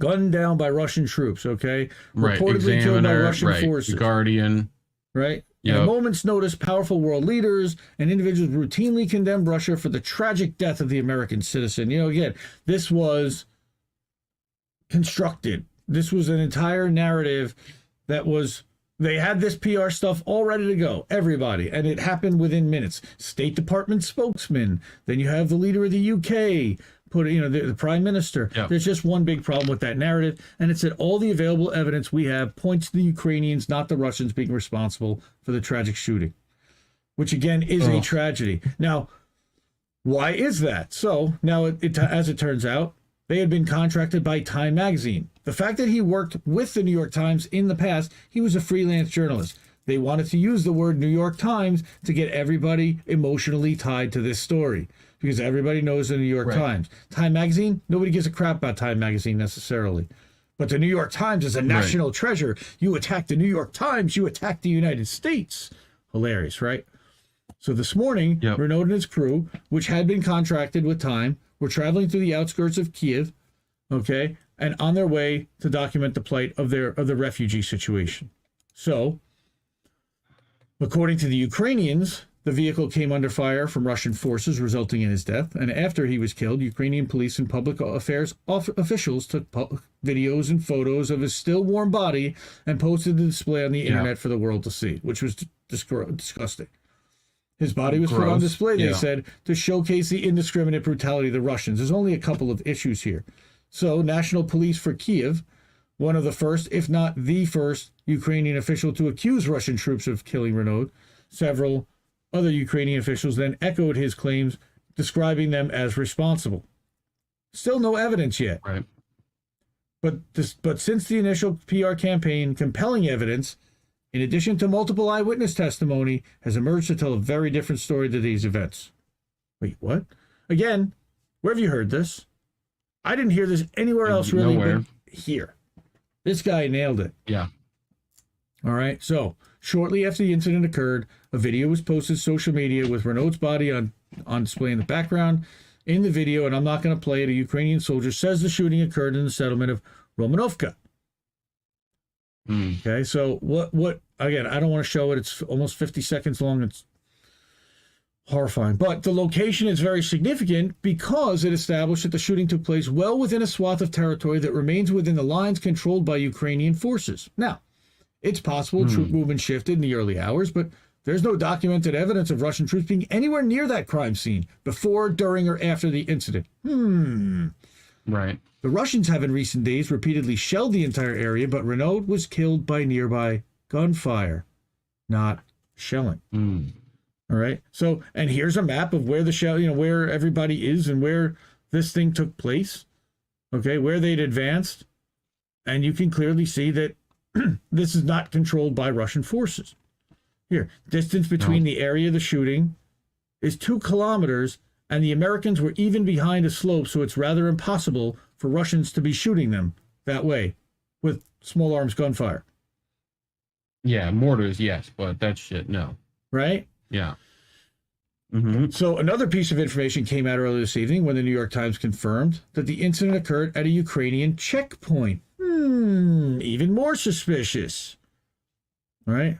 Gunned down by Russian troops, okay? Reportedly killed by Russian forces. Guardian. Right? In a moment's notice, powerful world leaders and individuals routinely condemned Russia for the tragic death of the American citizen. You know, again, this was constructed. This was an entire narrative that was, they had this PR stuff all ready to go, everybody, and it happened within minutes. State Department spokesman, then you have the leader of the UK, the Prime Minister. There's just one big problem with that narrative, and it's that all the available evidence we have points to the Ukrainians, not the Russians, being responsible for the tragic shooting, which again is a tragedy. Now, why is that? So now, as it turns out, they had been contracted by Time magazine. The fact that he worked with the New York Times in the past, he was a freelance journalist. They wanted to use the word New York Times to get everybody emotionally tied to this story, because everybody knows the New York Times. Time magazine, nobody gives a crap about Time magazine necessarily. But the New York Times is a national treasure. You attack the New York Times, you attack the United States. Hilarious, right? So this morning, Renaud and his crew, which had been contracted with Time, were traveling through the outskirts of Kiev, okay, and on their way to document the plight of the refugee situation. So, according to the Ukrainians, the vehicle came under fire from Russian forces, resulting in his death. And after he was killed, Ukrainian police and public affairs officials took videos and photos of his still warm body and posted the display on the internet for the world to see, which was disgusting. His body was put on display, they said, to showcase the indiscriminate brutality of the Russians. There's only a couple of issues here. So, National Police for Kiev, one of the first, if not the first, Ukrainian official to accuse Russian troops of killing Renaud, several other Ukrainian officials then echoed his claims, describing them as responsible. Still no evidence yet. Right. But since the initial PR campaign, compelling evidence, in addition to multiple eyewitness testimony, has emerged to tell a very different story to these events. Wait, what? Again, where have you heard this? I didn't hear this anywhere else really but here. This guy nailed it. Yeah. All right. So, shortly after the incident occurred, a video was posted to social media with Renaud's body on display in the background. In the video, and I'm not going to play it, a Ukrainian soldier says the shooting occurred in the settlement of Romanovka. Okay, so what again, I don't want to show it. It's almost 50 seconds long. It's horrifying. But the location is very significant because it established that the shooting took place well within a swath of territory that remains within the lines controlled by Ukrainian forces. Now, it's possible troop movement shifted in the early hours, but there's no documented evidence of Russian troops being anywhere near that crime scene before, during, or after the incident. Right. The Russians have in recent days repeatedly shelled the entire area, but Renaud was killed by nearby gunfire, not shelling. All right. So, and here's a map of where the shell, where everybody is and where this thing took place. Okay, where they'd advanced. And you can clearly see that this is not controlled by Russian forces. Here, distance between the area of the shooting is 2 kilometers, and the Americans were even behind a slope, so it's rather impossible for Russians to be shooting them that way with small arms gunfire. Yeah, mortars, yes, but that shit, no. Right? Yeah. So another piece of information came out earlier this evening when the New York Times confirmed that the incident occurred at a Ukrainian checkpoint. Even more suspicious. All right?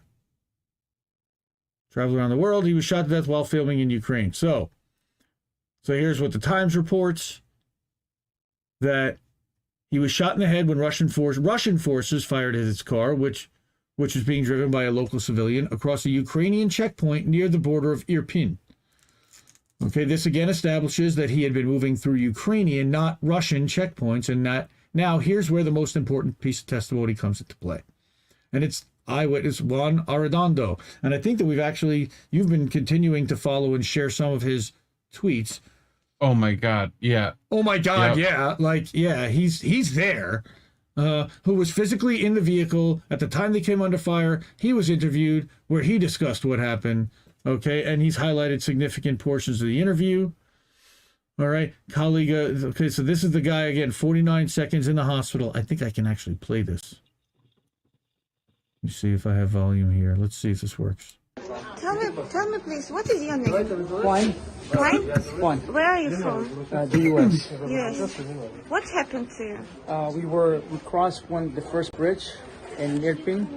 Traveled around the world, he was shot to death while filming in Ukraine. So here's what the Times reports, that he was shot in the head when Russian forces fired at his car, which which was being driven by a local civilian, across a Ukrainian checkpoint near the border of Irpin. Okay, this again establishes that he had been moving through Ukrainian, not Russian checkpoints, and that now here's where the most important piece of testimony comes into play. And it's eyewitness Juan Arredondo. And I think that you've been continuing to follow and share some of his tweets. Oh my God, yeah. Oh my God, Yep. yeah. Like, yeah, he's there. Who was physically in the vehicle at the time they came under fire. He was interviewed where he discussed what happened. Okay, and he's highlighted significant portions of the interview. All right, colleague. Okay, so this is the guy again, 49 seconds in the hospital. I think I can actually play this. Let me see if I have volume here. Let's see if this works. Tell me please, what is your name? Juan. Juan? Where are you from? The U.S. Yes. What happened to you? We crossed the first bridge in Irpin.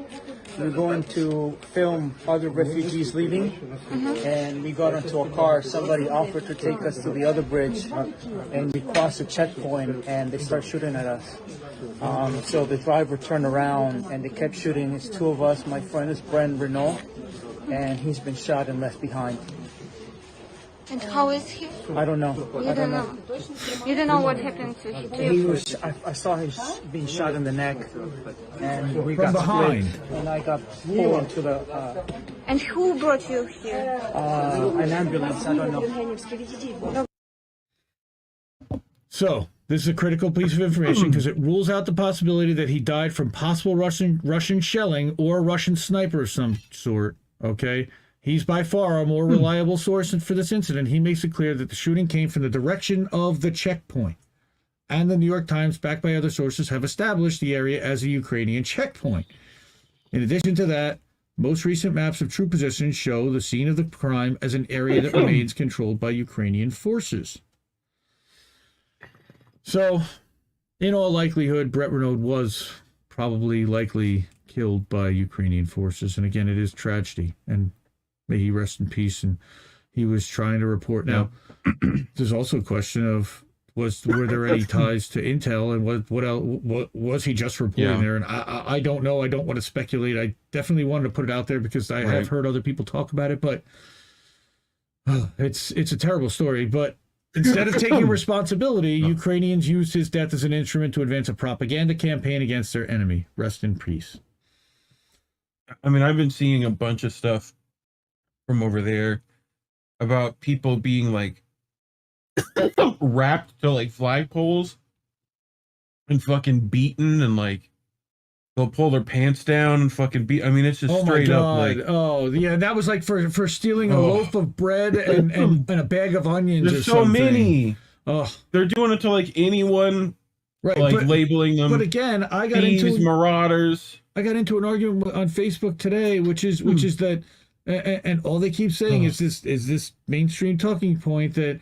We were going to film other refugees leaving, and we got into a car. Somebody offered to take us to the other bridge, and we crossed a checkpoint, and they started shooting at us. So the driver turned around, and they kept shooting. It's two of us. My friend is Brent Renault, and he's been shot and left behind. And how is he? I don't know. You don't know. You don't know what happened to him. I saw him being shot in the neck, and we From got behind. split, and I got pulled into the. And who brought you here? An ambulance. I don't know. So this is a critical piece of information because it rules out the possibility that he died from possible Russian shelling or a Russian sniper of some sort. Okay. He's by far a more reliable source for this incident. He makes it clear that the shooting came from the direction of the checkpoint. And the New York Times, backed by other sources, have established the area as a Ukrainian checkpoint. In addition to that, most recent maps of troop positions show the scene of the crime as an area that remains controlled by Ukrainian forces. So, in all likelihood, Brett Renaud was probably likely killed by Ukrainian forces. And again, it is tragedy. And may he rest in peace. And he was trying to report. Now, there's also a question of were there any ties to intel, and what was he just reporting there? And I don't know. I don't want to speculate. I definitely wanted to put it out there because I have heard other people talk about it. But it's a terrible story. But instead of taking responsibility, Ukrainians used his death as an instrument to advance a propaganda campaign against their enemy. Rest in peace. I mean, I've been seeing a bunch of stuff from over there about people being like wrapped to like flagpoles and fucking beaten, and like they'll pull their pants down and fucking beat. I mean, it's just straight up like, oh yeah, that was like for stealing a loaf of bread and a bag of onions. There's or so something. many. Oh, they're doing it to like anyone, right? Like but, labeling them. But again, I got thieves, into marauders. I got into an argument on Facebook today, which is that, and all they keep saying is this mainstream talking point that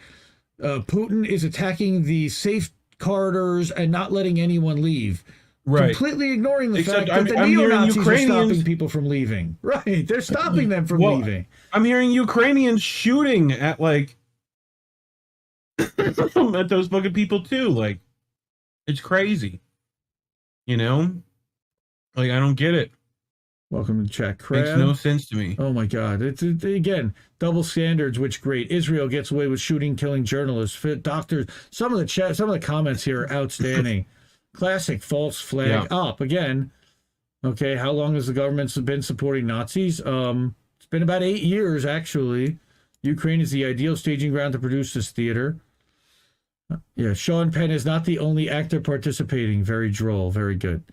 Putin is attacking the safe corridors and not letting anyone leave. Right. Completely ignoring the Except fact that the I'm hearing neo-Nazis are Ukrainians stopping people from leaving. Right. They're stopping them from leaving. I'm hearing Ukrainians shooting at like at those fucking people too. Like, it's crazy. You know? Like, I don't get it. Welcome to the chat. Crab. Makes no sense to me. Oh my God. It's again, double standards, which great. Israel gets away with shooting, killing journalists, doctors. Some of the comments here are outstanding. Classic false flag up. Again, okay, how long has the government been supporting Nazis? It's been about 8 years, actually. Ukraine is the ideal staging ground to produce this theater. Yeah, Sean Penn is not the only actor participating. Very droll. Very good.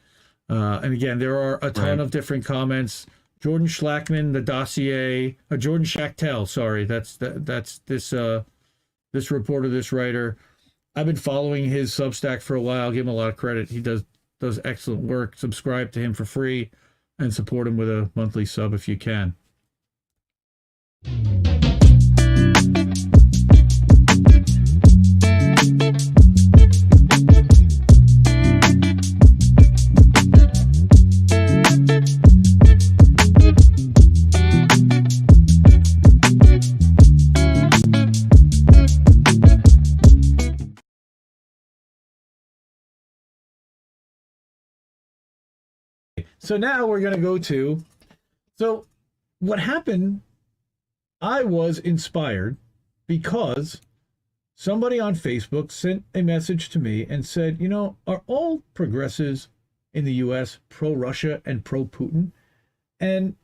And again, there are a ton of different comments. Jordan Schlackman, the dossier, Jordan Schachtel, sorry, that's this reporter, this writer. I've been following his Substack for a while. I'll give him a lot of credit. He does excellent work. Subscribe to him for free and support him with a monthly sub if you can. So now we're going to go to, so what happened, I was inspired because somebody on Facebook sent a message to me and said, you know, are all progressives in the U.S. pro-Russia and pro-Putin? And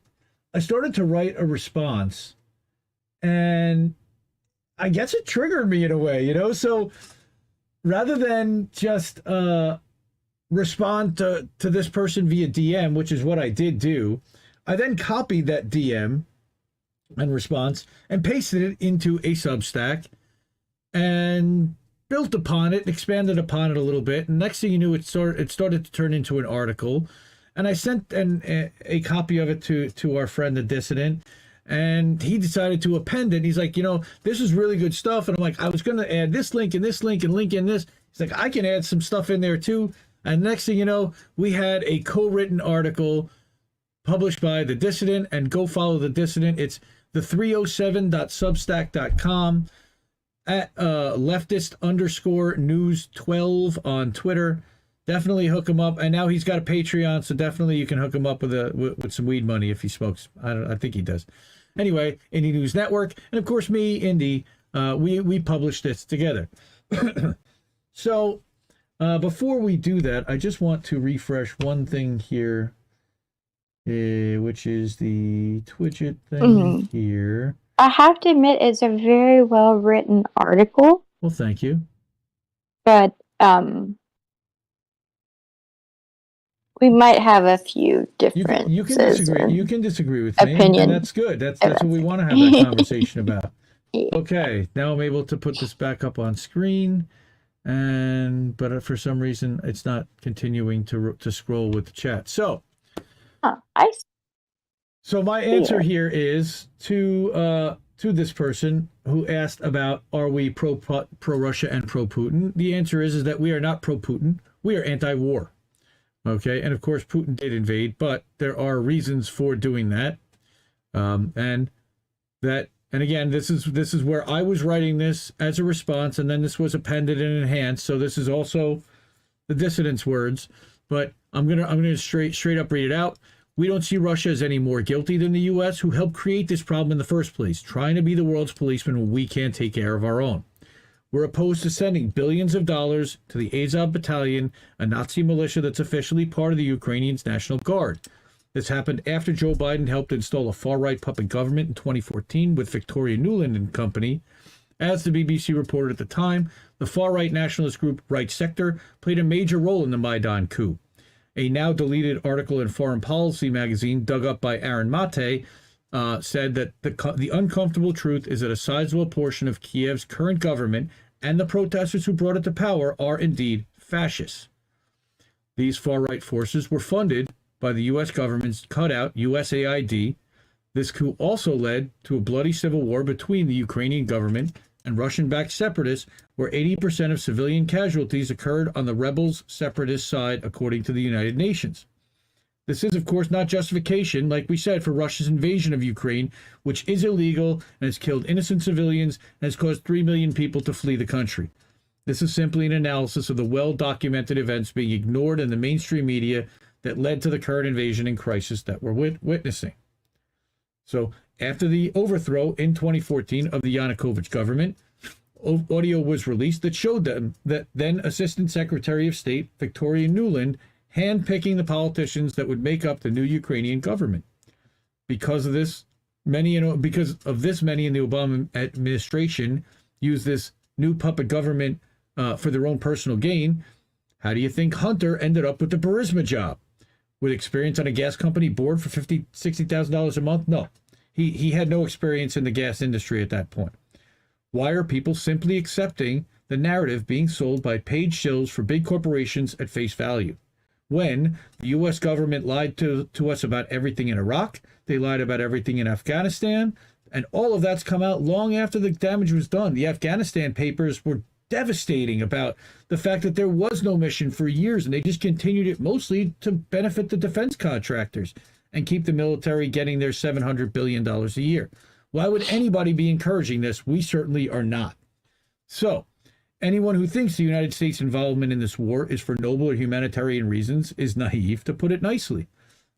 I started to write a response, and I guess it triggered me in a way, you know? So rather than just respond to this person via DM, which is what I did do, I then copied that DM and response and pasted it into a Substack and built upon it, expanded upon it a little bit. And next thing you knew, it started to turn into an article. And I sent a copy of it to our friend, the Dissident, and he decided to append it. He's like, you know, this is really good stuff. And I'm like, I was going to add this link and this link and link in this. He's like, I can add some stuff in there too. And next thing you know, we had a co-written article published by the Dissident, and go follow the Dissident. It's the307.substack.com, at leftist_news12 on Twitter. Definitely hook him up. And now he's got a Patreon, so definitely you can hook him up with some weed money if he smokes. I think he does. Anyway, Indie News Network, and of course me, Indy, we publish this together. So before we do that, I just want to refresh one thing here, which is the Twidget thing here. I have to admit, it's a very well written article. Well, thank you. But we might have a few differences. You can disagree. You can disagree with me, opinion. and that's good. That's what we want to have that conversation about. Okay, now I'm able to put this back up on screen, but for some reason it's not continuing to scroll with the chat. So, So my answer here is to this person who asked about, are we pro Russia and pro Putin? The answer is that we are not pro Putin. We are anti-war. Okay, and of course Putin did invade, but there are reasons for doing that, and again, this is where I was writing this as a response, and then this was appended and enhanced. So this is also the Dissident's words, but I'm gonna straight up read it out. We don't see Russia as any more guilty than the U.S., who helped create this problem in the first place, trying to be the world's policeman when we can't take care of our own. We're opposed to sending billions of dollars to the Azov Battalion, a Nazi militia that's officially part of the Ukrainians' National Guard. This happened after Joe Biden helped install a far-right puppet government in 2014 with Victoria Nuland and company. As the BBC reported at the time, the far-right nationalist group Right Sector played a major role in the Maidan coup. A now-deleted article in Foreign Policy magazine, dug up by Aaron Mate, said that the uncomfortable truth is that a sizable portion of Kiev's current government and the protesters who brought it to power are indeed fascists. These far-right forces were funded by the U.S. government's cutout USAID. This coup also led to a bloody civil war between the Ukrainian government and Russian-backed separatists, where 80% of civilian casualties occurred on the rebels' separatist side, according to the United Nations. This is, of course, not justification, like we said, for Russia's invasion of Ukraine, which is illegal and has killed innocent civilians and has caused 3 million people to flee the country. This is simply an analysis of the well-documented events being ignored in the mainstream media that led to the current invasion and crisis that we're witnessing. So, after the overthrow in 2014 of the Yanukovych government, audio was released that showed them that then Assistant Secretary of State Victoria Nuland handpicking the politicians that would make up the new Ukrainian government. Because of this, many in the Obama administration used this new puppet government for their own personal gain. How do you think Hunter ended up with the Burisma job? With experience on a gas company board for $50,000, $60,000 a month? No. He had no experience in the gas industry at that point. Why are people simply accepting the narrative being sold by paid shills for big corporations at face value? When the U.S. government lied to us about everything in Iraq, they lied about everything in Afghanistan, and all of that's come out long after the damage was done. The Afghanistan papers were devastating about the fact that there was no mission for years, and they just continued it mostly to benefit the defense contractors and keep the military getting their $700 billion a year. Why would anybody be encouraging this? We certainly are not. So, anyone who thinks the United States' involvement in this war is for noble or humanitarian reasons is naive, to put it nicely.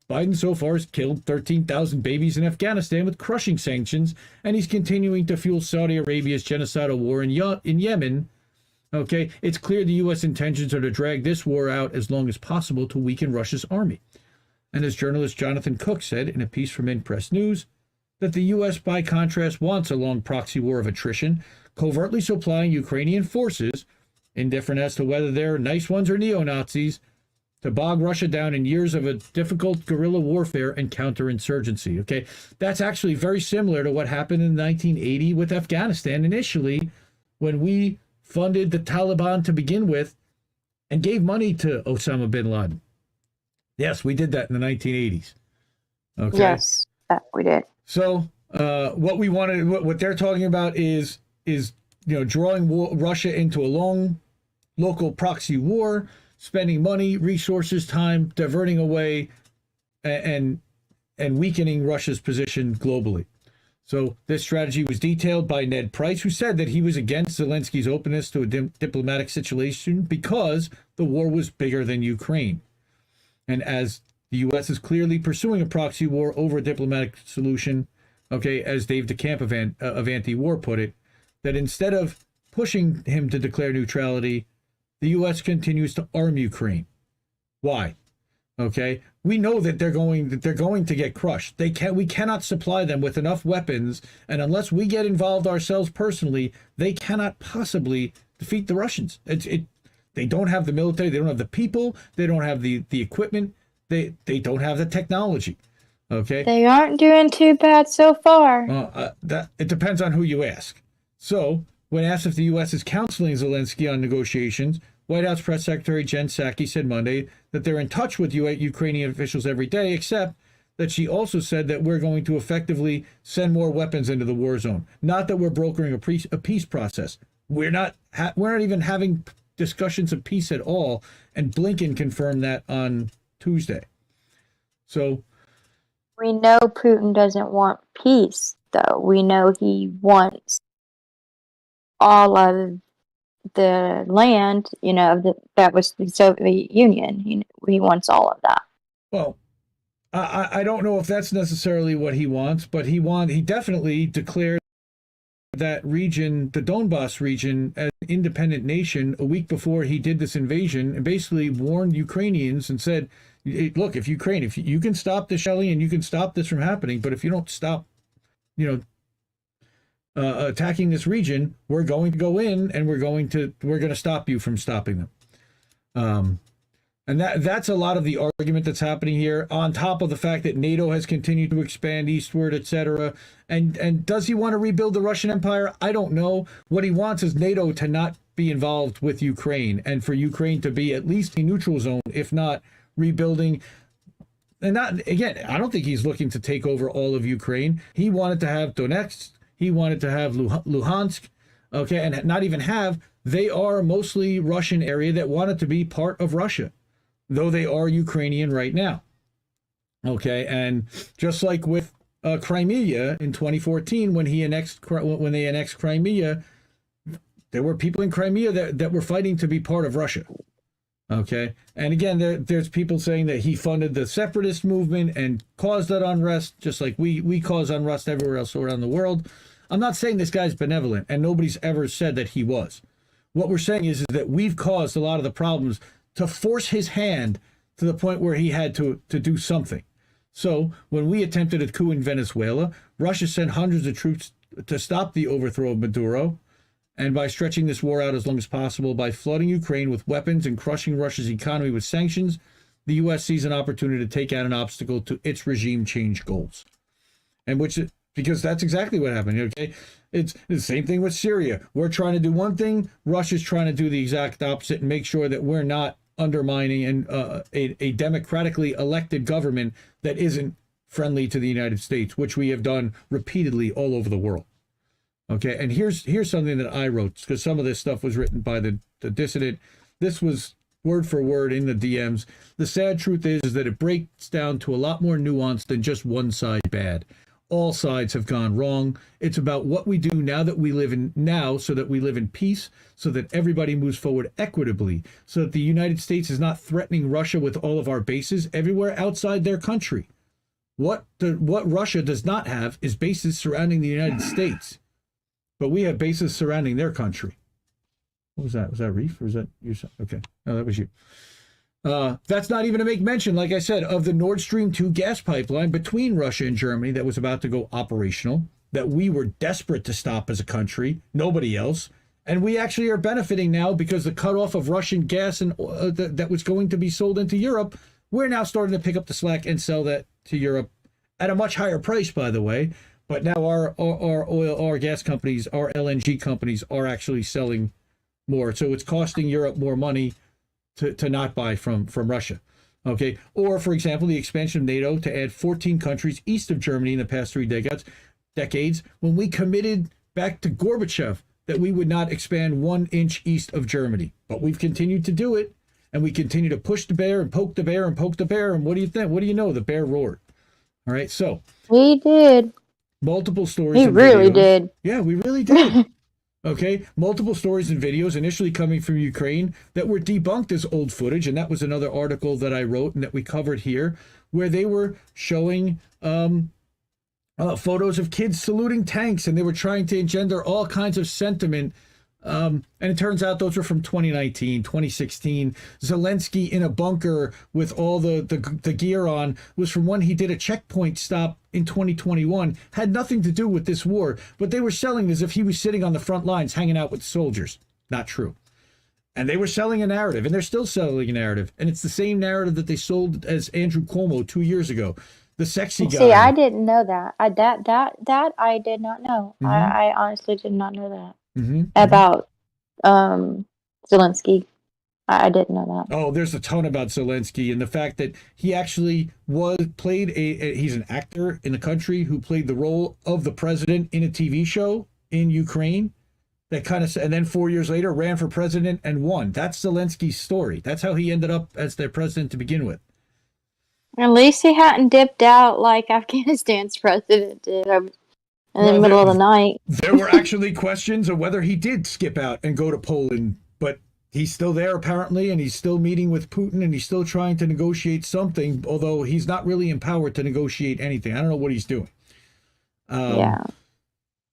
Biden so far has killed 13,000 babies in Afghanistan with crushing sanctions, and he's continuing to fuel Saudi Arabia's genocidal war in Yemen. Okay, it's clear the U.S. intentions are to drag this war out as long as possible to weaken Russia's army. And as journalist Jonathan Cook said in a piece from InPress News, that the U.S., by contrast, wants a long proxy war of attrition, covertly supplying Ukrainian forces, indifferent as to whether they're nice ones or neo-Nazis, to bog Russia down in years of a difficult guerrilla warfare and counterinsurgency. Okay, that's actually very similar to what happened in 1980 with Afghanistan initially, when we funded the Taliban to begin with and gave money to Osama bin Laden. Yes, we did that in the 1980s. Okay. Yes, that we did. So what we wanted, what they're talking about is drawing Russia into a long local proxy war, spending money, resources, time, diverting away, and weakening Russia's position globally. So this strategy was detailed by Ned Price, who said that he was against Zelensky's openness to a diplomatic situation because the war was bigger than Ukraine. And as the U.S. is clearly pursuing a proxy war over a diplomatic solution, okay, as Dave DeCamp of Anti-War put it, that instead of pushing him to declare neutrality, the U.S. continues to arm Ukraine. Why? Okay, we know that they're going to get crushed. We cannot supply them with enough weapons, and unless we get involved ourselves personally, they cannot possibly defeat the Russians. They don't have the military, they don't have the people, they don't have the equipment, they don't have the technology. Okay, They aren't doing too bad so far. that it depends on who you ask. So, when asked if the U.S. is counseling Zelensky on negotiations, White House Press Secretary Jen Psaki said Monday that they're in touch with Ukrainian officials every day, except that she also said that we're going to effectively send more weapons into the war zone. Not that we're brokering a peace process. We're not even having discussions of peace at all. And Blinken confirmed that on Tuesday. So We know Putin doesn't want peace, though. We know he wants all of the land, that was the Soviet Union. He wants all of that. Well, I don't know if that's necessarily what he wants, but he definitely declared that region, the Donbass region, as an independent nation a week before he did this invasion, and basically warned Ukrainians and said, look, if you can stop this shelling and you can stop this from happening, but if you don't stop, attacking this region, we're going to go in and we're going to stop you from stopping them. And that's a lot of the argument that's happening here, on top of the fact that NATO has continued to expand eastward, etc. And does he want to rebuild the Russian Empire? I don't know. What he wants is NATO to not be involved with Ukraine, and for Ukraine to be at least a neutral zone, if not rebuilding. And not, again, I don't think he's looking to take over all of Ukraine. He wanted to have Donetsk. He wanted to have Luhansk, okay, and not even have, they are mostly Russian area that wanted to be part of Russia, though they are Ukrainian right now, okay. And just like with Crimea in 2014, when they annexed Crimea, there were people in Crimea that were fighting to be part of Russia, okay. And again, there's people saying that he funded the separatist movement and caused that unrest, just like we cause unrest everywhere else around the world. I'm not saying this guy's benevolent, and nobody's ever said that he was. What we're saying is that we've caused a lot of the problems to force his hand to the point where he had to do something. So when we attempted a coup in Venezuela, Russia sent hundreds of troops to stop the overthrow of Maduro. And by stretching this war out as long as possible, by flooding Ukraine with weapons and crushing Russia's economy with sanctions, the U.S. sees an opportunity to take out an obstacle to its regime change goals. And because that's exactly what happened, okay? It's the same thing with Syria. We're trying to do one thing, Russia's trying to do the exact opposite and make sure that we're not undermining a democratically elected government that isn't friendly to the United States, which we have done repeatedly all over the world. Okay, and here's something that I wrote, because some of this stuff was written by the dissident. This was word for word in the DMs. The sad truth is that it breaks down to a lot more nuance than just one side bad. All sides have gone wrong. It's about what we do now that we live in now, so that we live in peace, so that everybody moves forward equitably, so that the United States is not threatening Russia with all of our bases everywhere outside their country. What Russia does not have is bases surrounding the United States, but we have bases surrounding their country. What was that? Was that Reef or was that you? Okay, no, that was you. That's not even to make mention, like I said, of the Nord Stream 2 gas pipeline between Russia and Germany that was about to go operational, that we were desperate to stop as a country, nobody else. And we actually are benefiting now because the cutoff of Russian gas and that was going to be sold into Europe, we're now starting to pick up the slack and sell that to Europe at a much higher price, by the way. But now our oil, our gas companies, our LNG companies are actually selling more. So it's costing Europe more money to not buy from Russia. Okay. Or, for example, the expansion of NATO to add 14 countries east of Germany in the past 3 decades, when we committed back to Gorbachev that we would not expand 1 inch east of Germany. But we've continued to do it, and we continue to push the bear and poke the bear and poke the bear. And what do you think? What do you know? The bear roared. All right. So we did multiple stories. He really videos. did. Yeah, we really did. Okay, multiple stories and videos initially coming from Ukraine that were debunked as old footage, and that was another article that I wrote and that we covered here, where they were showing photos of kids saluting tanks, and they were trying to engender all kinds of sentiment. And it turns out those were from 2019, 2016. Zelensky in a bunker with all the gear on was from when he did a checkpoint stop in 2021. Had nothing to do with this war, but they were selling as if he was sitting on the front lines hanging out with soldiers. Not true. And they were selling a narrative, and they're still selling a narrative. And it's the same narrative that they sold as Andrew Cuomo 2 years ago. The sexy guy. See, I didn't know that. That I did not know. Mhm. I honestly did not know that Mm-hmm. about Zelensky. I didn't know that. Oh, there's a ton about Zelensky and the fact that he actually he's an actor in the country who played the role of the president in a TV show in Ukraine. That kind of, and then 4 years later ran for president and won. That's Zelensky's story. That's how he ended up as their president to begin with. At least he hadn't dipped out like Afghanistan's president did in the middle of the night. There were actually questions of whether he did skip out and go to Poland, but he's still there apparently, and he's still meeting with Putin, and he's still trying to negotiate something, although he's not really empowered to negotiate anything. I don't know what he's doing. Yeah.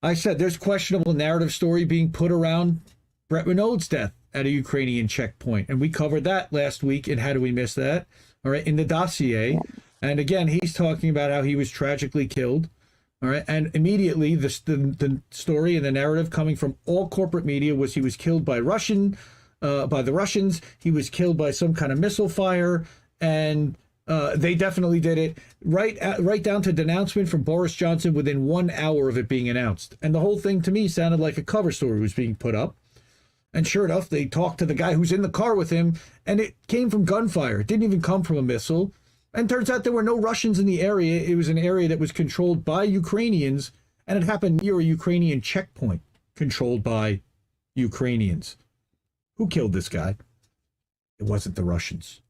I said there's questionable narrative story being put around Brett Renaud's death at a Ukrainian checkpoint, and we covered that last week in How Do We Miss That? All right, in the dossier. Yeah. And again, he's talking about how he was tragically killed. All right, and immediately the story and the narrative coming from all corporate media was he was killed by the Russians. He was killed by some kind of missile fire, and they definitely did it right down to denouncement from Boris Johnson within 1 hour of it being announced. And the whole thing to me sounded like a cover story was being put up. And sure enough, they talked to the guy who's in the car with him, and it came from gunfire. It didn't even come from a missile. And turns out there were no Russians in the area. It was an area that was controlled by Ukrainians, and it happened near a Ukrainian checkpoint controlled by Ukrainians. Who killed this guy? It wasn't the Russians.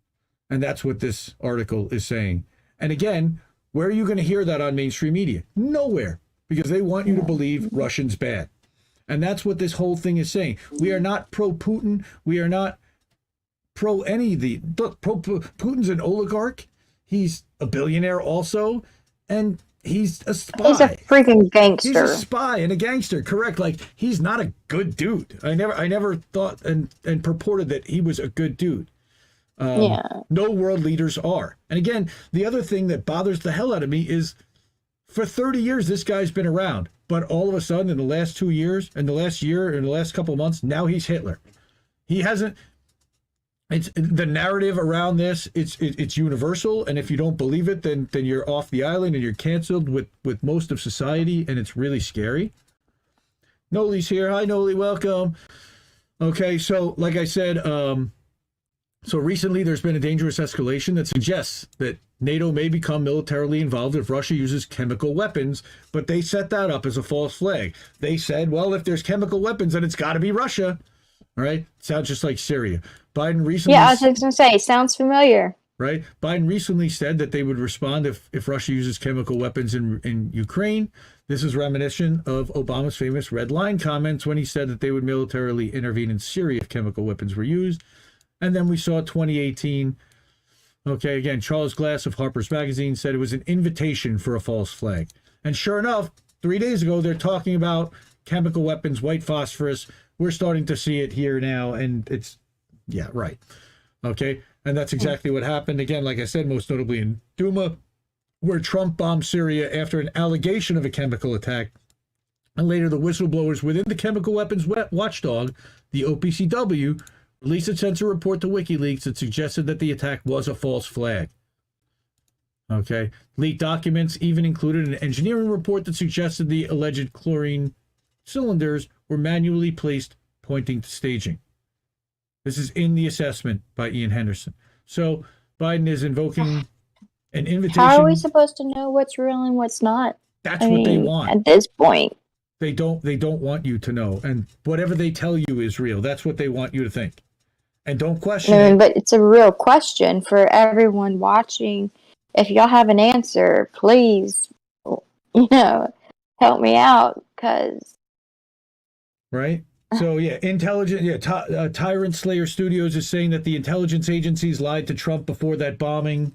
And that's what this article is saying. And again, where are you going to hear that on mainstream media? Nowhere, because they want you to believe Russians bad. And that's what this whole thing is saying. We are not pro-Putin. We are not pro any of the... Putin's an oligarch. He's a billionaire also. And he's a spy. He's a freaking gangster. He's a spy and a gangster, correct. Like, he's not a good dude. I never thought and purported that he was a good dude. No world leaders are. And again, the other thing that bothers the hell out of me is for 30 years, this guy's been around. But all of a sudden, in the last 2 years, in the last year, in the last couple of months, now he's Hitler. He hasn't. It's the narrative around this. It's universal, and if you don't believe it, then you're off the island and you're canceled with most of society, and it's really scary. Noli's here. Hi, Noli. Welcome. Okay, so like I said, so recently there's been a dangerous escalation that suggests that NATO may become militarily involved if Russia uses chemical weapons, but they set that up as a false flag. They said, well, if there's chemical weapons, then it's got to be Russia. All right? Sounds just like Syria. Biden recently... Yeah, I was just going to say, sounds familiar. right? Biden recently said that they would respond if Russia uses chemical weapons in Ukraine. This is reminiscent of Obama's famous red line comments when he said that they would militarily intervene in Syria if chemical weapons were used. And then we saw 2018. Okay, again, Charles Glass of Harper's Magazine said it was an invitation for a false flag. And sure enough, 3 days ago, they're talking about chemical weapons, white phosphorus. We're starting to see it here now, and it's, yeah, right. Okay, and that's exactly what happened. Again, like I said, most notably in Duma, where Trump bombed Syria after an allegation of a chemical attack. And later, the whistleblowers within the chemical weapons watchdog, the OPCW, released a censor report to WikiLeaks that suggested that the attack was a false flag. Okay, leaked documents even included an engineering report that suggested the alleged chlorine cylinders were manually placed, pointing to staging. This is in the assessment by Ian Henderson. So Biden is invoking an invitation. How are we supposed to know what's real and what's not? That's what they want at this point. They don't want you to know, and whatever they tell you is real. That's what they want you to think, and don't question it. But it's a real question for everyone watching. If y'all have an answer, please, help me out, because. Right. So yeah, Tyrant Slayer Studios is saying that the intelligence agencies lied to Trump before that bombing.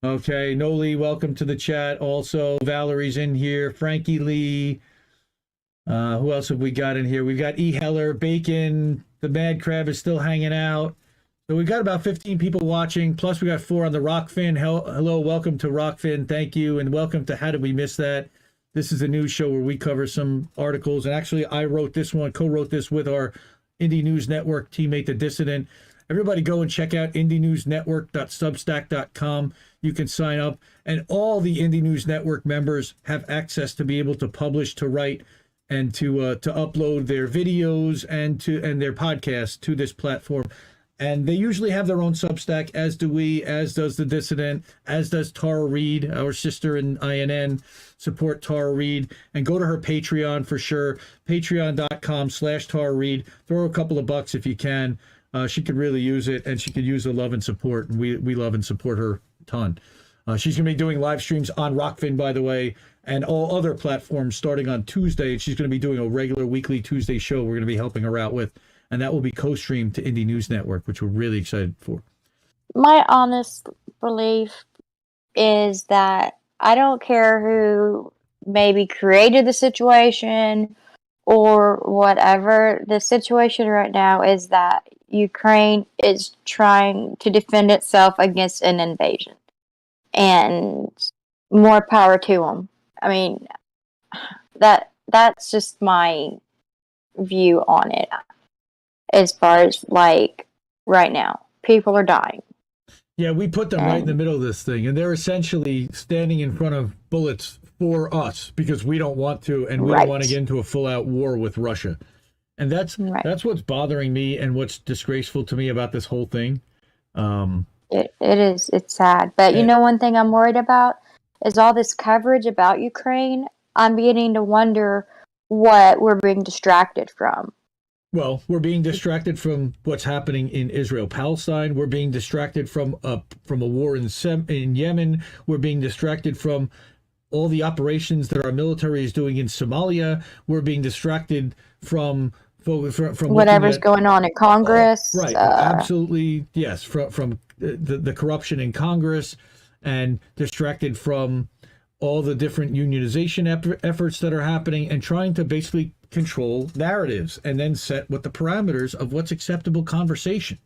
Okay, Noli, welcome to the chat. Also, Valerie's in here. Frankie Lee. Who else have we got in here? We've got E. Heller, Bacon. The Mad Crab is still hanging out. So we got about 15 people watching. Plus, we got 4 on the Rockfin. Hello, welcome to Rockfin. Thank you, and welcome to How Did We Miss That? This is a news show where we cover some articles. And actually, I wrote this one, co-wrote this with our Indie News Network teammate, The Dissident. Everybody go and check out indienewsnetwork.substack.com. You can sign up. And all the Indie News Network members have access to be able to publish, to write, and to upload their videos and their podcasts to this platform. And they usually have their own Substack, as do we, as does The Dissident, as does Tara Reid, our sister in INN. Support Tara Reid and go to her Patreon for sure. Patreon.com/Tara Reid. Throw a couple of bucks if you can. She could really use it, and she could use the love and support. And we love and support her a ton. She's going to be doing live streams on Rockfin, by the way, and all other platforms starting on Tuesday. She's going to be doing a regular weekly Tuesday show we're going to be helping her out with. And that will be co-streamed to Indie News Network, which we're really excited for. My honest belief is that I don't care who maybe created the situation or whatever. The situation right now is that Ukraine is trying to defend itself against an invasion. And more power to them. I mean, that's just my view on it. As far as, like, right now, people are dying. Yeah, we put them right in the middle of this thing, and they're essentially standing in front of bullets for us because we don't want to, and we don't want to get into a full-out war with Russia. And that's what's bothering me and what's disgraceful to me about this whole thing. It is. It's sad. But you know, one thing I'm worried about is all this coverage about Ukraine. I'm beginning to wonder what we're being distracted from. Well, we're being distracted from what's happening in Israel-Palestine. We're being distracted from a war in Yemen. We're being distracted from all the operations that our military is doing in Somalia. We're being distracted from whatever's going on in Congress. Right, absolutely, yes, from the corruption in Congress, and distracted from all the different unionization efforts that are happening, and trying to basically control narratives and then set what the parameters of what's acceptable conversation.